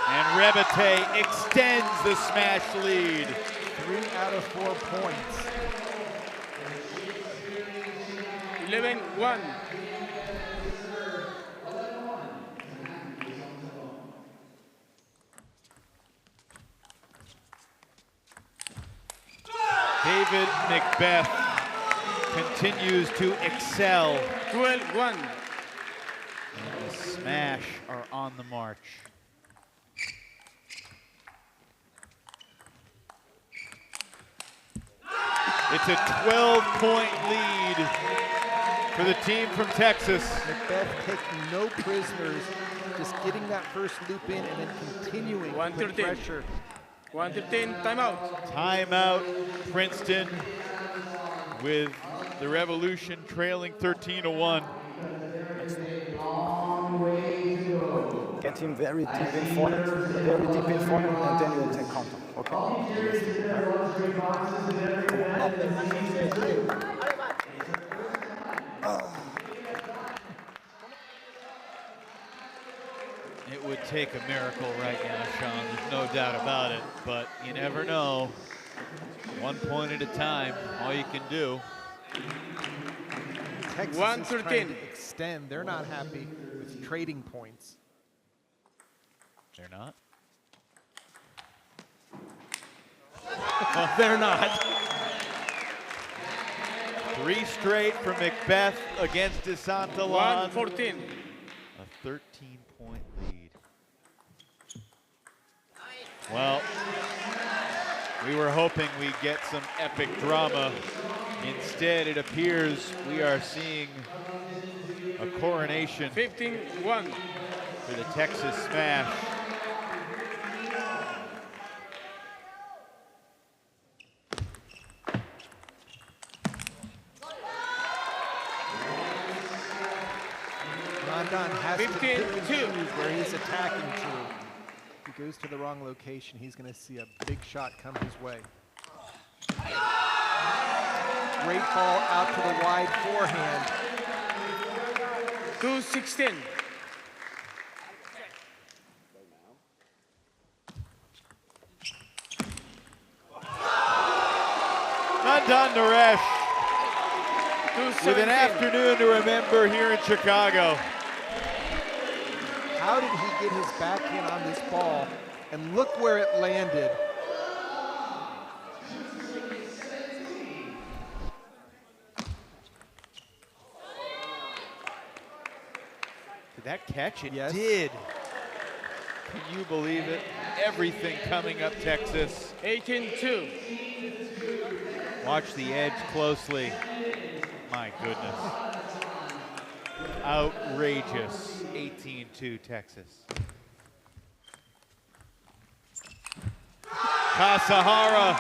G: And Rebete extends the Smash lead.
H: 3 out of 4 points.
B: 11-1.
G: David Macbeth continues to excel.
B: 12-1.
G: And the Smash are on the march. It's a 12-point lead for the team from Texas.
H: Macbeth taking no prisoners, just getting that first loop in and then continuing to put pressure.
B: 1:15, timeout.
G: Timeout, Princeton, with the Revolution trailing 13-1.
I: Get him very deep in forehand, and then you attack counter.
G: It would take a miracle right now, Sean. There's no doubt about it, but you never know. 1 point at a time, all you can do.
H: Texas is trying to extend. They're not happy with trading points.
G: They're not?
H: They're not.
G: 3 straight for Macbeth against DeSantalon.
B: 1:14.
G: A 13-point lead. Well, we were hoping we'd get some epic drama. Instead, it appears we are seeing a coronation
B: 15-1
G: for the Texas Smash.
H: Rondon has to pick and choose where he's attacking to. If he goes to the wrong location, he's going to see a big shot come his way. Great ball out to the wide forehand.
B: 2:16.
G: Nandan Naresh with an afternoon to remember here in Chicago.
H: How did he get his backhand on this ball? And look where it landed.
G: Did that catch? It
H: Yes.
G: did. Can you believe it? Everything coming up Texas.
B: 18-2.
G: Watch the edge closely. My goodness. Outrageous. 18-2 Texas. Kasahara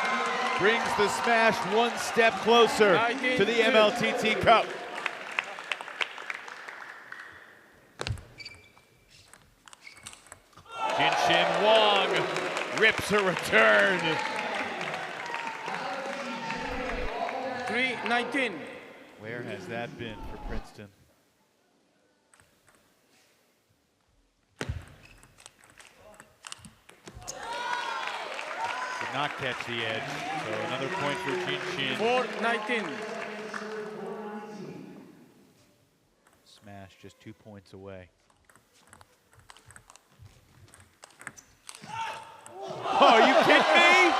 G: brings the Smash one step closer to the MLTT Cup. Jinshin Wong rips a return.
B: 3:19.
G: Where has that been for Princeton? Did not catch the edge, so another point for Jinshin.
B: 4:19.
G: Smash just 2 points away. Oh, are you kidding me?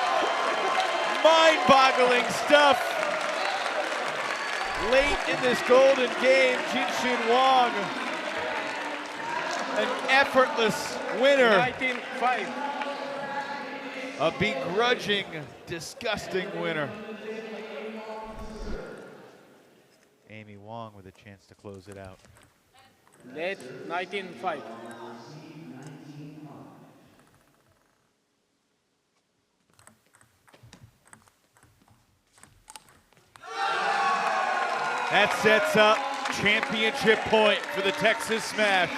G: Mind-boggling stuff. Late in this golden game, Jinshin Wong, an effortless winner.
B: 19-5.
G: A begrudging, disgusting winner. Amy Wong with a chance to close it out.
B: Late 19-5.
G: That sets up championship point for the Texas Smash.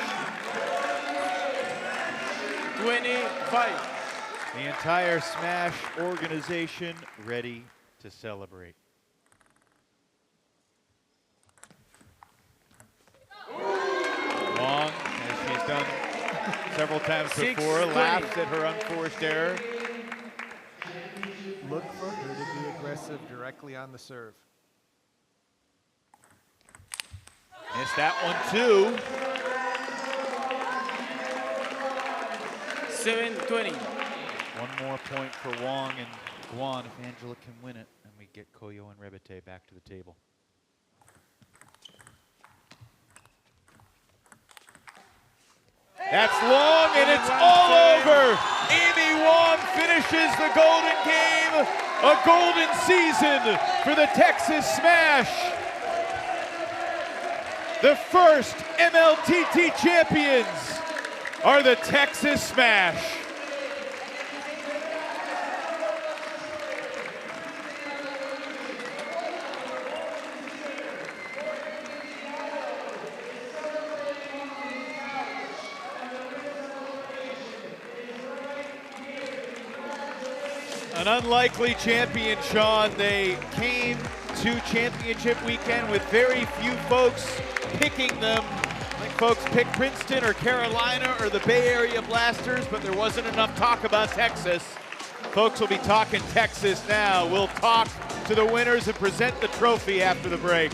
B: 25.
G: The entire Smash organization ready to celebrate. Wong, as she's done several times before, laughs at her unforced error.
H: Look for her to be aggressive directly on the serve.
G: Missed that one too.
B: 7:20.
G: One more point for Wong and Guan if Angela can win it. And we
D: get Koyo and Rebete back to the table. That's long, and it's all over. Amy Wong finishes the golden game. A golden season for the Texas Smash. The first MLTT champions are the Texas Smash. An unlikely champion, Sean. They came to championship weekend with very few folks picking them. I think folks picked Princeton or Carolina or the Bay Area Blasters, but there wasn't enough talk about Texas. Folks will be talking Texas now. We'll talk to the winners and present the trophy after the break.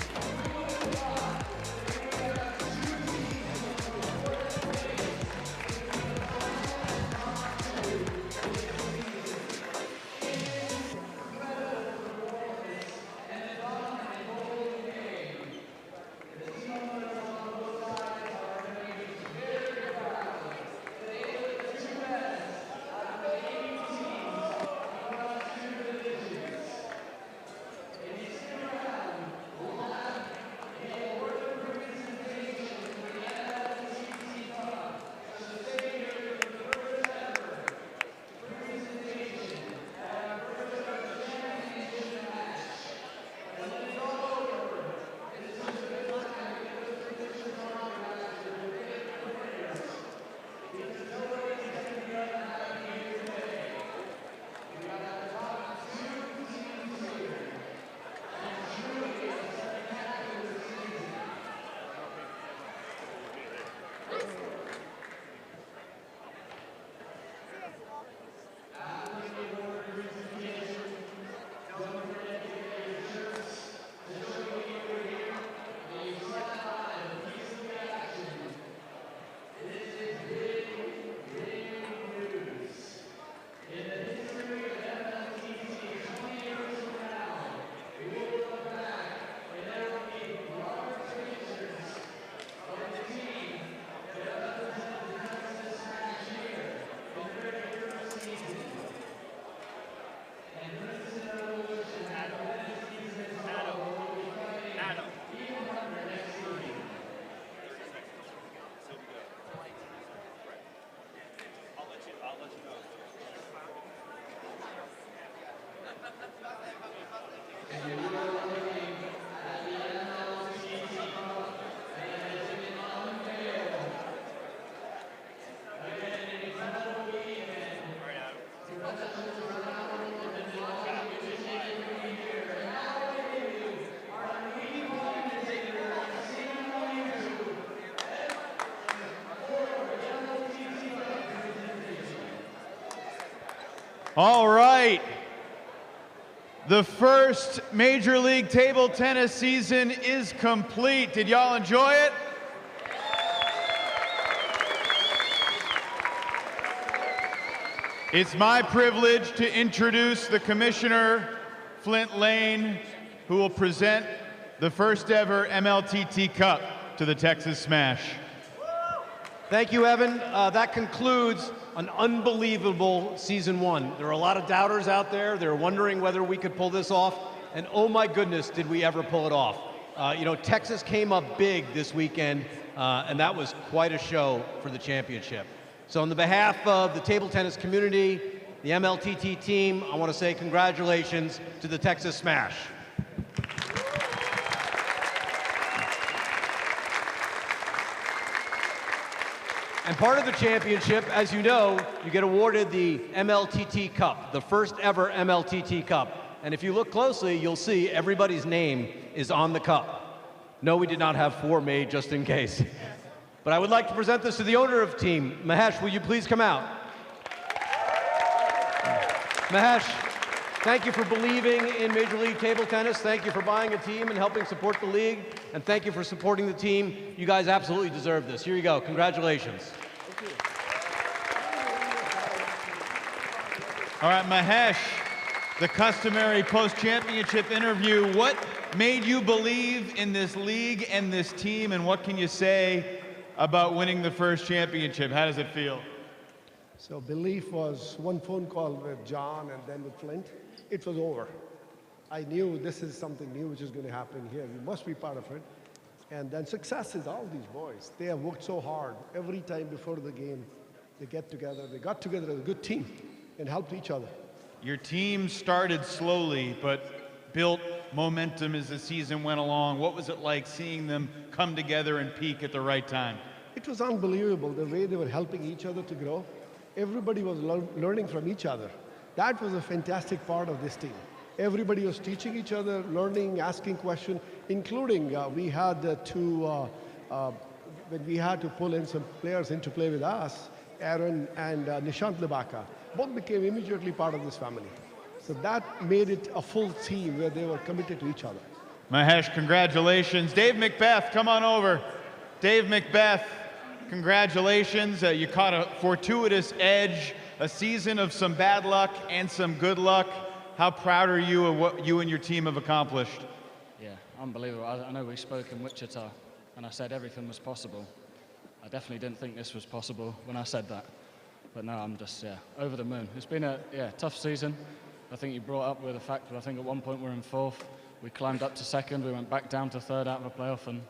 D: All right. The first Major League Table Tennis season is complete. Did y'all enjoy it? It's my privilege to introduce the Commissioner, Flint Lane, who will present the first ever MLTT Cup to the Texas Smash.
N: Thank you, Evan. That concludes an unbelievable season one. There are a lot of doubters out there. They're wondering whether we could pull this off. And oh my goodness, did we ever pull it off. You know, Texas came up big this weekend, and that was quite a show for the championship. So on the behalf of the table tennis community, the MLTT team, I want to say congratulations to the Texas Smash. And part of the championship, as you know, you get awarded the MLTT Cup, the first ever MLTT Cup. And if you look closely, you'll see everybody's name is on the cup. No, we did not have 4 made just in case. But I would like to present this to the owner of the team. Mahesh, will you please come out? Mahesh, thank you for believing in Major League Table Tennis. Thank you for buying a team and helping support the league. And thank you for supporting the team. You guys absolutely deserve this. Here you go. Congratulations.
B: Thank you.
G: All right, Mahesh, the customary post-championship interview. What made you believe in this league and this team, and what can you say about winning the first championship? How does it feel?
P: So belief was one phone call with John and then with Flint. It was over. I knew this is something new which is going to happen here. We must be part of it. And then success is all these boys. They have worked so hard. Every time before the game, they get together. They got together as a good team and helped each other.
G: Your team started slowly, but built momentum as the season went along. What was it like seeing them come together and peak at the right time?
P: It was unbelievable the way they were helping each other to grow. Everybody was learning from each other. That was a fantastic part of this team. Everybody was teaching each other, learning, asking questions, including we had when we had to pull in some players into play with us, Aaron and Nishant Libaka. Both became immediately part of this family. So that made it a full team where they were committed to each other.
G: Mahesh, congratulations. Dave Macbeth, come on over. Dave Macbeth, congratulations. You caught a fortuitous edge, a season of some bad luck and some good luck. How proud are you of what you and your team have accomplished?
Q: Yeah, unbelievable. I know we spoke in Wichita, and I said everything was possible. I definitely didn't think this was possible when I said that. But no, I'm just, over the moon. It's been a tough season. I think you brought up with the fact that I think at one point we were in fourth. We climbed up to second. We went back down to third out of a playoff, and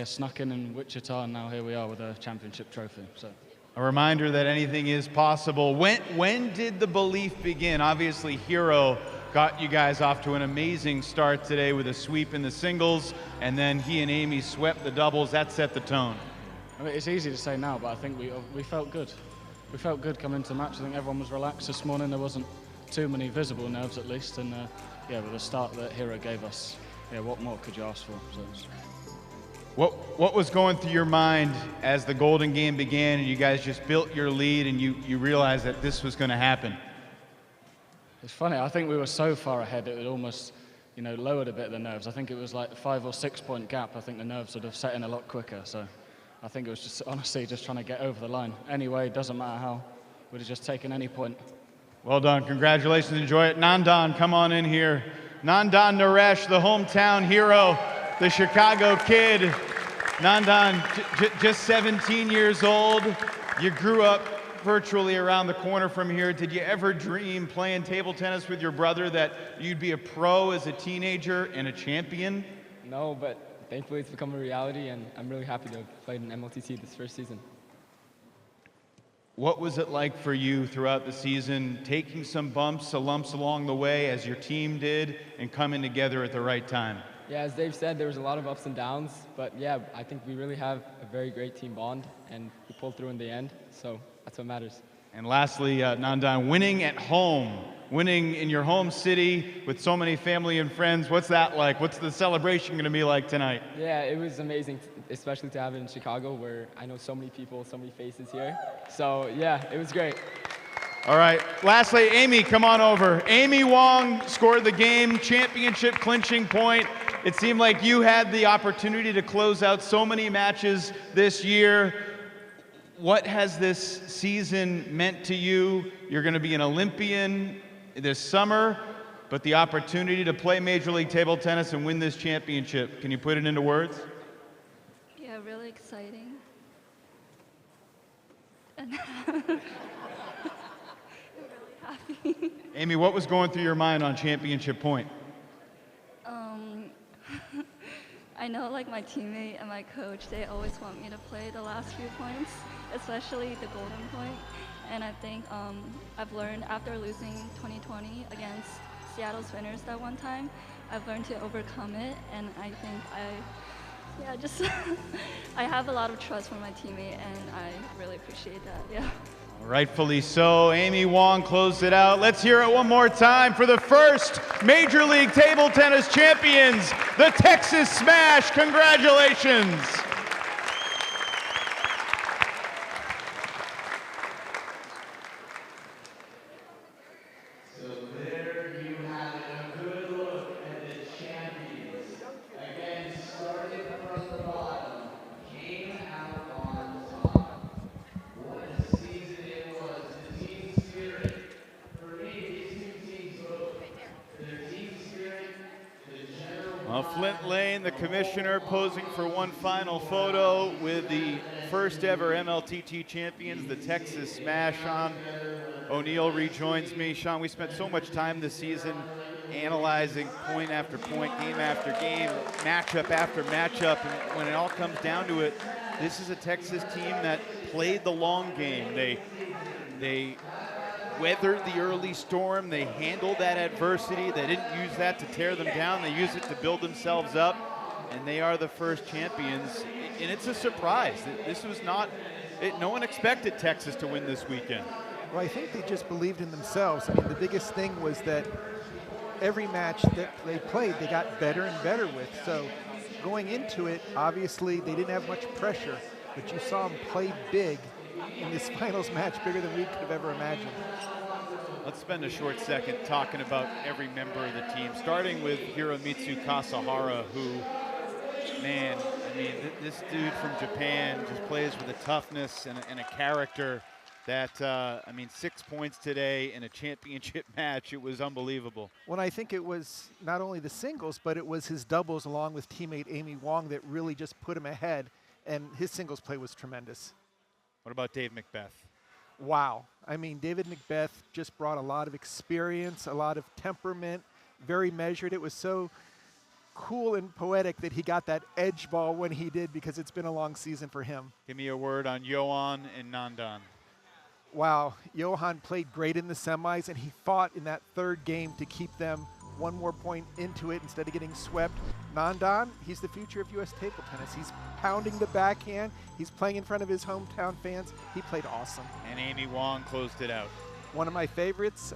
Q: snuck in Wichita, and now here we are with a championship trophy. So.
G: A reminder that anything is possible. When did the belief begin? Obviously, Hero got you guys off to an amazing start today with a sweep in the singles, and then he and Amy swept the doubles. That set the tone.
Q: I mean, it's easy to say now, but I think we felt good. We felt good coming into the match. I think everyone was relaxed this morning. There wasn't too many visible nerves, at least. And with the start that Hero gave us, what more could you ask for? So
G: What was going through your mind as the Golden Game began and you guys just built your lead and you realized that this was going to happen?
Q: It's funny. I think we were so far ahead it almost, lowered a bit the nerves. I think it was like a 5 or 6 point gap. I think the nerves would have set in a lot quicker. So I think it was just honestly just trying to get over the line. Anyway, it doesn't matter how. We'd have just taken any point.
G: Well done. Congratulations. Enjoy it. Nandan, come on in here. Nandan Naresh, the hometown hero, the Chicago kid. Nandan, just 17 years old. You grew up virtually around the corner from here. Did you ever dream playing table tennis with your brother that you'd be a pro as a teenager and a champion?
K: No, but thankfully it's become a reality, and I'm really happy to have played in MLTT this first season.
G: What was it like for you throughout the season, taking some bumps, lumps along the way as your team did, and coming together at the right time?
K: Yeah, as Dave said, there was a lot of ups and downs, but I think we really have a very great team bond, and we pulled through in the end, so that's what matters.
G: And lastly, Nandan, winning at home, winning in your home city with so many family and friends, what's that like? What's the celebration going to be like tonight?
K: Yeah, it was amazing, especially to have it in Chicago, where I know so many people, so many faces here. So it was great.
G: All right, lastly, Amy, come on over. Amy Wong scored the game championship clinching point. It seemed like you had the opportunity to close out so many matches this year. What has this season meant to you? You're going to be an Olympian this summer, but the opportunity to play Major League Table Tennis and win this championship, can you put it into words?
C: Yeah, really exciting. And happy.
G: Amy, what was going through your mind on championship point?
C: I know my teammate and my coach, they always want me to play the last few points, especially the golden point. And I think I've learned after losing 2020 against Seattle Spinners that one time, I've learned to overcome it. And I think I have a lot of trust for my teammate, and I really appreciate that,
G: Rightfully so. Amy Wong closed it out. Let's hear it one more time for the first Major League Table Tennis champions, the Texas Smash. Congratulations. Flint Lane, the commissioner, posing for one final photo with the first ever MLTT champions, the Texas Smash. Sean O'Neill rejoins me. Sean, we spent so much time this season analyzing point after point, game after game, matchup after matchup, and when it all comes down to it, this is a Texas team that played the long game. They weathered the early storm. They handled that adversity. They didn't use that to tear them down. They used it to build themselves up, and they are the first champions. And it's a surprise. This was not, no one expected Texas to win this weekend.
H: Well, I think they just believed in themselves. I mean, the biggest thing was that every match that they played, they got better and better with. So going into it, obviously they didn't have much pressure, but you saw them play big in this finals match, bigger than we could have ever imagined.
G: Let's spend a short second talking about every member of the team, starting with Hiromitsu Kasahara, who, man, I mean, this dude from Japan just plays with a toughness and a character that, I mean, 6 points today in a championship match. It was unbelievable.
H: Well, I think it was not only the singles, but it was his doubles along with teammate Amy Wong that really just put him ahead, and his singles play was tremendous.
G: What about Dave Macbeth?
H: Wow. I mean, David Macbeth just brought a lot of experience, a lot of temperament, very measured. It was so cool and poetic that he got that edge ball when he did, because it's been a long season for him.
G: Give me a word on Johan and Nandan.
H: Wow, Johan played great in the semis, and he fought in that third game to keep them one more point into it instead of getting swept. Nandan, he's the future of U.S. table tennis. He's pounding the backhand. He's playing in front of his hometown fans. He played awesome.
G: And Amy Wong closed it out.
H: One of my favorites.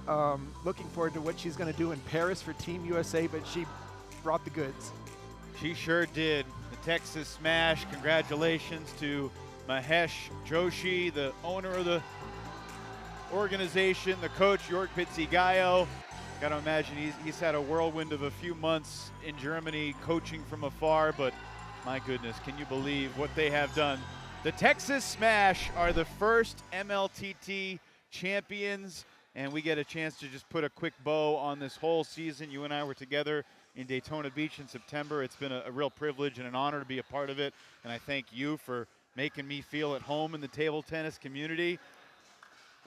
H: Looking forward to what she's going to do in Paris for Team USA, but she brought the goods.
G: She sure did. The Texas Smash, congratulations to Mahesh Joshi, the owner of the organization, the coach, York Pizzigayo. Got to imagine he's had a whirlwind of a few months in Germany coaching from afar, but my goodness, can you believe what they have done? The Texas Smash are the first MLTT champions, and we get a chance to just put a quick bow on this whole season. You and I were together in Daytona Beach in September. It's been a real privilege and an honor to be a part of it, and I thank you for making me feel at home in the table tennis community.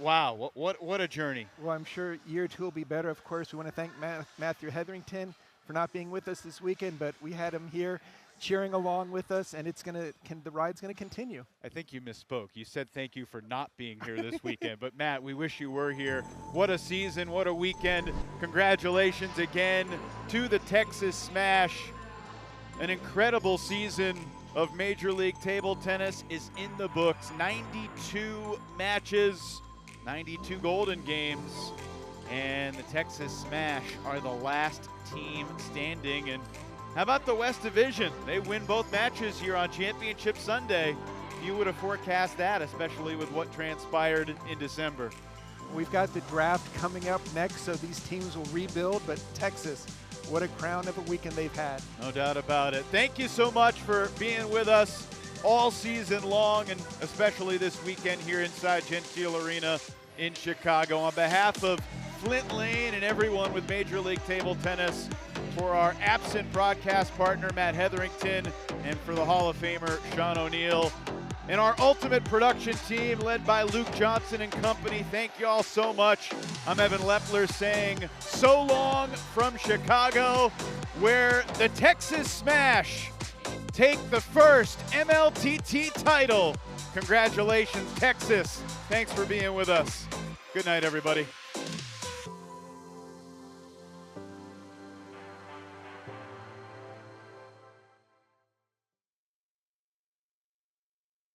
G: Wow, what a journey.
H: Well, I'm sure year two will be better. Of course, we want to thank Matthew Hetherington for not being with us this weekend, but we had him here cheering along with us, and the ride's gonna continue.
G: I think you misspoke. You said thank you for not being here this weekend, but Matt, we wish you were here. What a season, what a weekend. Congratulations again to the Texas Smash. An incredible season of Major League Table Tennis is in the books. 92 matches. 92 golden games, and the Texas Smash are the last team standing. And how about the West Division? They win both matches here on Championship Sunday. You would have forecast that, especially with what transpired in December.
H: We've got the draft coming up next, so these teams will rebuild, but Texas, what a crown of a weekend they've had.
G: No doubt about it. Thank you so much for being with us all season long, and especially this weekend here inside Gentile Arena in Chicago. On behalf of Flint Lane and everyone with Major League Table Tennis, for our absent broadcast partner Matt Hetherington, and for the Hall of Famer Sean O'Neill, and our ultimate production team led by Luke Johnson and company, thank you all so much. I'm Evan Lepler saying so long from Chicago, where the Texas Smash take the first MLTT title. Congratulations, Texas. Thanks for being with us. Good night, everybody.